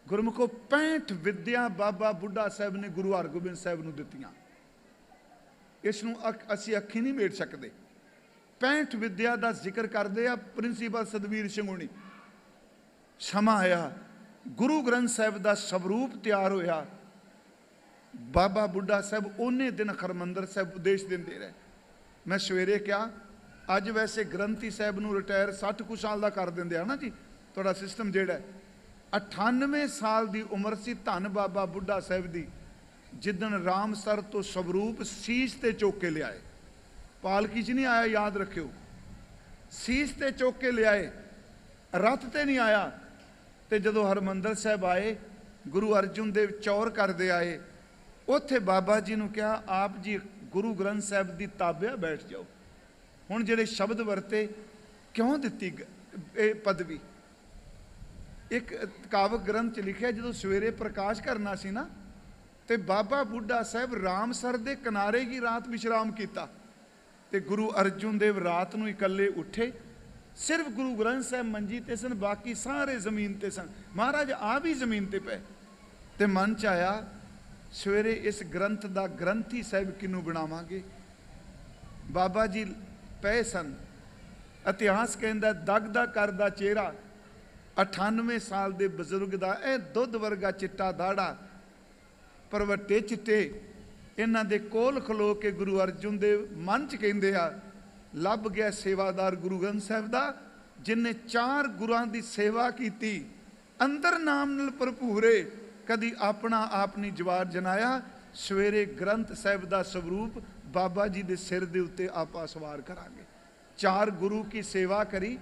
गुरमुखो 65 विद्या बाबा बुढ़ा साहब ने गुरु हरगोबिंद साहब नूं दित्तियां। इसनूं असीं अखीं नहीं मेट सकते। 65 विद्या का जिक्र करते आ प्रिंसीपल सतबीर सिंह होनी। समा आया, गुरु ग्रंथ साहब का स्वरूप तैयार होया। बाबा बुढ़ा साहब उन्ने दिन हरमंदर साहब उपदेश देंदे रहे। मैं सवेरे क्या अज वैसे ग्रंथी साहब नूं रिटायर 60 कुछ साल का कर देंदे है ना जी, थोड़ा सिस्टम जिहड़ा है। 98 साल की उम्र सी धन बाबा बुढ़ा साहब की, जिदन रामसर तो स्वरूप सीस ते चुक के लियाए। पालकी च नहीं आया, याद रखियो, सीस ते चुक के लियाए, रथ ते नहीं आया। तो जदों हरमंदर साहब आए, गुरु अर्जन देव चौर करते आए, उत्थे बाबा जी ने कहा आप जी गुरु ग्रंथ साहब की ताबिया बैठ जाओ। हुण जिहड़े शब्द वरते क्यों दित्ती पदवी। एक कावक ग्रंथ च लिखिया जो सवेरे प्रकाश करना सी ना, तो बाबा बुढ़ा साहब रामसर के किनारे ही रात विश्राम किया। तो गुरु अर्जन देव रात नूं इकल्ले उठे, सिर्फ गुरु ग्रंथ साहब मंजी ते सन, बाकी सारे जमीन ते सन। महाराज आ भी जमीन ते पे। तो मन च आया सवेरे इस ग्रंथ का ग्रंथी साहब किनू बनावांगे। बाबा जी पे सन। इतिहास कहता दगदा करदा चेहरा, 98 साल के बजुर्ग का यह दुध वर्गा चिट्टा दाड़ा, परवट्टे चिट्टे, इन्हां दे कोल खलो के गुरु अर्जन देव मन च कहंदे आ लभ गया सेवादार गुरु ग्रंथ साहब का, जिन्हें 4 गुरुआं की सेवा की, अंदर नाम नाल भरपूरे, कदी अपना आप नहीं जवार जनाया। सवेरे ग्रंथ साहब का स्वरूप बाबा जी के सिर के उत्ते आपा सवार करांगे। 4 गुरु की सेवा करी,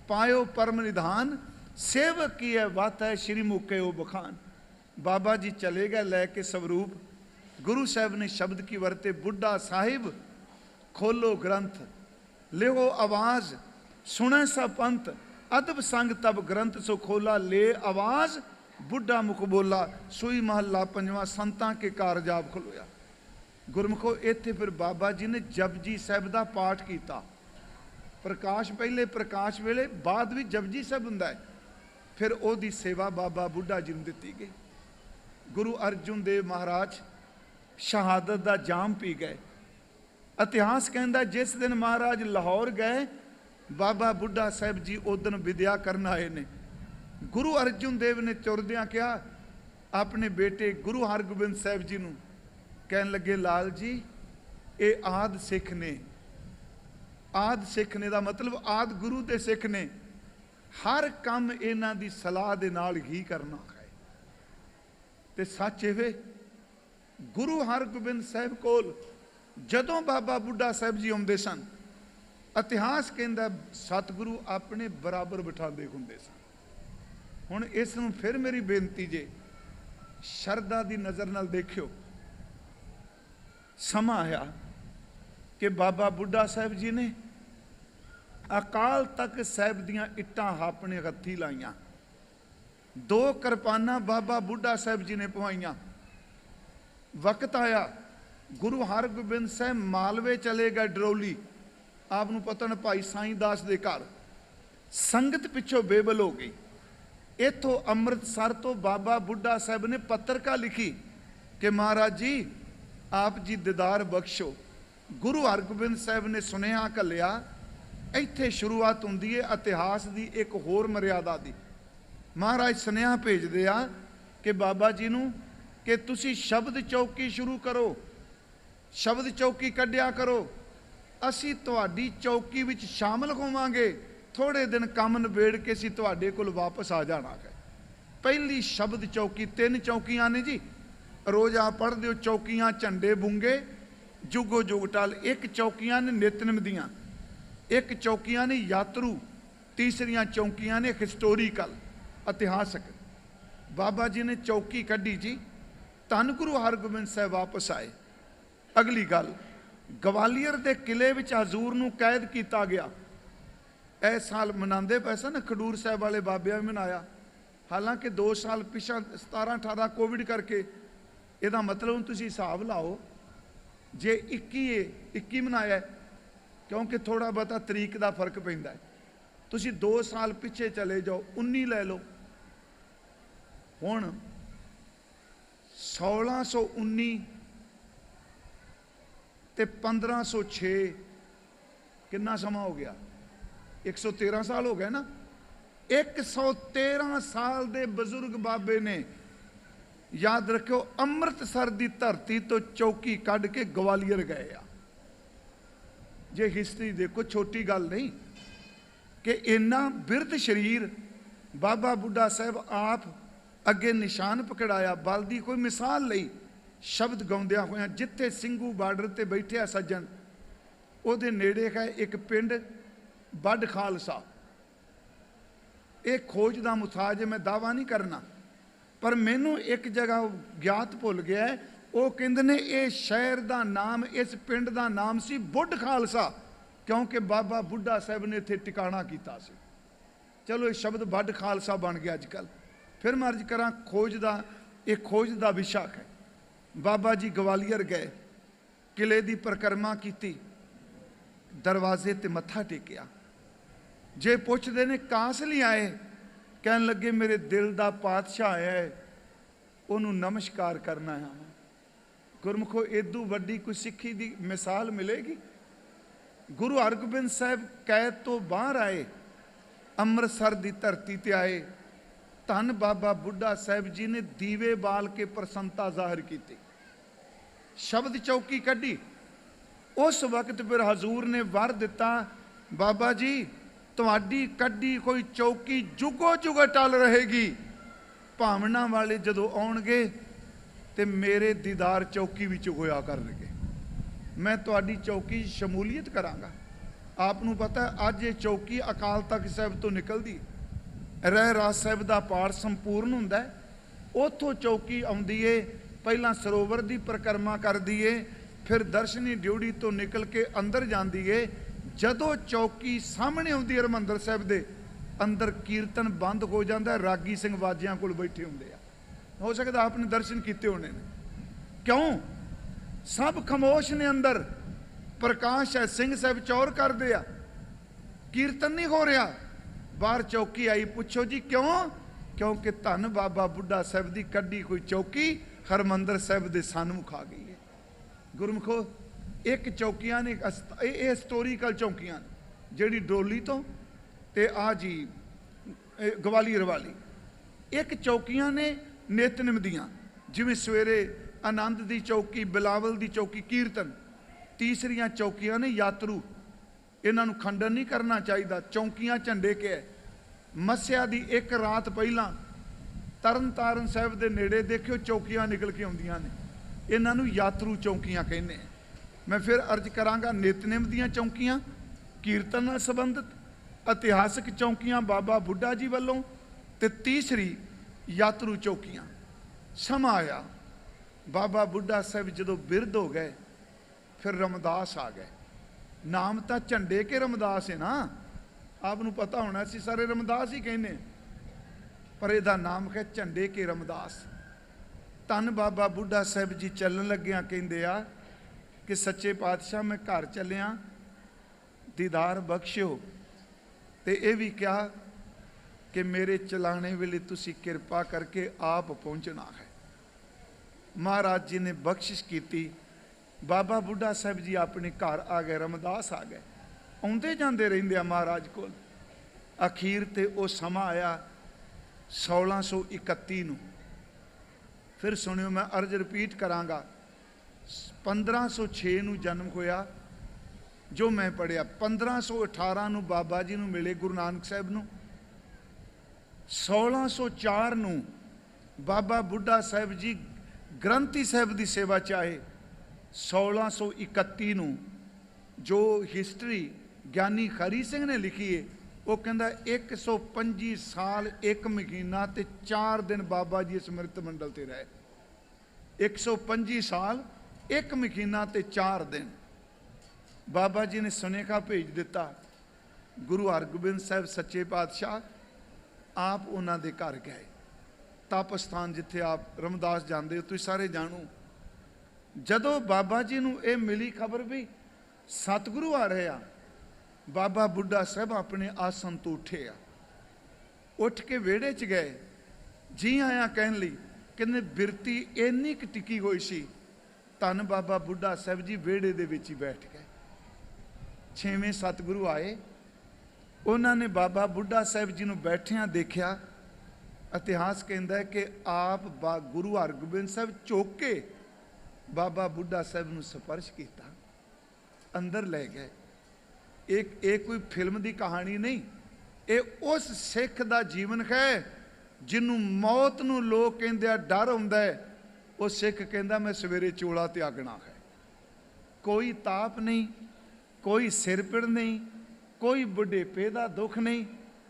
पायो परम निधान, सेवक की है बात है श्री मुके ओ बखान। बाबा जी चले गए लैके स्वरूप। गुरु साहब ने शब्द की वरते, बुढ़ा साहिब खोलो ग्रंथ, लिहो आवाज, सुने सा पंथ, अदब संग तब ग्रंथ सो खोला, ले आवाज बुढ़ा मुख बोला, सुई महला 5वां, संतां के कारज आप खलोया। गुरमुखो इत्थे फिर बाबा जी ने जपजी साहब का पाठ किया। प्रकाश पहले प्रकाश वेले, बाद भी जपजी साहब हुंदा है। फिर ओदी सेवा बाबा बुढ़ा जी नूं दित्ती गई। गुरु अर्जन देव महाराज शहादत का जाम पी गए। इतिहास कहता जिस दिन महाराज लाहौर गए, बाबा बुढ़ा साहब जी उदन विद्या करन आए ने। गुरु अर्जन देव ने तुरदियां कहा अपने बेटे गुरु हरगोबिंद साहब जी नूं, कहन लगे लाल जी ये आद सिख ने। आद सिख ने का मतलब आद गुरु के सिख ने, हर काम इन्हां दी सलाह दे नाल ही करना है। ते सच इवे गुरु हरगोबिंद साहब कोल जदों बाबा बुढ़ा साहब जी आउंदे सन, इतिहास कहता सतगुरु अपने बराबर बिठाते हुंदे सन। हुण इस नूं फिर मेरी बेनती जे शरदा की नज़र नाल देखियो। समा आया कि बाबा बुढ़ा साहब जी ने अकाल तक साहब दियां इट्टां अपने हत्थी लाइयां। 2 किरपाना बाबा बुढ़ा साहब जी ने पवाइयां। वक्त आया गुरु हरगोबिंद साहब मालवे चले गए, डरौली। आपनूं पता न भाई साईं दास दे घर संगत पिछों बेबल हो गई। इथों अमृतसर तो बाबा बुढ़ा साहब ने पत्रिका लिखी कि महाराज जी आप जी दीदार बख्शो। ਗੁਰੂ ਹਰਗੋਬਿੰਦ ਸਾਹਿਬ ਨੇ ਸੁਨੇਹਾ ਘੱਲਿਆ। ਇੱਥੇ ਸ਼ੁਰੂਆਤ ਹੁੰਦੀ ਹੈ ਇਤਿਹਾਸ ਦੀ ਇੱਕ ਹੋਰ ਮਰਿਆਦਾ ਦੀ। ਮਹਾਰਾਜ ਸੁਨੇਹਾ ਭੇਜਦੇ ਆ ਕਿ ਬਾਬਾ ਜੀ ਨੂੰ ਕਿ ਤੁਸੀਂ ਸ਼ਬਦ ਚੌਕੀ ਸ਼ੁਰੂ ਕਰੋ, ਸ਼ਬਦ ਚੌਕੀ ਕੱਢਿਆ ਕਰੋ, ਅਸੀਂ ਤੁਹਾਡੀ ਚੌਕੀ ਵਿੱਚ ਸ਼ਾਮਲ ਹੋਵਾਂਗੇ, ਥੋੜੇ ਦਿਨ ਕੰਮ ਨਿਬੇੜ ਕੇ ਅਸੀਂ ਤੁਹਾਡੇ ਕੋਲ ਵਾਪਸ ਆ ਜਾਣਾ ਹੈ। ਪਹਿਲੀ ਸ਼ਬਦ ਚੌਕੀ, 3 ਚੌਕੀਆਂ ਨੇ ਜੀ, ਰੋਜ਼ ਆ ਪੜ੍ਹਦੇ ਹੋ ਚੌਕੀਆਂ ਝੰਡੇ ਬੁੰਗੇ ਜੁਗੋ ਜੁਗ ਟਲ। ਇੱਕ ਚੌਕੀਆਂ ਨੇ ਨਿਤਨੇਮ ਦੀਆਂ, ਇੱਕ ਚੌਕੀਆਂ ਨੇ ਯਾਤਰੂ, ਤੀਸਰੀਆਂ ਚੌਕੀਆਂ ਨੇ ਹਿਸਟੋਰੀਕਲ ਇਤਿਹਾਸਕ। ਬਾਬਾ ਜੀ ਨੇ ਚੌਕੀ ਕੱਢੀ ਜੀ, ਧੰਨ ਗੁਰੂ ਹਰਗੋਬਿੰਦ ਸਾਹਿਬ ਵਾਪਸ ਆਏ। ਅਗਲੀ ਗੱਲ, ਗਵਾਲੀਅਰ ਦੇ ਕਿਲੇ ਵਿੱਚ ਹਜ਼ੂਰ ਨੂੰ ਕੈਦ ਕੀਤਾ ਗਿਆ। ਇਸ ਸਾਲ ਮਨਾਉਂਦੇ ਪਏ ਸਨ ਖਡੂਰ ਸਾਹਿਬ ਵਾਲੇ ਬਾਬਿਆਂ ਵੀ ਮਨਾਇਆ, ਹਾਲਾਂਕਿ 2 ਸਾਲ ਪਿਛਾ 17-18 ਕੋਵਿਡ ਕਰਕੇ। ਇਹਦਾ ਮਤਲਬ ਹੁਣ ਤੁਸੀਂ ਹਿਸਾਬ ਲਾਓ, ਜੇ 21 ਮਨਾਇਆ, ਕਿਉਂਕਿ ਥੋੜਾ ਬਹੁਤਾ ਤਰੀਕ ਦਾ ਫਰਕ ਪੈਂਦਾ ਹੈ। ਤੁਸੀਂ 2 ਸਾਲ ਪਿੱਛੇ ਚਲੇ ਜਾਓ, 19 ਲੈ ਲਓ। ਹੁਣ 1619 ਤੇ 1506 ਕਿੰਨਾ ਸਮਾਂ ਹੋ ਗਿਆ? 113 ਸਾਲ ਹੋ ਗਏ ਨਾ। 113 ਸਾਲ ਦੇ ਬਜ਼ੁਰਗ ਬਾਬੇ ਨੇ, ਯਾਦ ਰੱਖਿਓ, ਅੰਮ੍ਰਿਤਸਰ ਦੀ ਧਰਤੀ ਤੋਂ ਚੌਕੀ ਕੱਢ ਕੇ ਗਵਾਲੀਅਰ ਗਏ ਆ। ਜੇ ਹਿਸਟਰੀ ਦੇਖੋ, ਛੋਟੀ ਗੱਲ ਨਹੀਂ ਕਿ ਇੰਨਾ ਬਿਰਧ ਸਰੀਰ ਬਾਬਾ ਬੁੱਢਾ ਸਾਹਿਬ ਆਪ ਅੱਗੇ ਨਿਸ਼ਾਨ ਪਕੜਾਇਆ। ਬਲ ਦੀ ਕੋਈ ਮਿਸਾਲ ਲਈ ਸ਼ਬਦ ਗਾਉਂਦਿਆਂ ਹੋਇਆਂ, ਜਿੱਥੇ ਸਿੰਘੂ ਬਾਰਡਰ ਤੇ ਬੈਠਿਆ ਸੱਜਣ, ਉਹਦੇ ਨੇੜੇ ਹੈ ਇੱਕ ਪਿੰਡ ਵੱਡ ਖਾਲਸਾ। ਇਹ ਖੋਜ ਦਾ ਮੁਤਾਜ ਹੈ, ਮੈਂ ਦਾਵਾ ਨਹੀਂ ਕਰਨਾ, ਪਰ ਮੈਨੂੰ ਇੱਕ ਜਗ੍ਹਾ ਗਿਆਤ ਭੁੱਲ ਗਿਆ ਹੈ। ਉਹ ਕਹਿੰਦੇ ਨੇ ਇਹ ਸ਼ਹਿਰ ਦਾ ਨਾਮ, ਇਸ ਪਿੰਡ ਦਾ ਨਾਮ ਸੀ ਬੁੱਢ ਖਾਲਸਾ, ਕਿਉਂਕਿ ਬਾਬਾ ਬੁੱਢਾ ਸਾਹਿਬ ਨੇ ਇੱਥੇ ਟਿਕਾਣਾ ਕੀਤਾ ਸੀ। ਚਲੋ ਇਹ ਸ਼ਬਦ ਵੱਡ ਖਾਲਸਾ ਬਣ ਗਿਆ ਅੱਜ ਕੱਲ੍ਹ। ਫਿਰ ਮੈਂ ਅਰਜ਼ ਕਰਾਂ, ਖੋਜ ਦਾ, ਇਹ ਖੋਜ ਦਾ ਵਿਸ਼ਾ ਹੈ। ਬਾਬਾ ਜੀ ਗਵਾਲੀਅਰ ਗਏ, ਕਿਲੇ ਦੀ ਪਰਿਕਰਮਾ ਕੀਤੀ, ਦਰਵਾਜ਼ੇ ਤੇ ਮੱਥਾ ਟੇਕਿਆ। ਜੇ ਪੁੱਛਦੇ ਨੇ ਕਾਸ ਲਈ ਆਏ, ਕਹਿਣ ਲੱਗੇ ਮੇਰੇ ਦਿਲ ਦਾ ਪਾਤਸ਼ਾਹ ਆਇਆ ਹੈ, ਉਹਨੂੰ ਨਮਸਕਾਰ ਕਰਨਾ ਹੈ। ਗੁਰਮੁਖੋ, ਇਦੋਂ ਵੱਡੀ ਕੋਈ ਸਿੱਖੀ ਦੀ ਮਿਸਾਲ ਮਿਲੇਗੀ? ਗੁਰੂ ਹਰਗੋਬਿੰਦ ਸਾਹਿਬ ਕੈਦ ਤੋਂ ਬਾਹਰ ਆਏ, ਅੰਮ੍ਰਿਤਸਰ ਦੀ ਧਰਤੀ ਤੇ ਆਏ। ਧੰਨ ਬਾਬਾ ਬੁੱਢਾ ਸਾਹਿਬ ਜੀ ਨੇ ਦੀਵੇ ਬਾਲ ਕੇ ਪ੍ਰਸੰਨਤਾ ਜ਼ਾਹਿਰ ਕੀਤੀ, ਸ਼ਬਦ ਚੌਕੀ ਕੱਢੀ। ਉਸ ਵਕਤ ਫਿਰ ਹਜ਼ੂਰ ਨੇ ਵਰ ਦਿੱਤਾ, ਬਾਬਾ ਜੀ ਤੁਹਾਡੀ ਕੱਢੀ ਕੋਈ ਚੌਕੀ ਜੁਗੋ ਜੁਗ ਟਲ ਰਹੇਗੀ। ਭਾਵਨਾ ਵਾਲੇ ਜਦੋਂ ਆਉਣਗੇ ਤੇ ਮੇਰੇ ਦੀਦਾਰ ਚੌਕੀ ਵਿੱਚ ਹੋਇਆ ਕਰਨਗੇ, ਮੈਂ ਤੁਹਾਡੀ ਚੌਕੀ ਸ਼ਮੂਲੀਅਤ ਕਰਾਂਗਾ। ਆਪ ਨੂੰ ਪਤਾ ਅੱਜ ਇਹ ਚੌਕੀ ਅਕਾਲ ਤਖਤ ਸਾਹਿਬ ਤੋਂ ਨਿਕਲਦੀ, ਰਹਿਰਾਸ ਸਾਹਿਬ ਦਾ ਪਾਠ ਸੰਪੂਰਨ ਹੁੰਦਾ, ਉੱਥੋਂ ਚੌਕੀ ਆਉਂਦੀ ਏ, ਪਹਿਲਾਂ ਸਰੋਵਰ ਦੀ ਪਰਿਕਰਮਾ ਕਰਦੀ ਏ, ਫਿਰ ਦਰਸ਼ਨੀ ਡਿਊਟੀ ਤੋਂ ਨਿਕਲ ਕੇ ਅੰਦਰ ਜਾਂਦੀ ਏ। ਜਦੋਂ ਚੌਕੀ ਸਾਹਮਣੇ ਆਉਂਦੀ ਹੈ ਹਰਿਮੰਦਰ ਸਾਹਿਬ ਦੇ ਅੰਦਰ, ਕੀਰਤਨ ਬੰਦ ਹੋ ਜਾਂਦਾ, ਰਾਗੀ ਸਿੰਘ ਵਾਜਿਆਂ ਕੋਲ ਬੈਠੇ ਹੁੰਦੇ ਆ। ਹੋ ਸਕਦਾ ਆਪਨੇ ਦਰਸ਼ਨ ਕੀਤੇ ਹੋਣੇ ਨੇ। ਕਿਉਂ? ਸਭ ਖਾਮੋਸ਼ ਨੇ ਅੰਦਰ, ਪ੍ਰਕਾਸ਼ ਹੈ, ਸਿੰਘ ਸਾਹਿਬ ਚੌਰ ਕਰਦੇ ਆ, ਕੀਰਤਨ ਨਹੀਂ ਹੋ ਰਿਹਾ। ਬਾਹਰ ਚੌਕੀ ਆਈ, ਪੁੱਛੋ ਜੀ ਕਿਉਂ? ਕਿਉਂਕਿ ਧੰਨ ਬਾਬਾ ਬੁੱਢਾ ਸਾਹਿਬ ਦੀ ਕੱਢੀ ਕੋਈ ਚੌਕੀ ਹਰਿਮੰਦਰ ਸਾਹਿਬ ਦੇ ਸਨਮੁਖ ਆ ਗਈ ਹੈ। ਗੁਰਮੁਖੋ, ਇੱਕ ਚੌਕੀਆਂ ਨੇ, ਇਹ ਹਿਸਟੋਰੀਕਲ ਚੌਕੀਆਂ ਨੇ, ਜਿਹੜੀ ਡੋਲੀ ਤੋਂ ਤੇ ਆ ਜੀ ਗਵਾਲੀਅਰ ਵਾਲੀ। ਇੱਕ ਚੌਕੀਆਂ ਨੇ ਨਿਤਨੇਮ ਦੀਆਂ, ਜਿਵੇਂ ਸਵੇਰੇ ਆਨੰਦ ਦੀ ਚੌਕੀ, ਬਿਲਾਵਲ ਦੀ ਚੌਕੀ ਕੀਰਤਨ। ਤੀਸਰੀਆਂ ਚੌਕੀਆਂ ਨੇ ਯਾਤਰੂ, ਇਹਨਾਂ ਨੂੰ ਖੰਡਨ ਨਹੀਂ ਕਰਨਾ ਚਾਹੀਦਾ। ਚੌਕੀਆਂ ਝੰਡੇ ਕੇ ਹੈ। ਮੱਸਿਆ ਦੀ ਇੱਕ ਰਾਤ ਪਹਿਲਾਂ ਤਰਨ ਤਾਰਨ ਸਾਹਿਬ ਦੇ ਨੇੜੇ ਦੇਖਿਓ ਚੌਕੀਆਂ ਨਿਕਲ ਕੇ ਆਉਂਦੀਆਂ ਨੇ, ਇਹਨਾਂ ਨੂੰ ਯਾਤਰੂ ਚੌਕੀਆਂ ਕਹਿੰਦੇ। ਮੈਂ ਫਿਰ ਅਰਜ਼ ਕਰਾਂਗਾ, ਨਿਤਨੇਮ ਦੀਆਂ ਚੌਕੀਆਂ, ਕੀਰਤਨ ਨਾਲ ਸੰਬੰਧਿਤ, ਇਤਿਹਾਸਕ ਚੌਕੀਆਂ ਬਾਬਾ ਬੁੱਢਾ ਜੀ ਵੱਲੋਂ, ਤੇ ਤੀਸਰੀ ਯਾਤਰੂ ਚੌਕੀਆਂ। ਸਮਾਂ ਆਇਆ, ਬਾਬਾ ਬੁੱਢਾ ਸਾਹਿਬ ਜਦੋਂ ਬਿਰਧ ਹੋ ਗਏ, ਫਿਰ ਰਮਦਾਸ ਆ ਗਏ। ਨਾਮ ਤਾਂ ਝੰਡੇ ਕੇ ਰਮਦਾਸ ਹੈ ਨਾ, ਆਪ ਨੂੰ ਪਤਾ ਹੋਣਾ, ਅਸੀਂ ਸਾਰੇ ਰਮਦਾਸ ਹੀ ਕਹਿੰਦੇ, ਪਰ ਇਹਦਾ ਨਾਮ ਹੈ ਝੰਡੇ ਕੇ ਰਮਦਾਸ। ਧੰਨ ਬਾਬਾ ਬੁੱਢਾ ਸਾਹਿਬ ਜੀ ਚੱਲਣ ਲੱਗਿਆਂ ਕਹਿੰਦੇ ਆ ਕਿ ਸੱਚੇ ਪਾਤਸ਼ਾਹ ਮੈਂ ਘਰ ਚੱਲਿਆ, ਦੀਦਾਰ ਬਖਸ਼ਿਓ। ਤੇ ਇਹ ਵੀ ਕਿਹਾ ਕਿ ਮੇਰੇ ਚਲਾਣੇ ਵੇਲੇ ਤੁਸੀਂ ਕਿਰਪਾ ਕਰਕੇ ਆਪ ਪਹੁੰਚਣਾ ਹੈ। ਮਹਾਰਾਜ ਜੀ ਨੇ ਬਖਸ਼ਿਸ਼ ਕੀਤੀ, बाबा बुढ़ा साहब जी अपने घर आ गए, रमदास आ गए, आउंदे जांदे रहिंदे आ महाराज कोल। अखीर ते वो समा आया 1631 नूं। फिर सुनियो, मैं अर्ज रिपीट करांगा। 1506 नूं जन्म होया, जो मैं पढ़िया। 1518 नूं बाबा जी नूं मिले गुरु नानक साहब नूं। 1604 नूं बाबा बुढ़ा साहब जी ग्रंथी साहब की सेवा चाहे। 1631 नूं जो हिस्टरी ज्ञानी हरी सिंह ने लिखी है, वो कहता 125 साल 1 महीना ते 4 दिन बाबा जी समृत मंडल ते रहे। 125 साल 1 महीना ते 4 दिन बाबा जी ने सुनेखा भेज दिता। गुरु हरगोबिंद साहब सच्चे पातशाह आप उन्होंने घर गए। तप स्थान जिथे आप रमदास जाते हो, तुम सारे जाणो। जदों बाबा जी नूं ये मिली खबर भी सतगुरु आ रहे आ, बाबा बुढ़ा साहब अपने आसन तो उठे आ। उठ के वेड़े च गए, जी आया कहन लई। कहने बिरती इन्नी क टिकी हुई सी, धन बाबा बुढ़ा साहब जी वेड़े दे विच ही बैठ गए। 6वें सतगुरु आए, उन्होंने बाबा बुढ़ा साहब जी नूं बैठिया देखा। इतिहास कहता है कि आप गुरु हरगोबिंद साहब चुक के बाबा बुढ़ा साहब नूं स्पर्श किया, अंदर ले गए। एक कोई फिल्म की कहानी नहीं, ये उस सिख का जीवन है जिन्हों मौत नूं लोग कहते आ डर आउंदा है। वो सिख कहता मैं सवेरे चोला त्यागना है। कोई ताप नहीं, कोई सिर पिड़ नहीं, कोई बुढ़ेपे का दुख नहीं।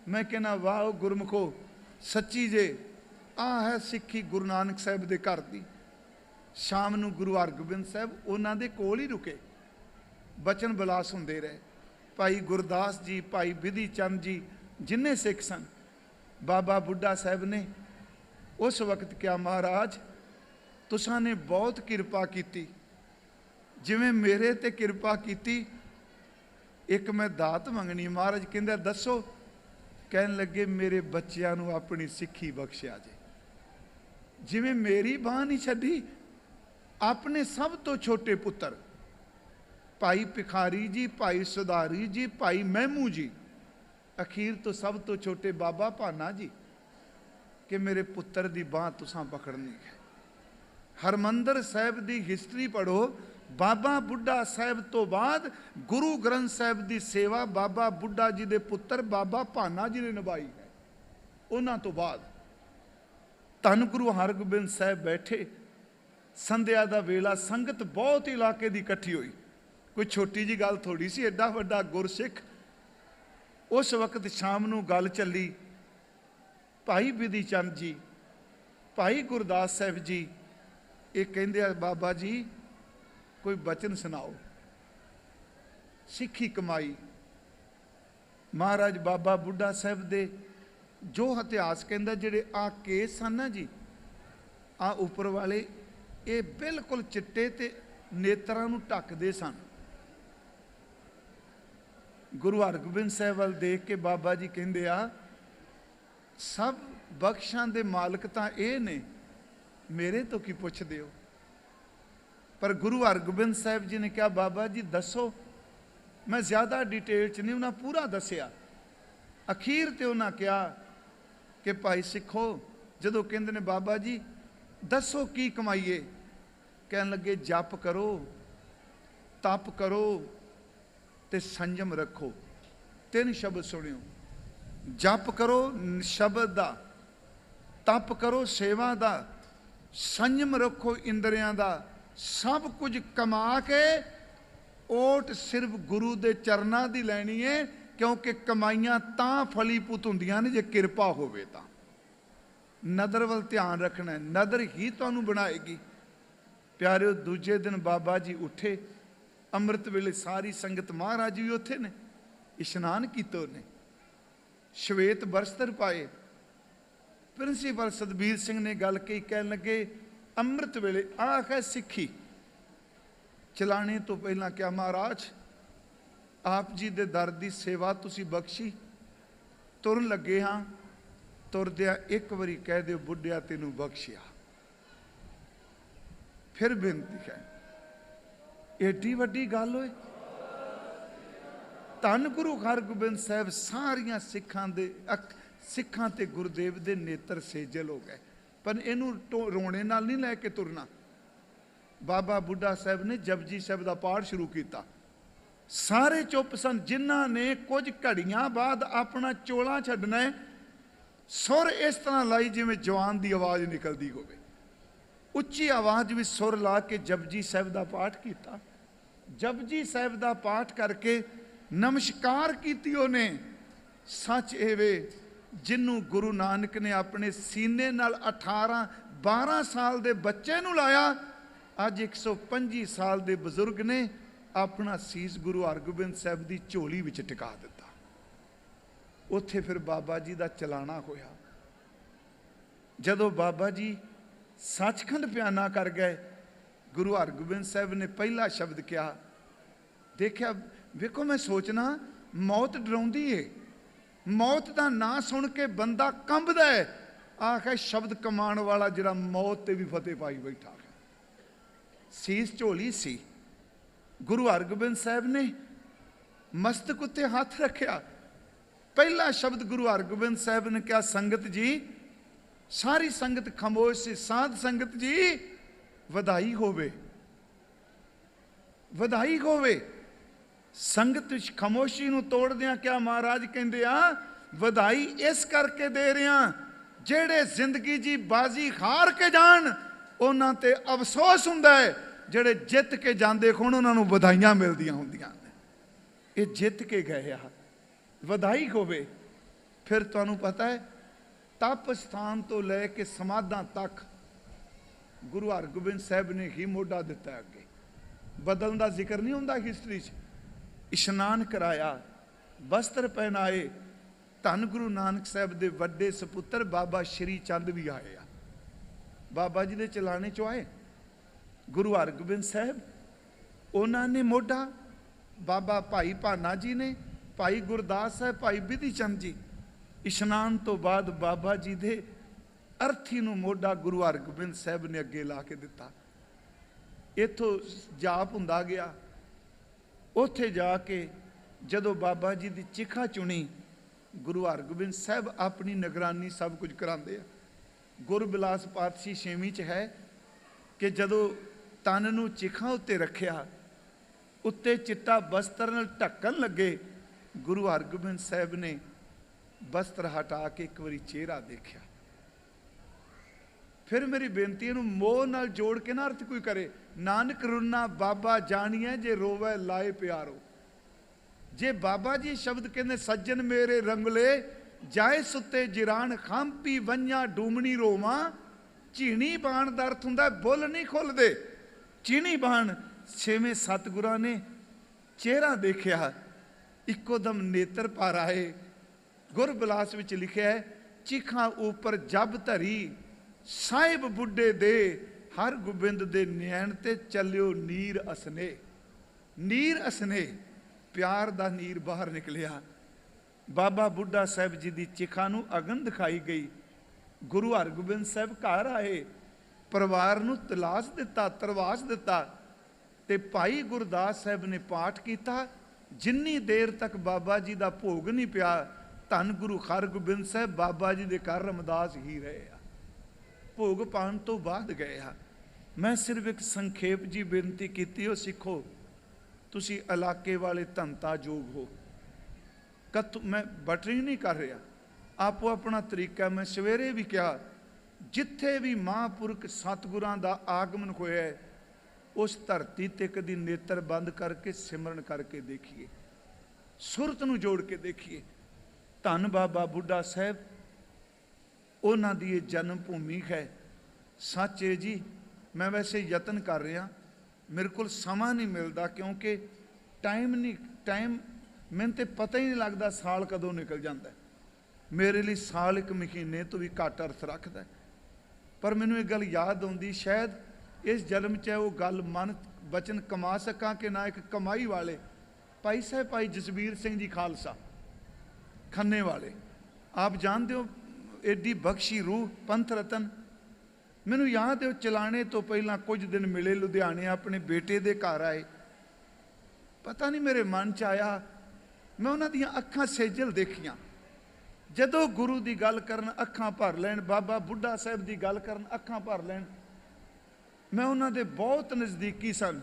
मैं कहना वाह गुरमुखो, सच्ची जे आ है सिक्खी गुरु नानक साहब के घर की। शाम नूं गुरु हरगोबिंद साहब उन्हां दे कोल ही रुके, बचन बिलास होंदे रहे। भाई गुरदास जी, भाई बिधि चंद जी, जिन्ने सिख सन, बाबा बुढ़ा साहब ने उस वक्त क्या महाराज तुसां ने बहुत किरपा की, जिवें मेरे ते किरपा की। एक मैं दात मंगनी। महाराज कहंदा दसो। कहन लगे मेरे बच्चों नूं अपनी सिक्खी बख्शिया जे। जिवें मेरी बांह नहीं छड्डी, अपने सब तो छोटे पुत्र भाई भिखारी जी, भाई सुधारी जी, भाई महमू जी, अखीर तो सब तो छोटे बाबा भाना जी, कि मेरे पुत्र की बांह तुसां पकड़नी है। हरमंदर साहब की हिस्टरी पढ़ो। बाबा बुढ़ा साहब तो बाद गुरु ग्रंथ साहब की सेवा बाबा बुढ़ा जी के पुत्र बाबा भाना जी ने निभाई है। उन्हां तो बाद धन गुरु हरगोबिंद साहब बैठे, संध्या का वेला, संगत बहुत इलाके की इकट्ठी हुई। कोई छोटी जी गल थोड़ी सी, एडा वड्डा गुरसिख। उस वक्त शाम नूं गल चली, भाई बिधि चंद जी, भाई गुरदास साहब जी, ये कहंदे आ बाबा जी कोई बचन सुनाओ, सिक्खी कमाई। महाराज बाबा बुढ़ा साहब दे जो इतिहास कहता, जेडे आ केस सन ना जी, आ उपर वाले, ये बिल्कुल चिट्टे ते नेत्रां नूं ढकदे सन। गुरु हरगोबिंद साहब वाल देख के बाबा जी कहंदे आ सब बख्शां दे मालक तां ये ने, मेरे तो की पुछदे हो। पर गुरु हरगोबिंद साहब जी ने कहा बाबा जी दसो। मैं ज़्यादा डिटेल च नहीं, उन्हें पूरा दसिया। अखीर ते उन्हें कहा कि भाई सिखो, जदों कहंदे ने बाबा जी दसो की कमाईए, कहन लगे जप करो, तप करो ते संयम रखो। 3 शब्द सुनियो, जप करो शब्द दा, तप करो सेवा दा, संयम रखो इंद्रियां दा। सब कुछ कमा के ओट सिर्फ गुरु दे चरना दी लैनी है, क्योंकि कमाइयां तां फलीभूत हुंदियां ने जे किरपा होवे तां। नदर वल ध्यान रखना है, नदर ही तुहानूं बनाएगी। प्यारिओ दूजे दिन बाबा जी उठे, अमृत वेले सारी संगत, महाराज भी उत्थे ने, इशनान कीते ने, श्वेत वस्त्र पाए। प्रिंसीपल सतबीर सिंह ने गल कही, कहन लगे अमृत वेले आख है सिक्खी। चलाने तो पहला क्या महाराज आप जी दे दर दी सेवा तुसी बख्शी, तुरन लगे हाँ, तुरदिया एक बारी कह दो बुढ़िया तेनू बख्शिया। फिर बेनती है एडी वड्डी गल होए। धन गुरु हरगोबिंद साहब सारिया सिखां ते गुरुदेव दे नेत्र सेजल हो गए। पर इनू रोने नाल नहीं लैके तुरना। बाबा बुढ़ा साहब ने जपजी साहब का पाठ शुरू किया। सारे चुप सन। जिन्हां ने कुछ घड़ियां बाद अपना चोला छड्डना है, सुर इस तरह लाई जिवें जवान की आवाज़ निकलती होवे। उच्ची आवाज़ में सुर ला के जपजी साहब का पाठ किया। जपजी साहब का पाठ करके नमस्कार की उन्हें। सच एवे जिन्हों गुरु नानक ने अपने सीने नाल 18-12 साल के बच्चे नूं लाया, अज 125 साल के बजुर्ग ने अपना सीस गुरु हरगोबिंद साहब की झोली विच टिका दिता। उत्थे फिर बाबा जी का चलाना होया। जदों बाबा जी सचखंड बयाना कर गए, गुरु हरगोबिंद साहब ने पहला शब्द कहा। देखिया वेखो, मैं सोचना मौत डराउंदी है। मौत का ना सुन के बंदा कंबदा है। आखिर शब्द कमान वाला जिहड़ा मौत ते भी फतेह पाई बैठा है। सीस झोली सी। गुरु हरगोबिंद साहब ने मस्तक उत्ते हाथ रखिया। पहला शब्द गुरु हरगोबिंद साहब ने कहा, संगत जी। सारी संगत खामोश सी। साध संगत जी वधाई होवे, वधाई होवे। संगत खामोशी नूं तोड़दियां क्या महाराज कहंदे आ, वधाई इस करके दे रहे जेड़े जिंदगी जी बाजी हार के जान, उन्हां ते अफसोस हुंदा है। जेड़े जित के जांदे होण उन्हां नूं वधाइयां मिलदियां हुंदियां ने। ये जित के गए आ, वधाई होवे। फिर तुहानूं पता है तप स्थान तो लैके समाधां तक गुरु हरगोबिंद साहब ने ही मोढा दिता। अगे बदलण दा जिक्र नहीं हुंदा हिस्टरी च। इशनान कराया, वस्त्र पहनाए। धन गुरु नानक साहब के वड्डे सपुत्र बाबा श्री चंद भी आए आ। बाबा जी के चलाने चो आए। गुरु हरगोबिंद साहब उन्होंने मोढा, बाबा भाई भाना जी ने, भाई गुरदास साहब, भाई बिधि चंद जी। इशनान तो बाद बाबा जी के अर्थी नूं मोढा गुरु हरगोबिंद साहब ने अगे ला के दिता। इथों जाप हुंदा गया। उत्थे जाके जदों बाबा जी की चिखा चुनी, गुरु हरगोबिंद साहब अपनी निगरानी सब कुछ करांदे आ। गुरबिलास पातशाही 6वीं च है कि जदों तन नूं चिखा उत्ते रखिया, उत्ते चिट्टा बस्तर नाल ढक्कन लगे, गुरु हरगोबिंद साहब ने वस्त्र हटा के एक बारी चेहरा देखा। फिर मेरी बेनती है मोह नाल जोड़ के ना अर्थ कोई करे। नानक रुन्ना बाबा जानिए जे रोवे लाए प्यारो। जे बाबा जी शब्द कहते सज्जन मेरे रंगले जाए सुते जिरान खांपी वंजा डूमनी रोवा। झीणी बाण का अर्थ हुंदा बुल नहीं खुलदे। चीनी बाण 6वें सतगुरां ने चेहरा देखा, इको दम नेत्र भर आए। गुरबिलास विच लिखिया है, चिखा ऊपर जब धरी साहिब बुढ़े दे हर गोबिंद दे नैन ते चलियो नीर असने। नीर असने प्यार दा नीर बाहर निकलिया। बाबा बुढ़ा साहब जी की चिखा नूं अगन दिखाई गई। गुरु हरगोबिंद साहब घर आए, परिवार नूं तलाश दिता, तरवास दिता ते भाई गुरदास साहब ने पाठ किया। जिन्नी देर तक बाबा जी का भोग नहीं पिया, धन गुरु हरगोबिंद साहब बाबा जी के घर रमदास ही रहे। भोग पान तो बाद गए आ। मैं सिर्फ एक संखेप जी बेनती की हो, सिखो तुसी इलाके वाले धनता जोग हो। मैं बटरिंग नहीं कर रहा, आपो अपना तरीका। मैं सवेरे भी कहा, जिथे भी महापुरख सतगुरां दा आगमन होया है, उस धरती ते कदी नेत्र बंद करके सिमरन करके देखिए, सुरत नूं जोड़ के देखिए। धन बाबा बुढ़ा साहब उन्हां दी जन्म भूमि है। सच है जी, मैं वैसे यतन कर रहा, मेरे को समा नहीं मिलता क्योंकि टाइम नहीं। टाइम मैंने तो पता ही नहीं लगता साल कदों निकल जाता है। मेरे लिए साल 1 महीने तो भी घट अर्थ रखता है। पर मैनू एक गल याद आती, शायद इस जन्म च वो गल मन बचन कमा सका कि ना। एक कमाई वाले भाई साहब भाई जसबीर सिंह जी खालसा खन्ने वाले, आप जानते हो, एडी बख्शी रूह पंथ रतन। मैनू याद है चलाने तो पहला कुछ दिन मिले, लुधियाने अपने बेटे दे घर आए। ਪਤਾ ਨਹੀਂ ਮੇਰੇ ਮਨ 'ਚ ਆਇਆ, ਮੈਂ ਉਹਨਾਂ ਦੀਆਂ ਅੱਖਾਂ ਸੇਜਲ ਦੇਖੀਆਂ। ਜਦੋਂ ਗੁਰੂ ਦੀ ਗੱਲ ਕਰਨ ਅੱਖਾਂ ਭਰ ਲੈਣ, ਬਾਬਾ ਬੁੱਢਾ ਸਾਹਿਬ ਦੀ ਗੱਲ ਕਰਨ ਅੱਖਾਂ ਭਰ ਲੈਣ। ਮੈਂ ਉਹਨਾਂ ਦੇ ਬਹੁਤ ਨਜ਼ਦੀਕੀ ਸਨ।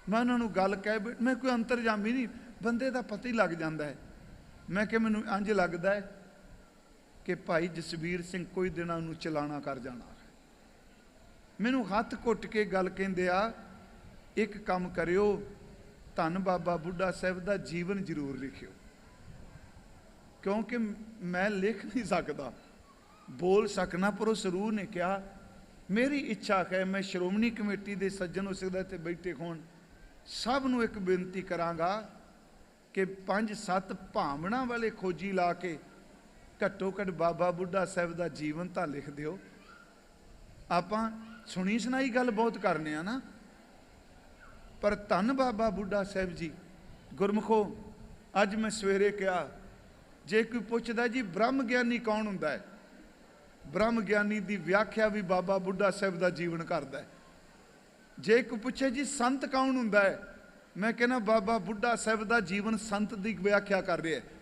ਮੈਂ ਉਹਨਾਂ ਨੂੰ ਗੱਲ ਕਹਿ, ਮੈਂ ਕੋਈ ਅੰਤਰਜਾਮੀ ਨਹੀਂ, ਬੰਦੇ ਦਾ ਪਤਾ ਹੀ ਲੱਗ ਜਾਂਦਾ ਹੈ। ਮੈਂ ਕਿ ਮੈਨੂੰ ਇੰਝ ਲੱਗਦਾ ਹੈ ਕਿ ਭਾਈ ਜਸਵੀਰ ਸਿੰਘ ਕੋਈ ਦਿਨਾਂ ਨੂੰ ਚਲਾਣਾ ਕਰ ਜਾਣਾ। ਮੈਨੂੰ ਹੱਥ ਘੁੱਟ ਕੇ ਗੱਲ ਕਹਿੰਦੇ ਆ, ਇੱਕ ਕੰਮ ਕਰਿਓ, ਧੰਨ ਬਾਬਾ ਬੁੱਢਾ ਸਾਹਿਬ ਦਾ ਜੀਵਨ ਜ਼ਰੂਰ ਲਿਖਿਓ, ਕਿਉਂਕਿ ਮੈਂ ਲਿਖ ਨਹੀਂ ਸਕਦਾ, ਬੋਲ ਸਕਣਾ। ਪਰ ਉਸ ਰੂਹ ਨੇ ਕਿਹਾ, ਮੇਰੀ ਇੱਛਾ ਹੈ ਮੈਂ ਸ਼੍ਰੋਮਣੀ ਕਮੇਟੀ ਦੇ ਸੱਜਣ ਹੋ ਸਕਦਾ ਇੱਥੇ ਬੈਠੇ ਹੋਣ, ਸਭ ਨੂੰ ਇੱਕ ਬੇਨਤੀ ਕਰਾਂਗਾ ਕਿ 5-7 ਭਾਵਨਾ ਵਾਲੇ ਖੋਜੀ ਲਾ ਕੇ ਘੱਟੋ ਘੱਟ ਬਾਬਾ ਬੁੱਢਾ ਸਾਹਿਬ ਦਾ ਜੀਵਨ ਤਾਂ ਲਿਖ ਦਿਓ। ਆਪਾਂ ਸੁਣੀ ਸੁਣਾਈ ਗੱਲ ਬਹੁਤ ਕਰਨੇ ਆ ਨਾ, ਪਰ ਧੰਨ ਬਾਬਾ ਬੁੱਢਾ ਸਾਹਿਬ ਜੀ। ਗੁਰਮੁਖੋ, ਅੱਜ ਮੈਂ ਸਵੇਰੇ ਕਿਹਾ, ਜੇ ਕੋਈ ਪੁੱਛਦਾ ਜੀ ਬ੍ਰਹਮ ਗਿਆਨੀ ਕੌਣ ਹੁੰਦਾ ਹੈ, ਬ੍ਰਹਮ ਗਿਆਨੀ ਦੀ ਵਿਆਖਿਆ ਵੀ ਬਾਬਾ ਬੁੱਢਾ ਸਾਹਿਬ ਦਾ ਜੀਵਨ ਕਰਦਾ ਹੈ। ਜੇ ਕੋਈ ਪੁੱਛੇ ਜੀ ਸੰਤ ਕੌਣ ਹੁੰਦਾ ਹੈ, ਮੈਂ ਕਹਿੰਦਾ ਬਾਬਾ ਬੁੱਢਾ ਸਾਹਿਬ ਦਾ ਜੀਵਨ ਸੰਤ ਦੀ ਵਿਆਖਿਆ ਕਰ ਰਿਹਾ ਹੈ।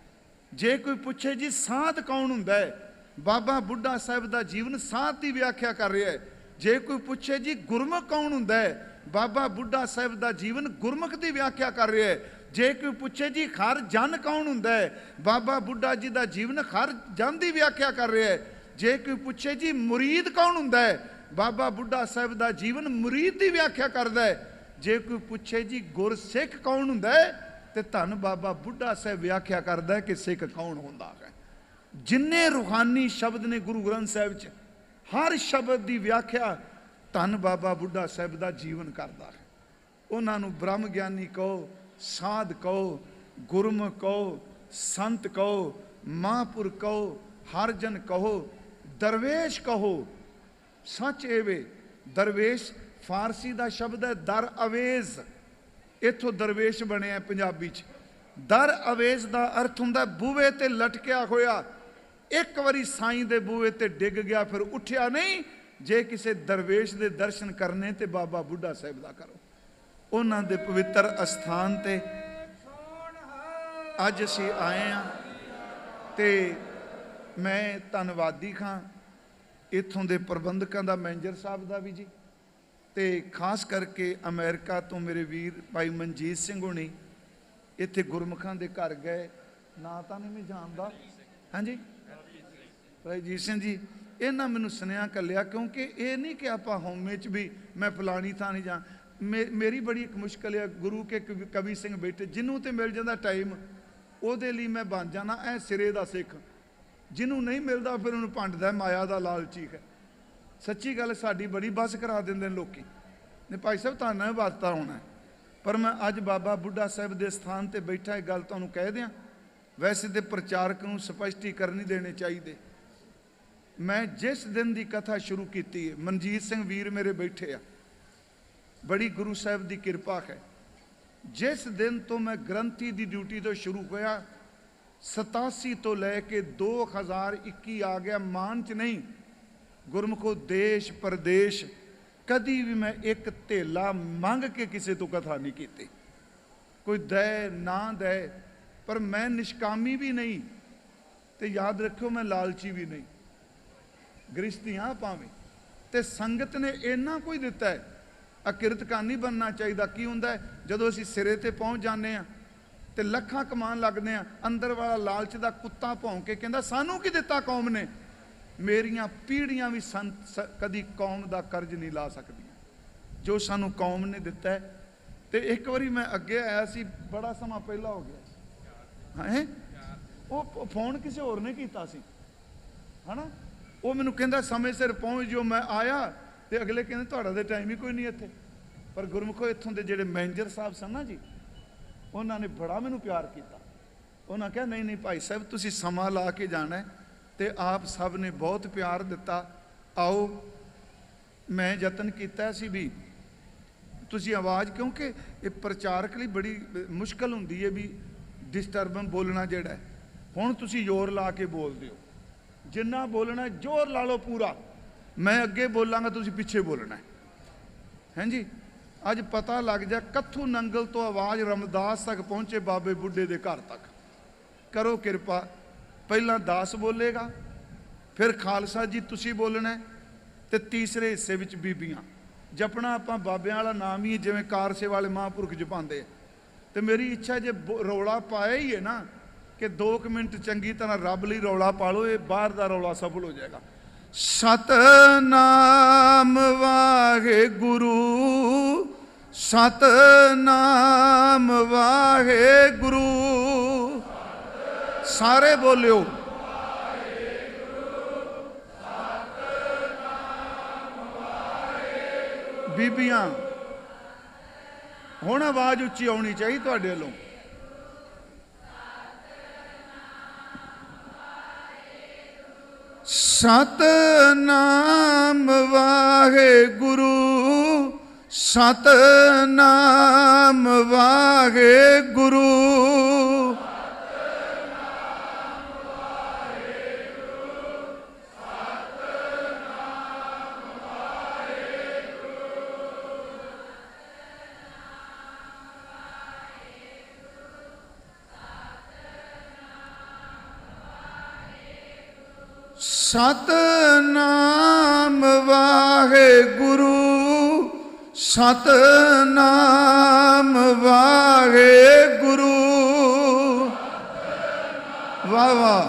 ਜੇ ਕੋਈ ਪੁੱਛੇ ਜੀ ਸਾਧ ਕੌਣ ਹੁੰਦਾ ਹੈ, ਬਾਬਾ ਬੁੱਢਾ ਸਾਹਿਬ ਦਾ ਜੀਵਨ ਸਾਧ ਦੀ ਵਿਆਖਿਆ ਕਰ ਰਿਹਾ ਹੈ। ਜੇ ਕੋਈ ਪੁੱਛੇ ਜੀ ਗੁਰਮੁਖ ਕੌਣ ਹੁੰਦਾ ਹੈ, ਬਾਬਾ ਬੁੱਢਾ ਸਾਹਿਬ ਦਾ ਜੀਵਨ ਗੁਰਮੁਖ ਦੀ ਵਿਆਖਿਆ ਕਰ ਰਿਹਾ ਹੈ। ਜੇ ਕੋਈ ਪੁੱਛੇ ਜੀ ਹਰ ਜਨ ਕੌਣ ਹੁੰਦਾ ਹੈ, ਬਾਬਾ ਬੁੱਢਾ ਜੀ ਦਾ ਜੀਵਨ ਹਰ ਜਨ ਦੀ ਵਿਆਖਿਆ ਕਰ ਰਿਹਾ ਹੈ। ਜੇ ਕੋਈ ਪੁੱਛੇ ਜੀ ਮੁਰੀਦ ਕੌਣ ਹੁੰਦਾ ਹੈ, ਬਾਬਾ ਬੁੱਢਾ ਸਾਹਿਬ ਦਾ ਜੀਵਨ ਮੁਰੀਦ ਦੀ ਵਿਆਖਿਆ ਕਰਦਾ ਹੈ। ਜੇ ਕੋਈ ਪੁੱਛੇ ਜੀ ਗੁਰਸਿੱਖ ਕੌਣ ਹੁੰਦਾ ਹੈ, ਤੇ ਧੰਨ ਬਾਬਾ ਬੁੱਢਾ ਸਾਹਿਬ ਵਿਆਖਿਆ ਕਰਦਾ ਹੈ ਕਿ ਸਿੱਖ ਕੌਣ ਹੁੰਦਾ ਹੈ। ਜਿੰਨੇ ਰੂਹਾਨੀ ਸ਼ਬਦ ਨੇ ਗੁਰੂ ਗ੍ਰੰਥ ਸਾਹਿਬ 'ਚ, ਹਰ ਸ਼ਬਦ ਦੀ ਵਿਆਖਿਆ ਧੰਨ ਬਾਬਾ ਬੁੱਢਾ ਸਾਹਿਬ ਦਾ ਜੀਵਨ ਕਰਦਾ ਹੈ। ਉਹਨਾਂ ਨੂੰ ਬ੍ਰਹਮ ਗਿਆਨੀ ਕਹੋ, ਸਾਧ ਕਹੋ, ਗੁਰਮੁਖ ਕਹੋ, ਸੰਤ ਕਹੋ, ਮਹਾਂਪੁਰ ਕਹੋ, ਹਰਜਨ ਕਹੋ, ਦਰਵੇਸ਼ ਕਹੋ। ਸੱਚ ਇਹ ਵੇ, ਦਰਵੇਸ਼ ਫਾਰਸੀ ਦਾ ਸ਼ਬਦ ਹੈ ਦਰ ਅਵੇਜ਼, ਇੱਥੋਂ ਦਰਵੇਸ਼ ਬਣਿਆ ਪੰਜਾਬੀ 'ਚ। ਦਰ ਅਵੇਜ਼ ਦਾ ਅਰਥ ਹੁੰਦਾ ਬੂਹੇ ਤੇ ਲਟਕਿਆ ਹੋਇਆ। ਇੱਕ ਵਾਰੀ ਸਾਈਂ ਦੇ ਬੂਹੇ ਤੇ ਡਿੱਗ ਗਿਆ, ਫਿਰ ਉੱਠਿਆ ਨਹੀਂ। ਜੇ ਕਿਸੇ ਦਰਵੇਸ਼ ਦੇ ਦਰਸ਼ਨ ਕਰਨੇ ਤੇ ਬਾਬਾ ਬੁੱਢਾ ਸਾਹਿਬ ਦਾ ਕਰੋ। ਉਹਨਾਂ ਦੇ ਪਵਿੱਤਰ ਅਸਥਾਨ ਤੇ ਅੱਜ ਅਸੀਂ ਆਏ ਹਾਂ ਤੇ ਮੈਂ ਧੰਨਵਾਦੀ ਖਾਂ ਇੱਥੋਂ ਦੇ ਪ੍ਰਬੰਧਕਾਂ ਦਾ, ਮੈਨੇਜਰ ਸਾਹਿਬ ਦਾ ਵੀ ਜੀ, ਤੇ ਖਾਸ ਕਰਕੇ ਅਮਰੀਕਾ ਤੋਂ ਮੇਰੇ ਵੀਰ ਭਾਈ ਮਨਜੀਤ ਸਿੰਘ ਹੋਣੀ ਇੱਥੇ ਗੁਰਮੁਖਾਂ ਦੇ ਘਰ ਗਏ। ਨਾਂ ਤਾਂ ਨਹੀਂ ਮੈਂ ਜਾਣਦਾ, ਹਾਂਜੀ ਭਾਈ ਜੀਤ ਸਿੰਘ ਜੀ। ਇਹਨਾਂ ਮੈਨੂੰ ਸੁਨੇਹਾ ਘੱਲਿਆ, ਕਿਉਂਕਿ ਇਹ ਨਹੀਂ ਕਿ ਆਪਾਂ ਹਉਮੈ 'ਚ ਵੀ ਮੈਂ ਫਲਾਣੀ ਥਾਂ ਨਹੀਂ ਜਾ। ਮੇਰੀ ਬੜੀ ਇੱਕ ਮੁਸ਼ਕਲ ਹੈ, ਗੁਰੂ ਕੇ ਕਵੀ ਸਿੰਘ ਬੈਠੇ, ਜਿਹਨੂੰ ਤੇ ਮਿਲ ਜਾਂਦਾ ਟਾਈਮ ਉਹਦੇ ਲਈ ਮੈਂ ਬਣ ਜਾਣਾ ਐ ਸਿਰੇ ਦਾ ਸਿੱਖ। ਜਿਹਨੂੰ ਨਹੀਂ ਮਿਲਦਾ ਫਿਰ ਉਹਨੂੰ ਭੰਡਦਾ, ਮਾਇਆ ਦਾ ਲਾਲਚੀ ਹੈ। ਸੱਚੀ ਗੱਲ, ਸਾਡੀ ਬੜੀ ਬੱਸ ਕਰਾ ਦਿੰਦੇ ਨੇ ਲੋਕੀ ਨੇ, ਭਾਈ ਸਾਹਿਬ ਤੁਹਾਨੂੰ ਇਹ ਵਾਸਤਾ ਹੋਣਾ। ਪਰ ਮੈਂ ਅੱਜ ਬਾਬਾ ਬੁੱਢਾ ਸਾਹਿਬ ਦੇ ਸਥਾਨ ਤੇ ਬੈਠਾ ਇਹ ਗੱਲ ਤੁਹਾਨੂੰ ਕਹਿ ਦਿਆਂ। ਵੈਸੇ ਤੇ ਪ੍ਰਚਾਰਕ ਨੂੰ ਸਪਸ਼ਟੀਕਰਨ ਨਹੀਂ ਦੇਣੇ ਚਾਹੀਦੇ। ਮੈਂ ਜਿਸ ਦਿਨ ਦੀ ਕਥਾ ਸ਼ੁਰੂ ਕੀਤੀ ਹੈ, ਮਨਜੀਤ ਸਿੰਘ ਵੀਰ ਮੇਰੇ ਬੈਠੇ ਆ, ਬੜੀ ਗੁਰੂ ਸਾਹਿਬ ਦੀ ਕਿਰਪਾ ਹੈ। ਜਿਸ ਦਿਨ ਤੋਂ ਮੈਂ ਗ੍ਰੰਥੀ ਦੀ ਡਿਊਟੀ ਤੋਂ ਸ਼ੁਰੂ ਹੋਇਆ, 87 ਤੋਂ ਲੈ ਕੇ 2021 ਆ ਗਿਆ, ਮਾਨ 'ਚ ਨਹੀਂ। ਗੁਰਮੁਖੋ, ਦੇਸ਼ ਪ੍ਰਦੇਸ਼ ਕਦੀ ਵੀ ਮੈਂ ਇੱਕ ਧੇਲਾ ਮੰਗ ਕੇ ਕਿਸੇ ਤੋਂ ਕਥਾ ਨਹੀਂ ਕੀਤੀ। ਕੋਈ ਦੈ ਨਾ ਦੈ, ਪਰ ਮੈਂ ਨਿਸ਼ਕਾਮੀ ਵੀ ਨਹੀਂ, ਤੇ ਯਾਦ ਰੱਖਿਓ ਮੈਂ ਲਾਲਚੀ ਵੀ ਨਹੀਂ। ਗ੍ਰਸਤੀਆਂ ਭਾਵੇਂ, ਤੇ ਸੰਗਤ ਨੇ ਇੰਨਾ ਕੋਈ ਦਿੱਤਾ ਹੈ। ਅਕਿਰਤਕਾਨ ਨਹੀਂ ਬਣਨਾ ਚਾਹੀਦਾ। ਕੀ ਹੁੰਦਾ ਜਦੋਂ ਅਸੀਂ ਸਿਰੇ ਤੇ ਪਹੁੰਚ ਜਾਂਦੇ ਹਾਂ ਤੇ ਲੱਖਾਂ ਕਮਾਉਣ ਲੱਗਦੇ ਹਾਂ, ਅੰਦਰ ਵਾਲਾ ਲਾਲਚ ਦਾ ਕੁੱਤਾ ਭੌਂਕ ਕੇ ਕਹਿੰਦਾ ਸਾਨੂੰ ਕੀ ਦਿੱਤਾ ਕੌਮ ਨੇ। ਮੇਰੀਆਂ ਪੀੜ੍ਹੀਆਂ ਵੀ ਕਦੀ ਕੌਮ ਦਾ ਕਰਜ਼ ਨਹੀਂ ਲਾ ਸਕਦੀਆਂ ਜੋ ਸਾਨੂੰ ਕੌਮ ਨੇ ਦਿੱਤਾ ਹੈ। ਤੇ ਇੱਕ ਵਾਰੀ ਮੈਂ ਅੱਗੇ ਆਇਆ ਸੀ, ਬੜਾ ਸਮਾਂ ਪਹਿਲਾਂ ਹੋ ਗਿਆ ਹੈ, ਉਹ ਫੋਨ ਕਿਸੇ ਹੋਰ ਨੇ ਕੀਤਾ ਸੀ ਹਨਾ। ਉਹ ਮੈਨੂੰ ਕਹਿੰਦਾ ਸਮੇਂ ਸਿਰ ਪਹੁੰਚ ਜੋ। ਮੈਂ ਆਇਆ ਤੇ ਅਗਲੇ ਕਹਿੰਦੇ ਤੁਹਾਡਾ ਦੇ ਟਾਈਮ ਹੀ ਕੋਈ ਨਹੀਂ ਇੱਥੇ। ਪਰ ਗੁਰਮੁਖੋ, ਇੱਥੋਂ ਦੇ ਜਿਹੜੇ ਮੈਨੇਜਰ ਸਾਹਿਬ ਸਨ ਨਾ ਜੀ, ਉਹਨਾਂ ਨੇ ਬੜਾ ਮੈਨੂੰ ਪਿਆਰ ਕੀਤਾ। ਉਹਨਾਂ ਕਿਹਾ ਨਹੀਂ ਨਹੀਂ ਭਾਈ ਸਾਹਿਬ, ਤੁਸੀਂ ਸਮਾਂ ਲਾ ਕੇ ਜਾਣਾ ਹੈ। ਤੇ ਆਪ ਸਭ ਨੇ ਬਹੁਤ ਪਿਆਰ ਦਿੱਤਾ। ਆਓ, ਮੈਂ ਯਤਨ ਕੀਤਾ ਸੀ ਵੀ ਤੁਸੀਂ ਆਵਾਜ਼, ਕਿਉਂਕਿ ਇਹ ਪ੍ਰਚਾਰਕ ਲਈ ਬੜੀ ਮੁਸ਼ਕਲ ਹੁੰਦੀ ਹੈ ਵੀ ਡਿਸਟਰਬੈਂਸ ਬੋਲਣਾ ਜਿਹੜਾ ਹੈ। ਹੁਣ ਤੁਸੀਂ ਜ਼ੋਰ ਲਾ ਕੇ ਬੋਲਦੇ ਹੋ, ਜਿੰਨਾ ਬੋਲਣਾ ਜ਼ੋਰ ਲਾ ਲਓ ਪੂਰਾ। ਮੈਂ ਅੱਗੇ ਬੋਲਾਂਗਾ, ਤੁਸੀਂ ਪਿੱਛੇ ਬੋਲਣਾ ਹੈ ਜੀ। ਅੱਜ ਪਤਾ ਲੱਗ ਜਾ ਕੱਥੂ ਨੰਗਲ ਤੋਂ ਆਵਾਜ਼ ਰਮਦਾਸ ਤੱਕ ਪਹੁੰਚੇ ਬਾਬੇ ਬੁੱਢੇ ਦੇ ਘਰ ਤੱਕ। ਕਰੋ ਕਿਰਪਾ। ਪਹਿਲਾਂ ਦਾਸ ਬੋਲੇਗਾ, ਫਿਰ ਖਾਲਸਾ ਜੀ ਤੁਸੀਂ ਬੋਲਣਾ, ਤੇ ਤੀਸਰੇ ਹਿੱਸੇ ਵਿੱਚ ਬੀਬੀਆਂ। ਜਪਣਾ ਆਪਾਂ ਬਾਬਿਆਂ ਵਾਲਾ ਨਾਮ ਹੀ ਜਿਵੇਂ ਕਾਰਸੇ ਵਾਲੇ ਮਹਾਂਪੁਰਖ ਜਪਾਉਂਦੇ। ਤੇ ਮੇਰੀ ਇੱਛਾ ਜੇ ਰੌਲਾ ਪਾਇਆ ਹੀ ਹੈ ਨਾ ਕਿ 2 ਮਿੰਟ ਚੰਗੀ ਤਰ੍ਹਾਂ ਰੱਬ ਲਈ ਰੌਲਾ ਪਾ ਲਓ, ਇਹ ਬਾਹਰ ਦਾ ਰੌਲਾ ਸਫਲ ਹੋ ਜਾਏਗਾ। ਸਤਨਾਮ ਵਾਹਿਗੁਰੂ, ਸਤਨਾਮ ਵਾਹਿਗੁਰੂ। ਸਾਰੇ ਬੋਲਿਓ। ਬੀਬੀਆਂ ਹੁਣ ਆਵਾਜ਼ ਉੱਚੀ ਆਉਣੀ ਚਾਹੀਦੀ ਤੁਹਾਡੇ ਵੱਲੋਂ। ਸਤਨਾਮ ਵਾਹਿਗੁਰੂ, ਸਤਨਾਮ ਵਾਹਿਗੁਰੂ। ਸਤਨਾਮ ਵਾਹਿਗੁਰੂ, ਸਤਨਾਮ ਵਾਹਿਗੁਰੂ। ਵਾਹ ਵਾਹ।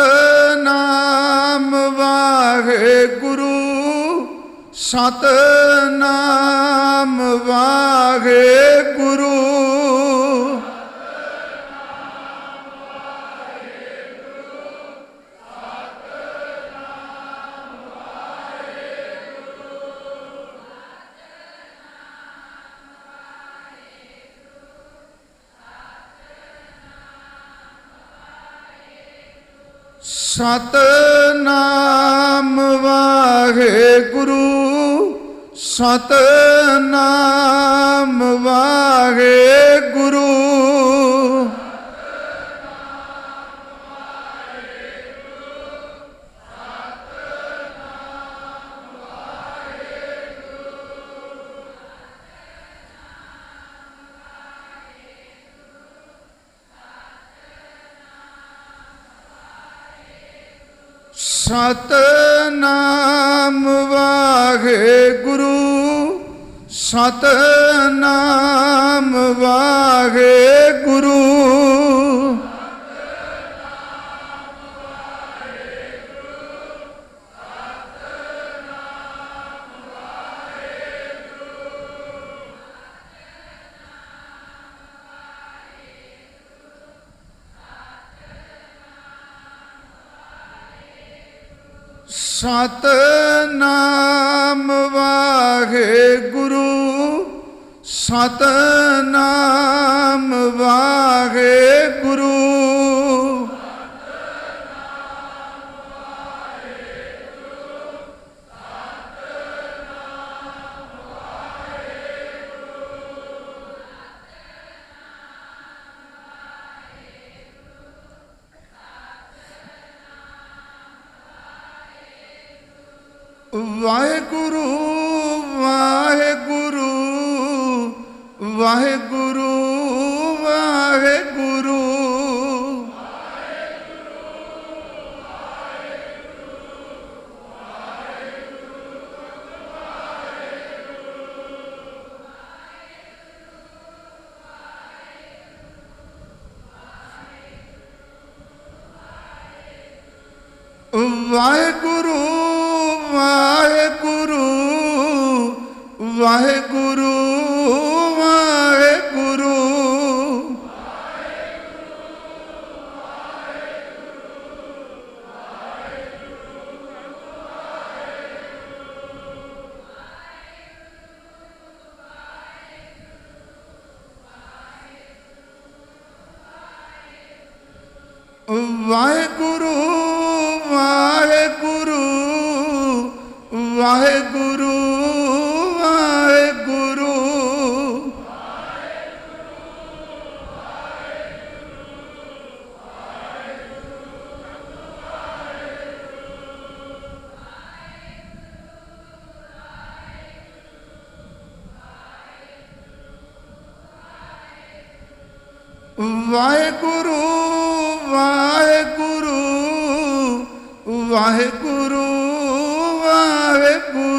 ਸਤਨਾਮ ਵਾਹਿਗੁਰੂ, ਸਤਨਾਮ ਵਾਹਿਗੁਰੂ। ਸਤਨਾਮ ਵਾਹਿਗੁਰੂ, ਸਤਨਾਮ ਵਾਹਿਗੁਰੂ। ਸਤਨਾਮ ਵਾਹਿਗੁਰੂ, ਸਤਨਾਮ ਵਾਹਿਗੁਰੂ। ਸਤਨਾਮ ਵਾਹਿਗੁਰੂ, ਸਤਨਾਮ ਵਾਹਿਗੁਰੂ। ਵਾਹਿਗੁਰੂ ਵਾਹਿਗੁਰੂ ਵਾਹਿਗੁਰੂ ਵਾਹਿਗੁਰੂ। ਵਾਹਿਗੁਰੂ ਵਾਹਿਗੁਰੂ ਵਾਹਿਗੁਰੂ ਵਾਹਿਗੁਰੂ। ਵਾਹਿਗੁਰੂ ਵਾਹਿਗੁਰੂ ਵਾਹਿਗੁਰੂ ਵਾਹਿਗੁਰੂ ਵਾਹਿਗੁਰੂ ਵਾਹਿਗੁਰੂ ਵਾਹਿਗੁਰੂ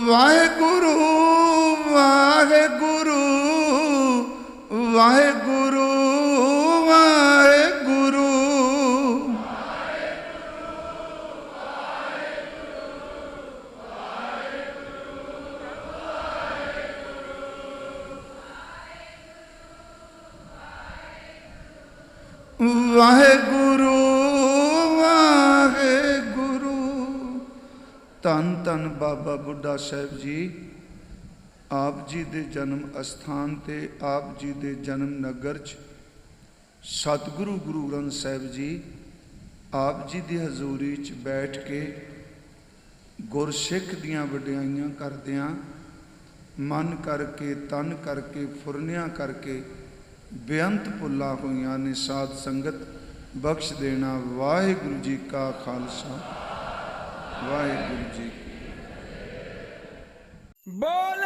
ਵਾਹਿਗੁਰੂ ਵਾਹਿਗੁਰੂ ਵਾਹਿਗੁਰੂ ਵਾਹਿਗੁਰੂ ਵਾਹਿਗੁਰੂ ਵਾਹਿਗੁਰੂ। ਧੰਨ ਧੰਨ ਬਾਬਾ ਬੁੱਢਾ ਸਾਹਿਬ ਜੀ, ਆਪ ਜੀ ਦੇ ਜਨਮ ਅਸਥਾਨ ਤੇ ਆਪ ਜੀ ਦੇ ਜਨਮ ਨਗਰ 'ਚ ਸਤਿਗੁਰੂ ਗੁਰੂ ਗ੍ਰੰਥ ਸਾਹਿਬ ਜੀ ਆਪ ਜੀ ਦੀ ਹਜ਼ੂਰੀ 'ਚ ਬੈਠ ਕੇ ਗੁਰਸਿੱਖ ਦੀਆਂ ਵਡਿਆਈਆਂ ਕਰਦਿਆਂ ਮਨ ਕਰਕੇ ਤਨ ਕਰਕੇ ਫੁਰਨਿਆਂ ਕਰਕੇ ਬੇਅੰਤ ਭੁੱਲਾਂ ਹੋਈਆਂ ਨੇ ਸਾਧ ਸੰਗਤ ਬਖਸ਼ ਦੇਣਾ। ਵਾਹਿਗੁਰੂ ਜੀ ਕਾ ਖਾਲਸਾ ਵਾਹਿਗੁਰੂ ਜੀ। बोल